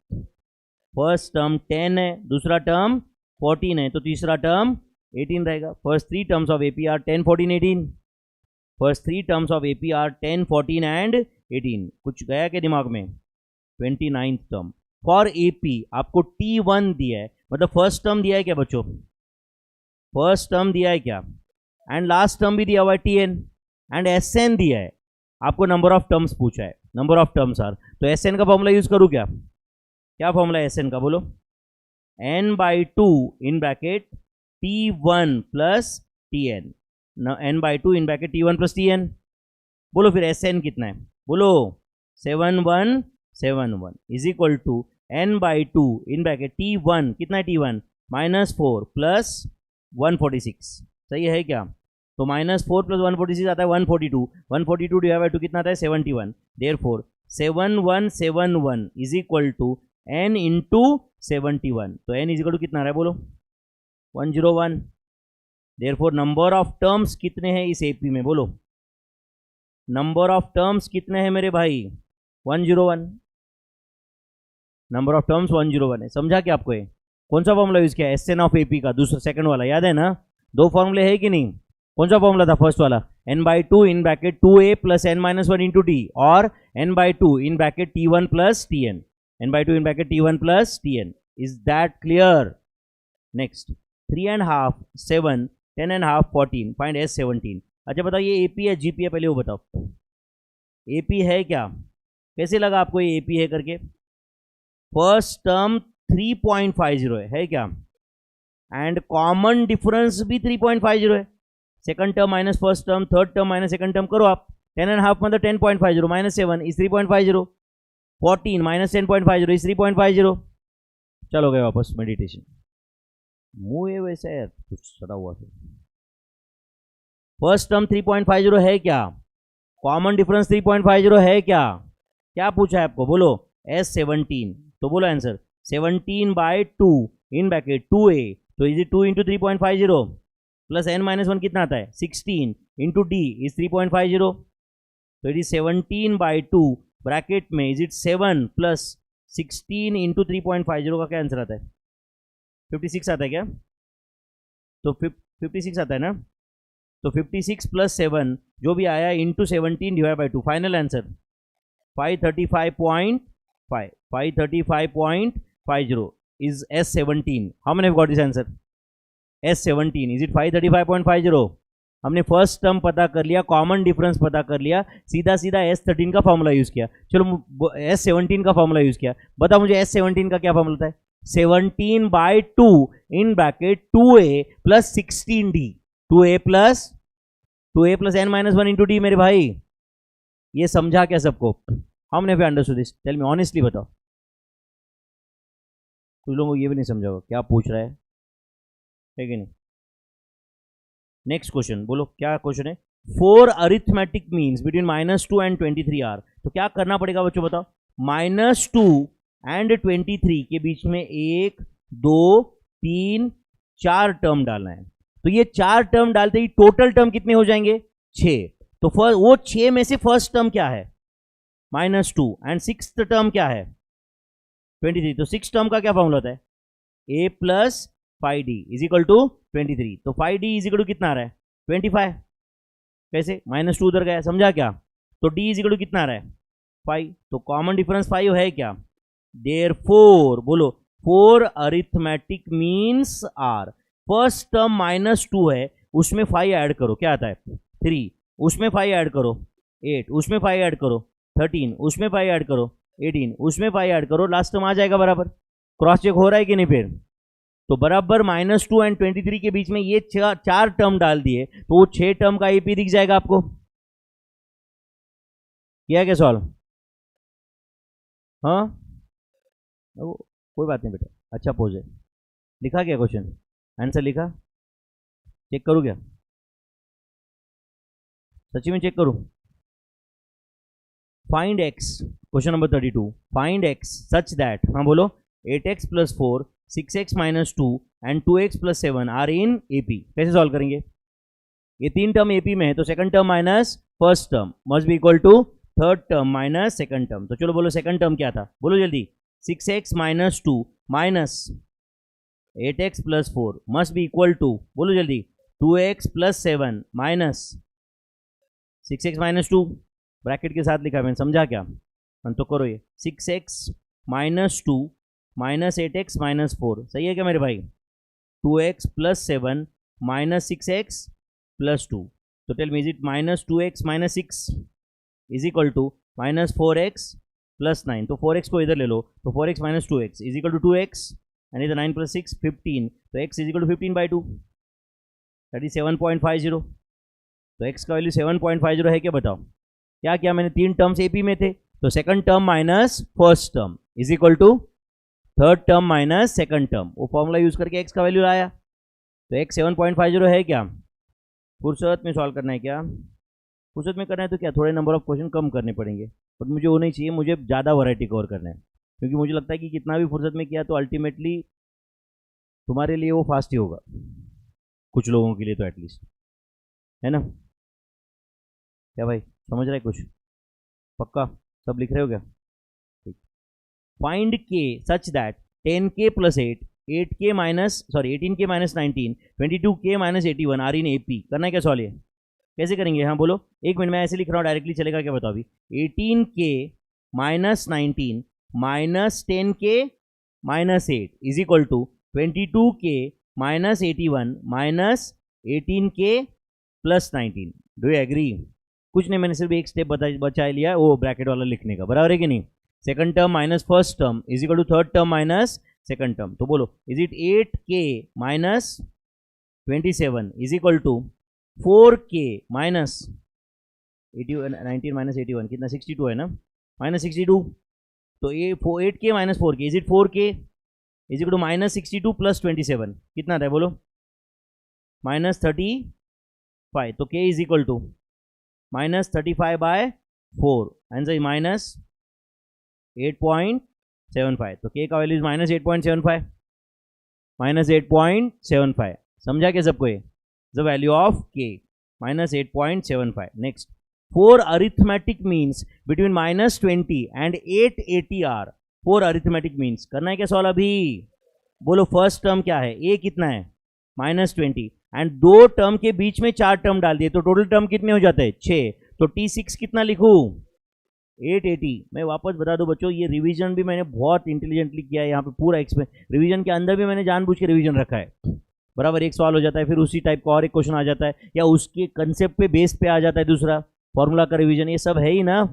फर्स्ट टर्म 10 है, दूसरा टर्म 14 है, तो तीसरा टर्म 18 रहेगा। First 3 terms of APR 10 14 18, first 3 terms of APR 10 14 and 18। कुछ गया के दिमाग में? 29th टर्म फॉर AP आपको T1 दिया है, मतलब फर्स्ट टर्म दिया है क्या बच्चों? फर्स्ट टर्म दिया है क्या? एंड लास्ट टर्म भी दिया हुआ है Tn, एंड Sn दिया है आपको, नंबर ऑफ टर्म्स पूछा है, नंबर ऑफ टर्म्स आर, तो Sn का फॉर्मूला यूज करूँ क्या? क्या फॉर्मूला है Sn का बोलो? n/2 in bracket T1 plus Tn, n/2 in bracket T1 plus Tn। बोलो फिर Sn कितना है? बोलो 7171 is equal to n by two in bracket t1 कितना है t1 -4 प्लस 146 सही है क्या? तो -4 प्लस 146 आता है 142 142 डिवाइड बाई 2 कितना आता है 71 therefore 7171 is equal to n into 71 तो n इज इक्वल टू कितना आ रहा है बोलो 101 देयरफॉर नंबर ऑफ टर्म्स कितने हैं इस एपी में बोलो नंबर ऑफ टर्म्स कितने हैं मेरे भाई 101 नंबर ऑफ टर्म्स 101 है समझा क्या आपको ये कौन सा फॉर्मूला यूज किया एसएन ऑफ एपी का दूसरा सेकंड वाला याद है ना दो फॉर्मूले है कि नहीं कौन सा फॉर्मूला था फर्स्ट वाला n by two in bracket 2a plus n minus one into T और n by two in bracket t1 plus tn n by two in bracket t1 plus tn is that clear next 3.5 7 10.5 14 find S17 अच्छा बताओ ये AP है GP है पहले वो बताओ AP है क्या कैसे लगा आपको ये एपी है करके फर्स्ट टर्म 3.50 है क्या एंड कॉमन डिफरेंस भी 3.50 है second term minus first term third term minus second term करो आप 10.5 मतलब 10.50 माइनस 7 इज 3.50 14 माइनस 10.50 इज 3.50 चलो गए वापस मेडिटेशन मुंह है वैसे यार कुछ सड़ा हुआ है फर्स्ट टर्म 3.50 है क्या कॉमन डिफरेंस 3.50 है क्या क्या पूछा है आपको बोलो S17 तो बोलो answer 17 by 2 in bracket 2a तो is it 2 into 3.50 plus n minus one कितना आता है 16 इंटू डी इज 3.50 तो इट इज 17 बाई 2 ब्रैकेट में इज इट 7 प्लस 16 इंटू 3.50 का क्या आंसर आता है 56 आता है क्या तो 56 आता है ना तो 56 प्लस 7 जो भी आया into 17 divide by 2 final answer 535.50 is S17 how many have got this answer S17 is it 535.50 हमने फर्स्ट टर्म पता कर लिया कॉमन डिफरेंस पता कर लिया सीधा सीधा S13 का फॉर्मूला यूज किया चलो S17 का फॉर्मूला यूज किया बताओ मुझे S17 का क्या फॉर्मूला था 17 by 2 in bracket 2a plus 16d 2a plus n minus one into d मेरे भाई ये समझा क्या सबको हमने understood this tell me honestly बताओ कुछ लोगों को ये भी नहीं समझा होगा क्या पूछ रहा है कि नहीं नेक्स्ट क्वेश्चन बोलो क्या क्वेश्चन है 4 arithmetic means between -2 and 23 are तो क्या करना पड़ेगा बच्चों बताओ -2 एंड 23 के बीच में 1 2 3 4 टर्म डालना है तो ये 4 टर्म डालते ही टोटल टर्म कितने हो जाएंगे 6 तो वो 6 में से फर्स्ट टर्म क्या है -2 एंड सिक्स्थ टर्म क्या है 23 तो सिक्स टर्म का क्या फॉर्मूला होता है a plus 5d is equal to 23 तो 5d इज इक्वल टू कितना आ रहा है 25 कैसे -2 उधर गया समझा क्या तो d इज इक्वल टू कितना आ रहा है 5 तो कॉमन डिफरेंस 5 है क्या देयरफॉर बोलो 4 arithmetic means are first term -2 है उसमें 5 ऐड करो क्या आता है 3 उसमें 5 ऐड करो 8 उसमें 5 ऐड करो 13 उसमें 5 ऐड करो 18 उसमें 5 ऐड करो लास्ट टर्म आ जाएगा बराबर क्रॉस चेक हो रहा है कि नहीं फिर तो बराबर -2 एंड 23 के बीच में ये 4 टर्म डाल दिए तो वो 6 टर्म का एपी दिख जाएगा आपको किया क्या सॉल्व हाँ कोई बात नहीं बेटा अच्छा पोज है लिखा क्या क्वेश्चन आंसर लिखा चेक करूँ क्या सच्ची में चेक करूँ find x question number 32 find x such that हाँ बोलो 8x plus 4 6x minus 2 and 2x plus 7 are in AP कैसे सॉल्व करेंगे ये 3 टर्म एपी में है तो second term minus first term must be equal to third term minus second term तो चलो बोलो सेकंड टर्म क्या था बोलो जल्दी 6x minus 2 minus 8x plus 4 must be equal to बोलो जल्दी 2x plus 7 minus 6x minus 2 bracket के साथ लिखा मैंने समझा क्या तो करो ये 6x minus 2 minus 8x minus 4 सही है क्या मेरे भाई 2x plus 7 minus 6x plus 2 तो tell me is it minus 2x minus 6 is equal to minus 4x plus 9 तो 4x को इधर ले लो तो 4x minus 2x is equal to 2x and इधर 9 प्लस 6 15 तो x is equal to 15 by 2 that is 7.50 तो x का वैल्यू 7.50 है क्या बताओ क्या मैंने 3 टर्म्स एपी में थे तो second term minus first term is equal to third term minus second term, वो फॉर्मूला यूज करके एक्स का वैल्यू लाया, तो एक्स 7.50 है क्या? फुर्सत में सॉल्व करना है क्या? फुर्सत में करना है तो क्या थोड़े नंबर ऑफ क्वेश्चन कम करने पड़ेंगे, बट मुझे वो नहीं चाहिए, मुझे ज़्यादा वैरायटी कवर करना है, क्योंकि मुझे लगता है कि कितना भी फुर्सत में किया तो अल्टीमेटली तुम्हारे लिए वो फास्ट ही होगा, कुछ लोगों के लिए तो एटलीस्ट, है ना? क्या भाई समझ रहे कुछ? पक्का सब लिख रहे हो क्या? Find k such that 10k plus 8, 8k minus 18k minus 19, 22k minus 81 are in AP। करना है क्या सॉल्व? ये कैसे करेंगे? हाँ बोलो, एक मिनट में ऐसे लिख रहा हूँ, डायरेक्टली चलेगा क्या बताओ अभी? 18k minus 19 minus 10k minus 8 is equal to 22k minus 81 minus 18k plus 19। Do you agree? कुछ नहीं, मैंने सिर्फ एक स्टेप बचा लिया वो ब्रैकेट वाला लिखने का, बराबर है कि नहीं? Second term minus first term is equal to third term minus second term. तो बोलो is it 8k minus 27 is equal to 4k minus 19 minus 81 कितना? 62 है ना, माइनस 62। तो ये 8k minus 4k is it 4k is equal to minus 62 plus 27 कितना था बोलो? माइनस 35। तो k is equal to minus 35 by 4, answer minus 8.75। तो k का वैल्यू माइनस 8.75, माइनस 8.75। समझा क्या सबको? ये the value of k minus 8.75। Next, 4 arithmetic means between minus 20 and 880 are. 4 arithmetic means करना है क्या सॉल्व अभी? बोलो फर्स्ट टर्म क्या है? a कितना है? माइनस 20 एंड दो टर्म के बीच में 4 टर्म डाल दिए तो टोटल टर्म कितने हो जाते हैं? 6। तो T6 कितना लिखूं? 880। मैं वापस बता दूं बच्चों, ये रिवीजन भी मैंने बहुत इंटेलिजेंटली किया है, यहाँ पे पूरा रिवीजन के अंदर भी मैंने जानबूझ के रिवीजन रखा है, बराबर। एक सवाल हो जाता है, फिर उसी टाइप का और एक क्वेश्चन आ जाता है, या उसके कंसेप्ट पे बेस पे आ जाता है दूसरा फॉर्मूला का रिवीजन, ये सब है ही ना।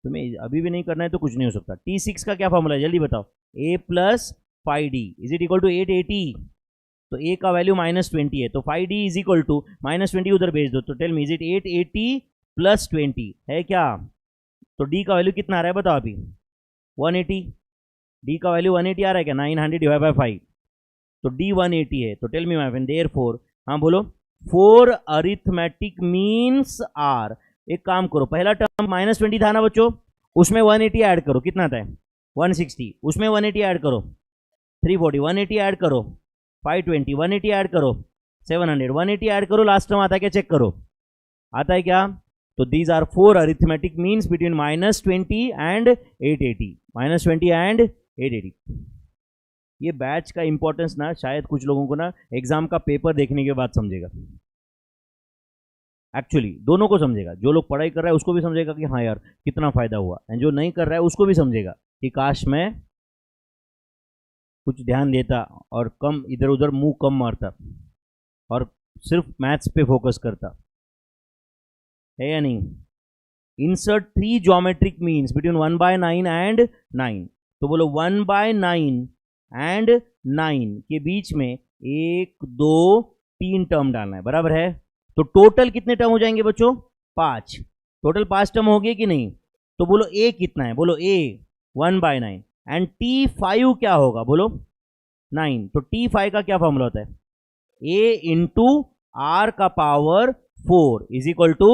तुम्हें अभी भी नहीं करना है तो कुछ नहीं हो सकता। T6 का क्या फॉर्मूला है जल्दी बताओ? a plus 5d is it equal to 880। तो a का वैल्यू माइनस 20 है, तो 5d is equal to minus 20 उधर भेज दो। तो tell me is it 880 plus 20 है क्या? तो d का वैल्यू कितना आ रहा है बताओ अभी? 180। d का वैल्यू 180 आ रहा है क्या? 900 डिवाइड बाय 5, तो d 180 है। तो tell me my friend therefore, हाँ बोलो, 4 अरिथमेटिक मीन्स आर। एक काम करो, पहला टर्म माइनस 20 था ना बच्चों, उसमें 180 ऐड करो, कितना था? 160। उसमें 180 ऐड करो, 340। 180 ऐड करो, 520। 180 ऐड करो, 700। 180 ऐड करो, लास्ट टर्म आता है क्या चेक करो, आता है क्या? तो these are 4 arithmetic means between minus 20 and 880। Minus 20 and 880। ये बैच का इंपॉर्टेंस ना शायद कुछ लोगों को ना एग्जाम का पेपर देखने के बाद समझेगा, एक्चुअली दोनों को समझेगा। जो लोग पढ़ाई कर रहा है उसको भी समझेगा कि हाँ यार कितना फायदा हुआ, एंड जो नहीं कर रहा है उसको भी समझेगा कि काश मैं कुछ ध्यान देता और कम इधर उधर मुंह कम मारता और सिर्फ मैथ्स पे फोकस करता, है या नहीं? Insert 3 geometric means between 1/9 and 9। तो बोलो 1/9 एंड 9 के बीच में 1 2 3 टर्म डालना है, बराबर है। तो टोटल कितने टर्म हो जाएंगे बच्चों? 5। टोटल 5 टर्म हो गए कि नहीं? तो बोलो a कितना है? बोलो a 1/9 एंड T5 क्या होगा बोलो? 9। तो T5 का क्या फॉर्मूला होता है? a इंटू r का पावर 4 इज इक्वल टू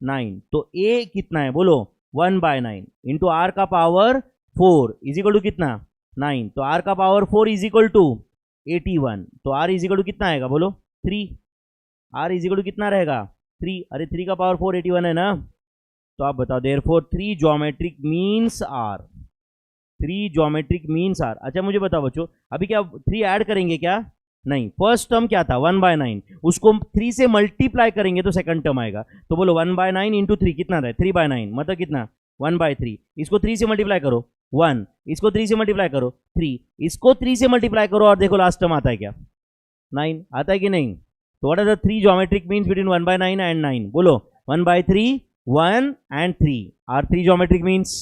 9। तो a कितना है बोलो? 1/9 इंटू r का पावर 4 इज इक्वल टू कितना? 9। तो r का पावर 4 इज इक्वल टू 81। तो r इज इक्वल टू कितना आएगा बोलो? 3। r इज इक्वल टू कितना रहेगा? 3। अरे 3 का पावर 4 81 है ना। तो आप बताओ therefore 3 geometric means are. 3 geometric means are. अच्छा मुझे बताओ बच्चों, अभी क्या 3 ऐड करेंगे क्या? नहीं। फर्स्ट टर्म क्या था? 1/9, उसको 3 से मल्टीप्लाई करेंगे तो सेकंड टर्म आएगा। तो बोलो 1/9 इंटू 3 कितना था? 3/9 मतलब कितना? 1/3। इसको 3 से मल्टीप्लाई करो 1, इसको 3 से मल्टीप्लाई करो 3, इसको 3 से मल्टीप्लाई करो और देखो लास्ट टर्म आता है क्या? 9 आता है कि नहीं? तो what are the 3 geometric means between 1/9 and 9? बोलो 1/3, 1 एंड 3 आर 3 ज्योमेट्रिक मीन्स।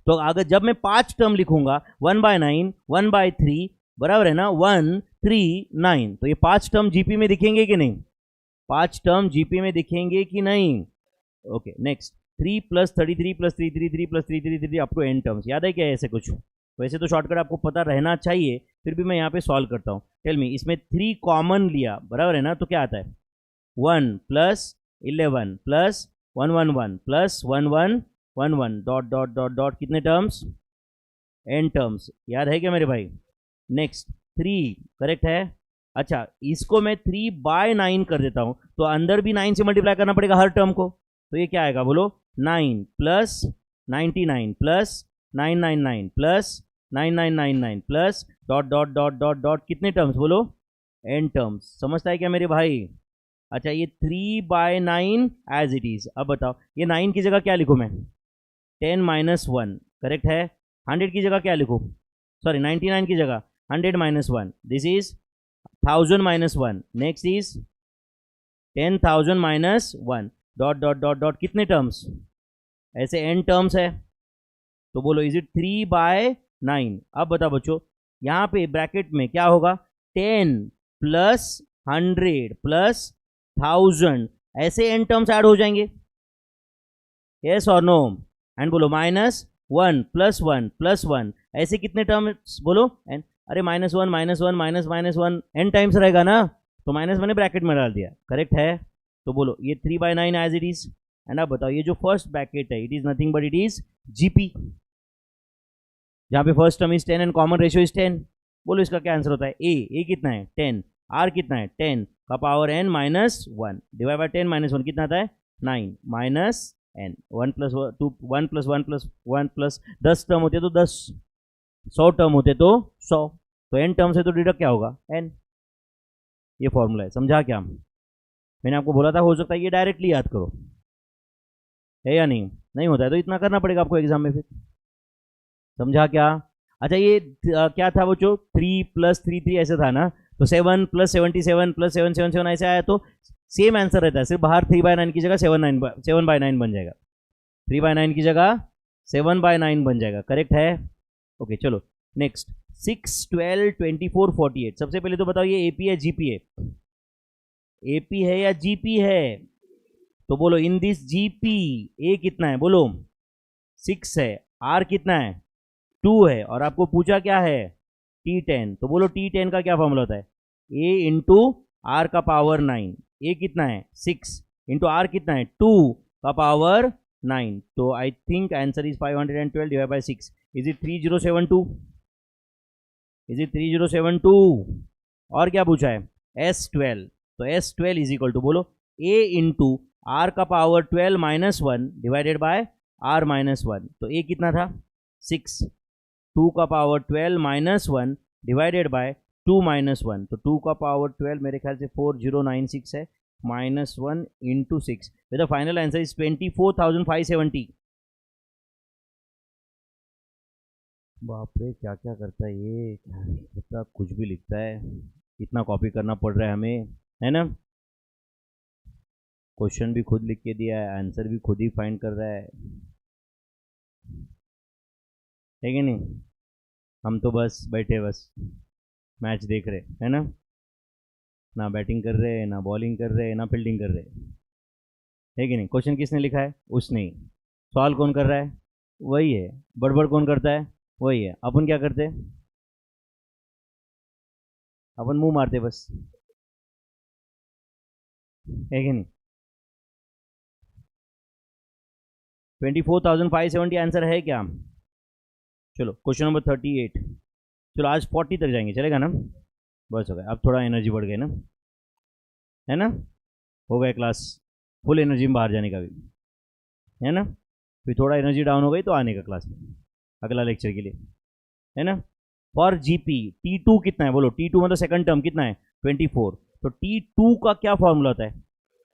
तो अगर जब मैं 5 टर्म लिखूंगा 1/9 1/3 बराबर है ना 1 3 9, तो ये 5 टर्म जीपी में दिखेंगे कि नहीं? 5 टर्म जीपी में दिखेंगे कि नहीं? Okay next, 3 plus 33 plus 333 plus 333 up to n terms. याद है क्या ऐसे कुछ? वैसे तो शॉर्टकट आपको पता रहना चाहिए, फिर भी मैं यहाँ पे सॉल्व करता हूँ। टेल मी, इसमें 3 कॉमन लिया, बराबर है ना, तो क्या आता है 1 plus 11 plus 111 plus 1111 dot dot dot dot, कितने टर्म्स, n टर्म्स, याद है क्या मेरे भाई। नेक्स्ट 3 करेक्ट है। अच्छा, इसको मैं 3/9 कर देता हूँ, तो अंदर भी 9 से मल्टीप्लाई करना पड़ेगा हर टर्म को, तो ये क्या आएगा बोलो, 9 plus 99 plus 999 plus 9999 plus dot dot dot dot dot, कितने टर्म्स बोलो, n टर्म्स। समझता है क्या मेरे भाई। अच्छा, ये 3/9 एज इट इज। अब बताओ ये 9 की जगह क्या लिखूँ मैं, 10 माइनस 1 करेक्ट है। 100 की जगह क्या लिखूँ, सॉरी 99 की जगह 100 minus 1, this is 1000 minus 1, next is 10,000 minus 1 dot dot dot dot, कितने टर्म्स, ऐसे n टर्म्स है, तो बोलो इज इट 3/9। अब बताओ बच्चों, यहाँ पे ब्रैकेट में क्या होगा, 10 प्लस 100 प्लस 1000, ऐसे n टर्म्स ऐड हो जाएंगे, यस और नो। एंड बोलो माइनस 1 प्लस 1 प्लस 1, ऐसे कितने टर्म्स बोलो n, अरे minus 1 minus 1 minus minus 1 n times रहेगा ना, तो माइनस मैंने ब्रैकेट में डाल दिया, करेक्ट है। तो बोलो ये 3/9 एज इट इज। एंड अब बताओ ये जो फर्स्ट ब्रैकेट है, it is nothing but it is GP, जहाँ पे first term is 10 and common ratio is 10। बोलो इसका क्या आंसर होता है, ए कितना है 10, आर कितना है 10 का power n minus 1 divide by 10 minus 1 कितना आता है 9 minus n, 1 plus 2 1 plus 1 plus 1 plus 10 term होते तो 10, 100 टर्म होते तो 100, तो n टर्म से तो डिडक्ट क्या होगा n। ये फॉर्मूला है, समझा क्या, मैंने आपको बोला था, हो सकता है ये डायरेक्टली याद करो, है या नहीं, नहीं होता है तो इतना करना पड़ेगा आपको एग्जाम में फिर, समझा क्या। अच्छा ये क्या था वो जो 3 प्लस 3 ऐसे था ना, तो 7 प्लस 77 प्लस 777 ऐसे आया, तो सेम आंसर रहता है, सिर्फ बाहर 3/9 की जगह 7/9 बन जाएगा, 3/9 की जगह 7/9 बन जाएगा, करेक्ट है। ओके चलो नेक्स्ट, 6 12 24 48। सबसे पहले तो बताओ ये एपी है जीपी है, एपी है या जीपी है, तो बोलो इन दिस जीपी ए कितना है बोलो 6 है, आर कितना है 2 है, और आपको पूछा क्या है T10, तो बोलो T10 का क्या फॉर्मूला होता है, ए इंटू आर का पावर 9, ए कितना है 6 इंटू आर कितना है 2 का पावर 9, तो I think answer is 512 divide by 6, is it 3072, is it 3072। और क्या पूछा है S12, तो S12 इज इक्वल टू बोलो ए इंटू आर का power 12 minus 1 divided by are minus 1, तो ए कितना था 6, 2 का power 12 minus 1 divided by 2 minus 1, तो 2 का पावर 12 मेरे ख्याल से 4096 है, minus 1 into 6, the final answer is 24,570। बाप रे क्या क्या करता है ये, इतना कुछ भी लिखता है, इतना कॉपी करना पड़ रहा है हमें, है ना। क्वेश्चन भी खुद लिख के दिया है, आंसर भी खुद ही फाइंड कर रहा है कि नहीं, हम तो बस बैठे बस मैच देख रहे है ना बैटिंग कर रहे, ना बॉलिंग कर रहे, ना फील्डिंग कर रहे, है कि नहीं। क्वेश्चन किसने लिखा है, उसने ही। सवाल कौन कर रहा है, वही है। बड़बड़ कौन करता है, वही है। अपन क्या करते हैं, अपन मुंह मारते बस, है कि नहीं। 24,570 आंसर है क्या। चलो क्वेश्चन नंबर 38, चलो आज 40 तक जाएंगे, चलेगा ना, बस हो गया, अब थोड़ा एनर्जी बढ़ गई ना, है ना, हो गया क्लास फुल एनर्जी में बाहर जाने का भी, है ना। फिर थोड़ा एनर्जी डाउन हो गई तो आने का क्लास में अगला लेक्चर के लिए, है ना। फॉर जीपी T2 कितना है बोलो, T2 मतलब सेकंड टर्म कितना है 24, तो T2 का क्या फॉर्मूला होता है,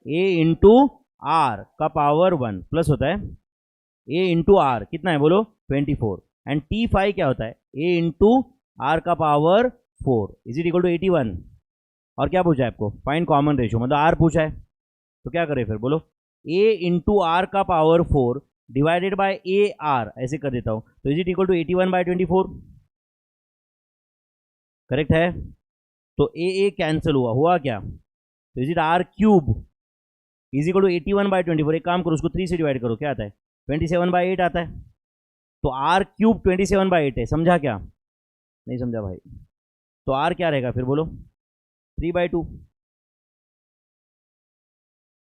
ए इंटू आर का पावर 1 प्लस होता है ए इंटू आर कितना है बोलो 24, एंड T5 क्या होता है ए इंटू आर का power 4, is it equal to 81। और क्या पूछा है आपको, फाइंड कॉमन रेशियो, मतलब आर पूछा है, तो क्या करें फिर बोलो ए इंटू आर का power 4 divided by a r, ऐसे कर देता हूं, तो is it equal to 81/24, correct है। तो ए कैंसिल हुआ क्या, तो is it r cube is equal to 81/24, एक काम करो उसको 3 से डिवाइड करो, क्या आता है 27/8 आता है, तो आर क्यूब 27/8 है, समझा क्या? नहीं समझा भाई? तो आर क्या रहेगा फिर बोलो? 3/2।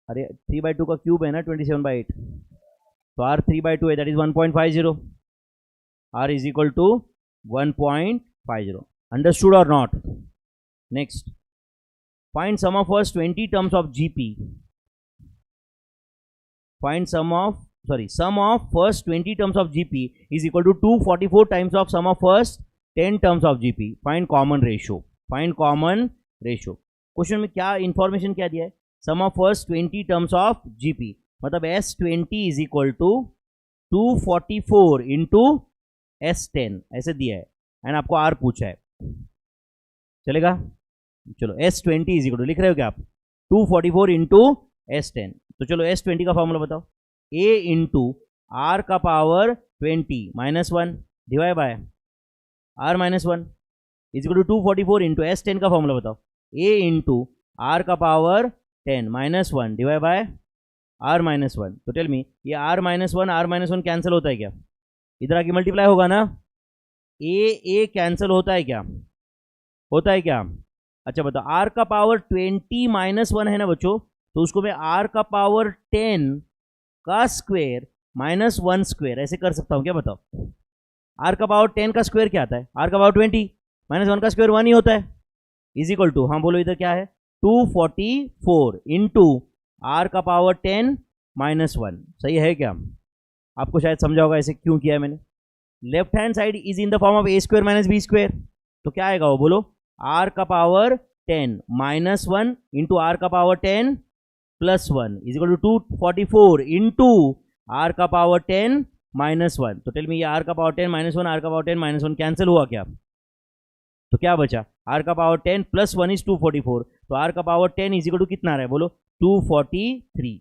अरे 3/2 का क्यूब है ना 27/8, तो आर 3/2 है, that is 1.50। R is equal to 1.50। Understood और not? Next, find sum of first 20 terms of GP. Find sum of first 20 terms of GP is equal to 244 times of sum of first 10 terms of GP. Find common ratio. Find common ratio. Question में क्या information क्या दिया है? Sum of first 20 terms of GP, मतलब S20 is equal to 244 into S10 ऐसे दिया है, and आपको आर पूछा है, चलेगा? चलो S20 इज इक्वल टू लिख रहे हो क्या आप? 244 इंटू S10। तो चलो S20 का फॉर्मूला बताओ। A इंटू आर का power 20 minus 1 divide by are minus 1 is equal to 244 into S10 का फॉर्मूला बताओ। A इंटू आर का power 10 minus 1 divide by are minus 1। तो टेल मी, ये आर माइनस 1 कैंसिल होता है क्या? इधर आके मल्टीप्लाई होगा ना? ए कैंसिल होता है क्या? होता है क्या? अच्छा बताओ, आर का पावर 20 माइनस 1 है ना बच्चों, तो उसको मैं आर का पावर 10 का स्क्वायर माइनस 1 स्क्वायर ऐसे कर सकता हूं क्या? बताओ, आर का पावर 10 का स्क्वायर क्या आता है? आर का पावर 20 माइनस 1 का स्क्वायर 1 ही होता है, इज इक्वल टू, हाँ बोलो इधर क्या है? 244 इंटू आर का पावर 10 माइनस 1। सही है क्या? आपको शायद समझा होगा ऐसे क्यों किया है मैंने। Left hand side is in the form of a square minus b square, तो क्या आएगा वो बोलो? आर का पावर 10 माइनस 1 इंटू आर का power 10 plus 1 is equal to 244 into are का पावर 10 माइनस 1। तो टेल मी, ये आर का पावर 10 माइनस 1, आर का पावर 10 माइनस 1 कैंसिल हुआ क्या? तो क्या बचा? आर का पावर 10 प्लस 1 इज 244, तो आर का पावर 10 इज इक्वल टू कितना रहा है बोलो? 243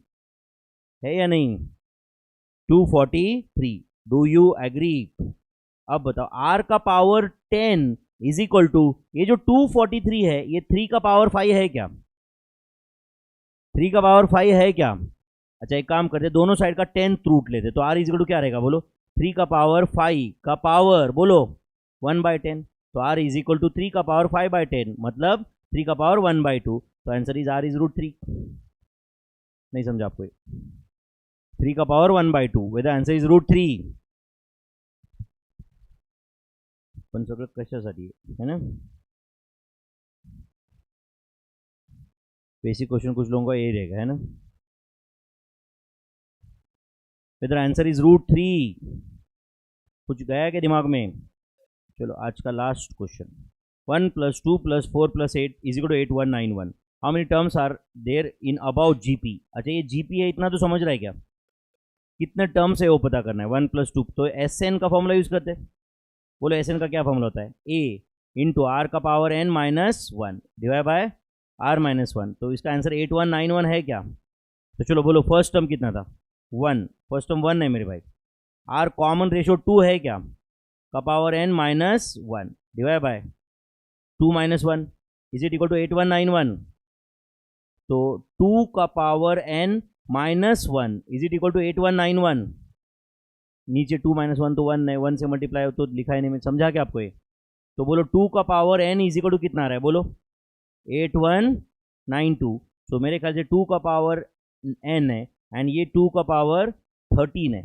है या नहीं? 243। Do you agree? अब बताओ, आर का पावर 10 इज इक्वल टू, ये जो 243 है ये 3 का पावर 5 है क्या? 3 का पावर 5 है क्या? अच्छा एक काम करते, दोनों साइड का 10th रूट लेते, तो आर इज इक्वल टू क्या रहेगा बोलो? 3 का पावर 5 का पावर बोलो 1/10, तो आर इज इक्वल टू 3 का पावर 5/10 मतलब 3 का पावर 1/2। तो आंसर इज आर इज √3। नहीं समझा आपको? 3 का पावर 1/2 वेदर आंसर इज √3। पण सगळं कशासाठी है ना? बेसिक क्वेश्चन कुछ लोगों का यही रहेगा है ना? Whether answer is √3। कुछ गया क्या दिमाग में? चलो आज का last question, 1 + 2 + 4 + 8 is equal to 8191। How many terms are there in about GP? अच्छा ये जीपी है इतना तो समझ रहा है क्या? कितने टर्म्स है वो पता करना है। 1 + 2, तो SN का फॉर्मूला यूज करते हैं। बोलो SN का क्या फॉर्मूला होता है? A इंटू आर का power n minus 1 divide by are minus 1। तो इसका आंसर 8191 है क्या? तो चलो बोलो, फर्स्ट टर्म कितना था? 1, फर्स्ट टर्म 1 है मेरे भाई। आर कॉमन रेशियो 2 है क्या? का power n minus 1 divide by 2 minus 1 is it equal to 8191। तो 2 का power n minus 1 is it equal to 8191। नीचे 2 माइनस 1 तो 1 है, 1 से मल्टीप्लाई हो तो लिखा ही नहीं, मैं समझा क्या आपको ये? तो बोलो 2 का power n is equal to कितना आ रहा है बोलो? 8192। तो मेरे ख्याल से 2 का पावर n है एंड ये 2 का पावर 13 है।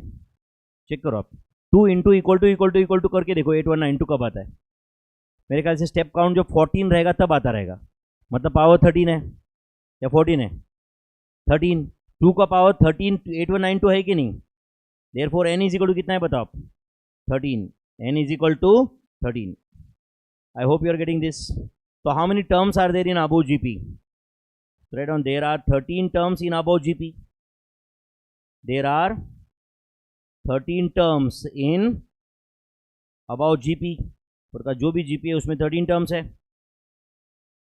चेक करो आप, 2 इंटू इक्वल टू करके देखो 8192 कब आता है। मेरे ख्याल से स्टेप काउंट जब 14 रहेगा तब आता रहेगा, मतलब पावर 13 है या 14 है? 13। 2 का पावर 13 8192 है कि नहीं? Therefore n is equal to कितना है बताओ आप? 13। n is equal to 13। I hope you are getting this. तो how many terms are there in about GP? Right down, there are 13 terms in about GP. There are 13 terms in about GP. और जो भी GP है उसमें 13 terms है।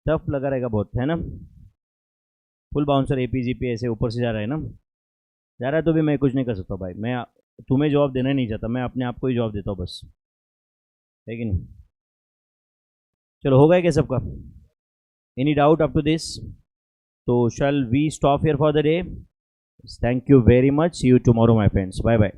Tough लगा रहेगा बहुत, है ना? फुल बाउंसर एपीजीपी ऐसे ऊपर से जा रहा है ना, जा रहा है तो भी मैं कुछ नहीं कर सकता भाई। मैं तुम्हें जवाब देना नहीं चाहता, मैं अपने आप को ही जवाब देता हूँ बस, है कि नहीं? चलो हो गया क्या सबका? Any doubt up to this? तो shall we stop here for the day? Thank you very much, see you tomorrow my friends, bye bye.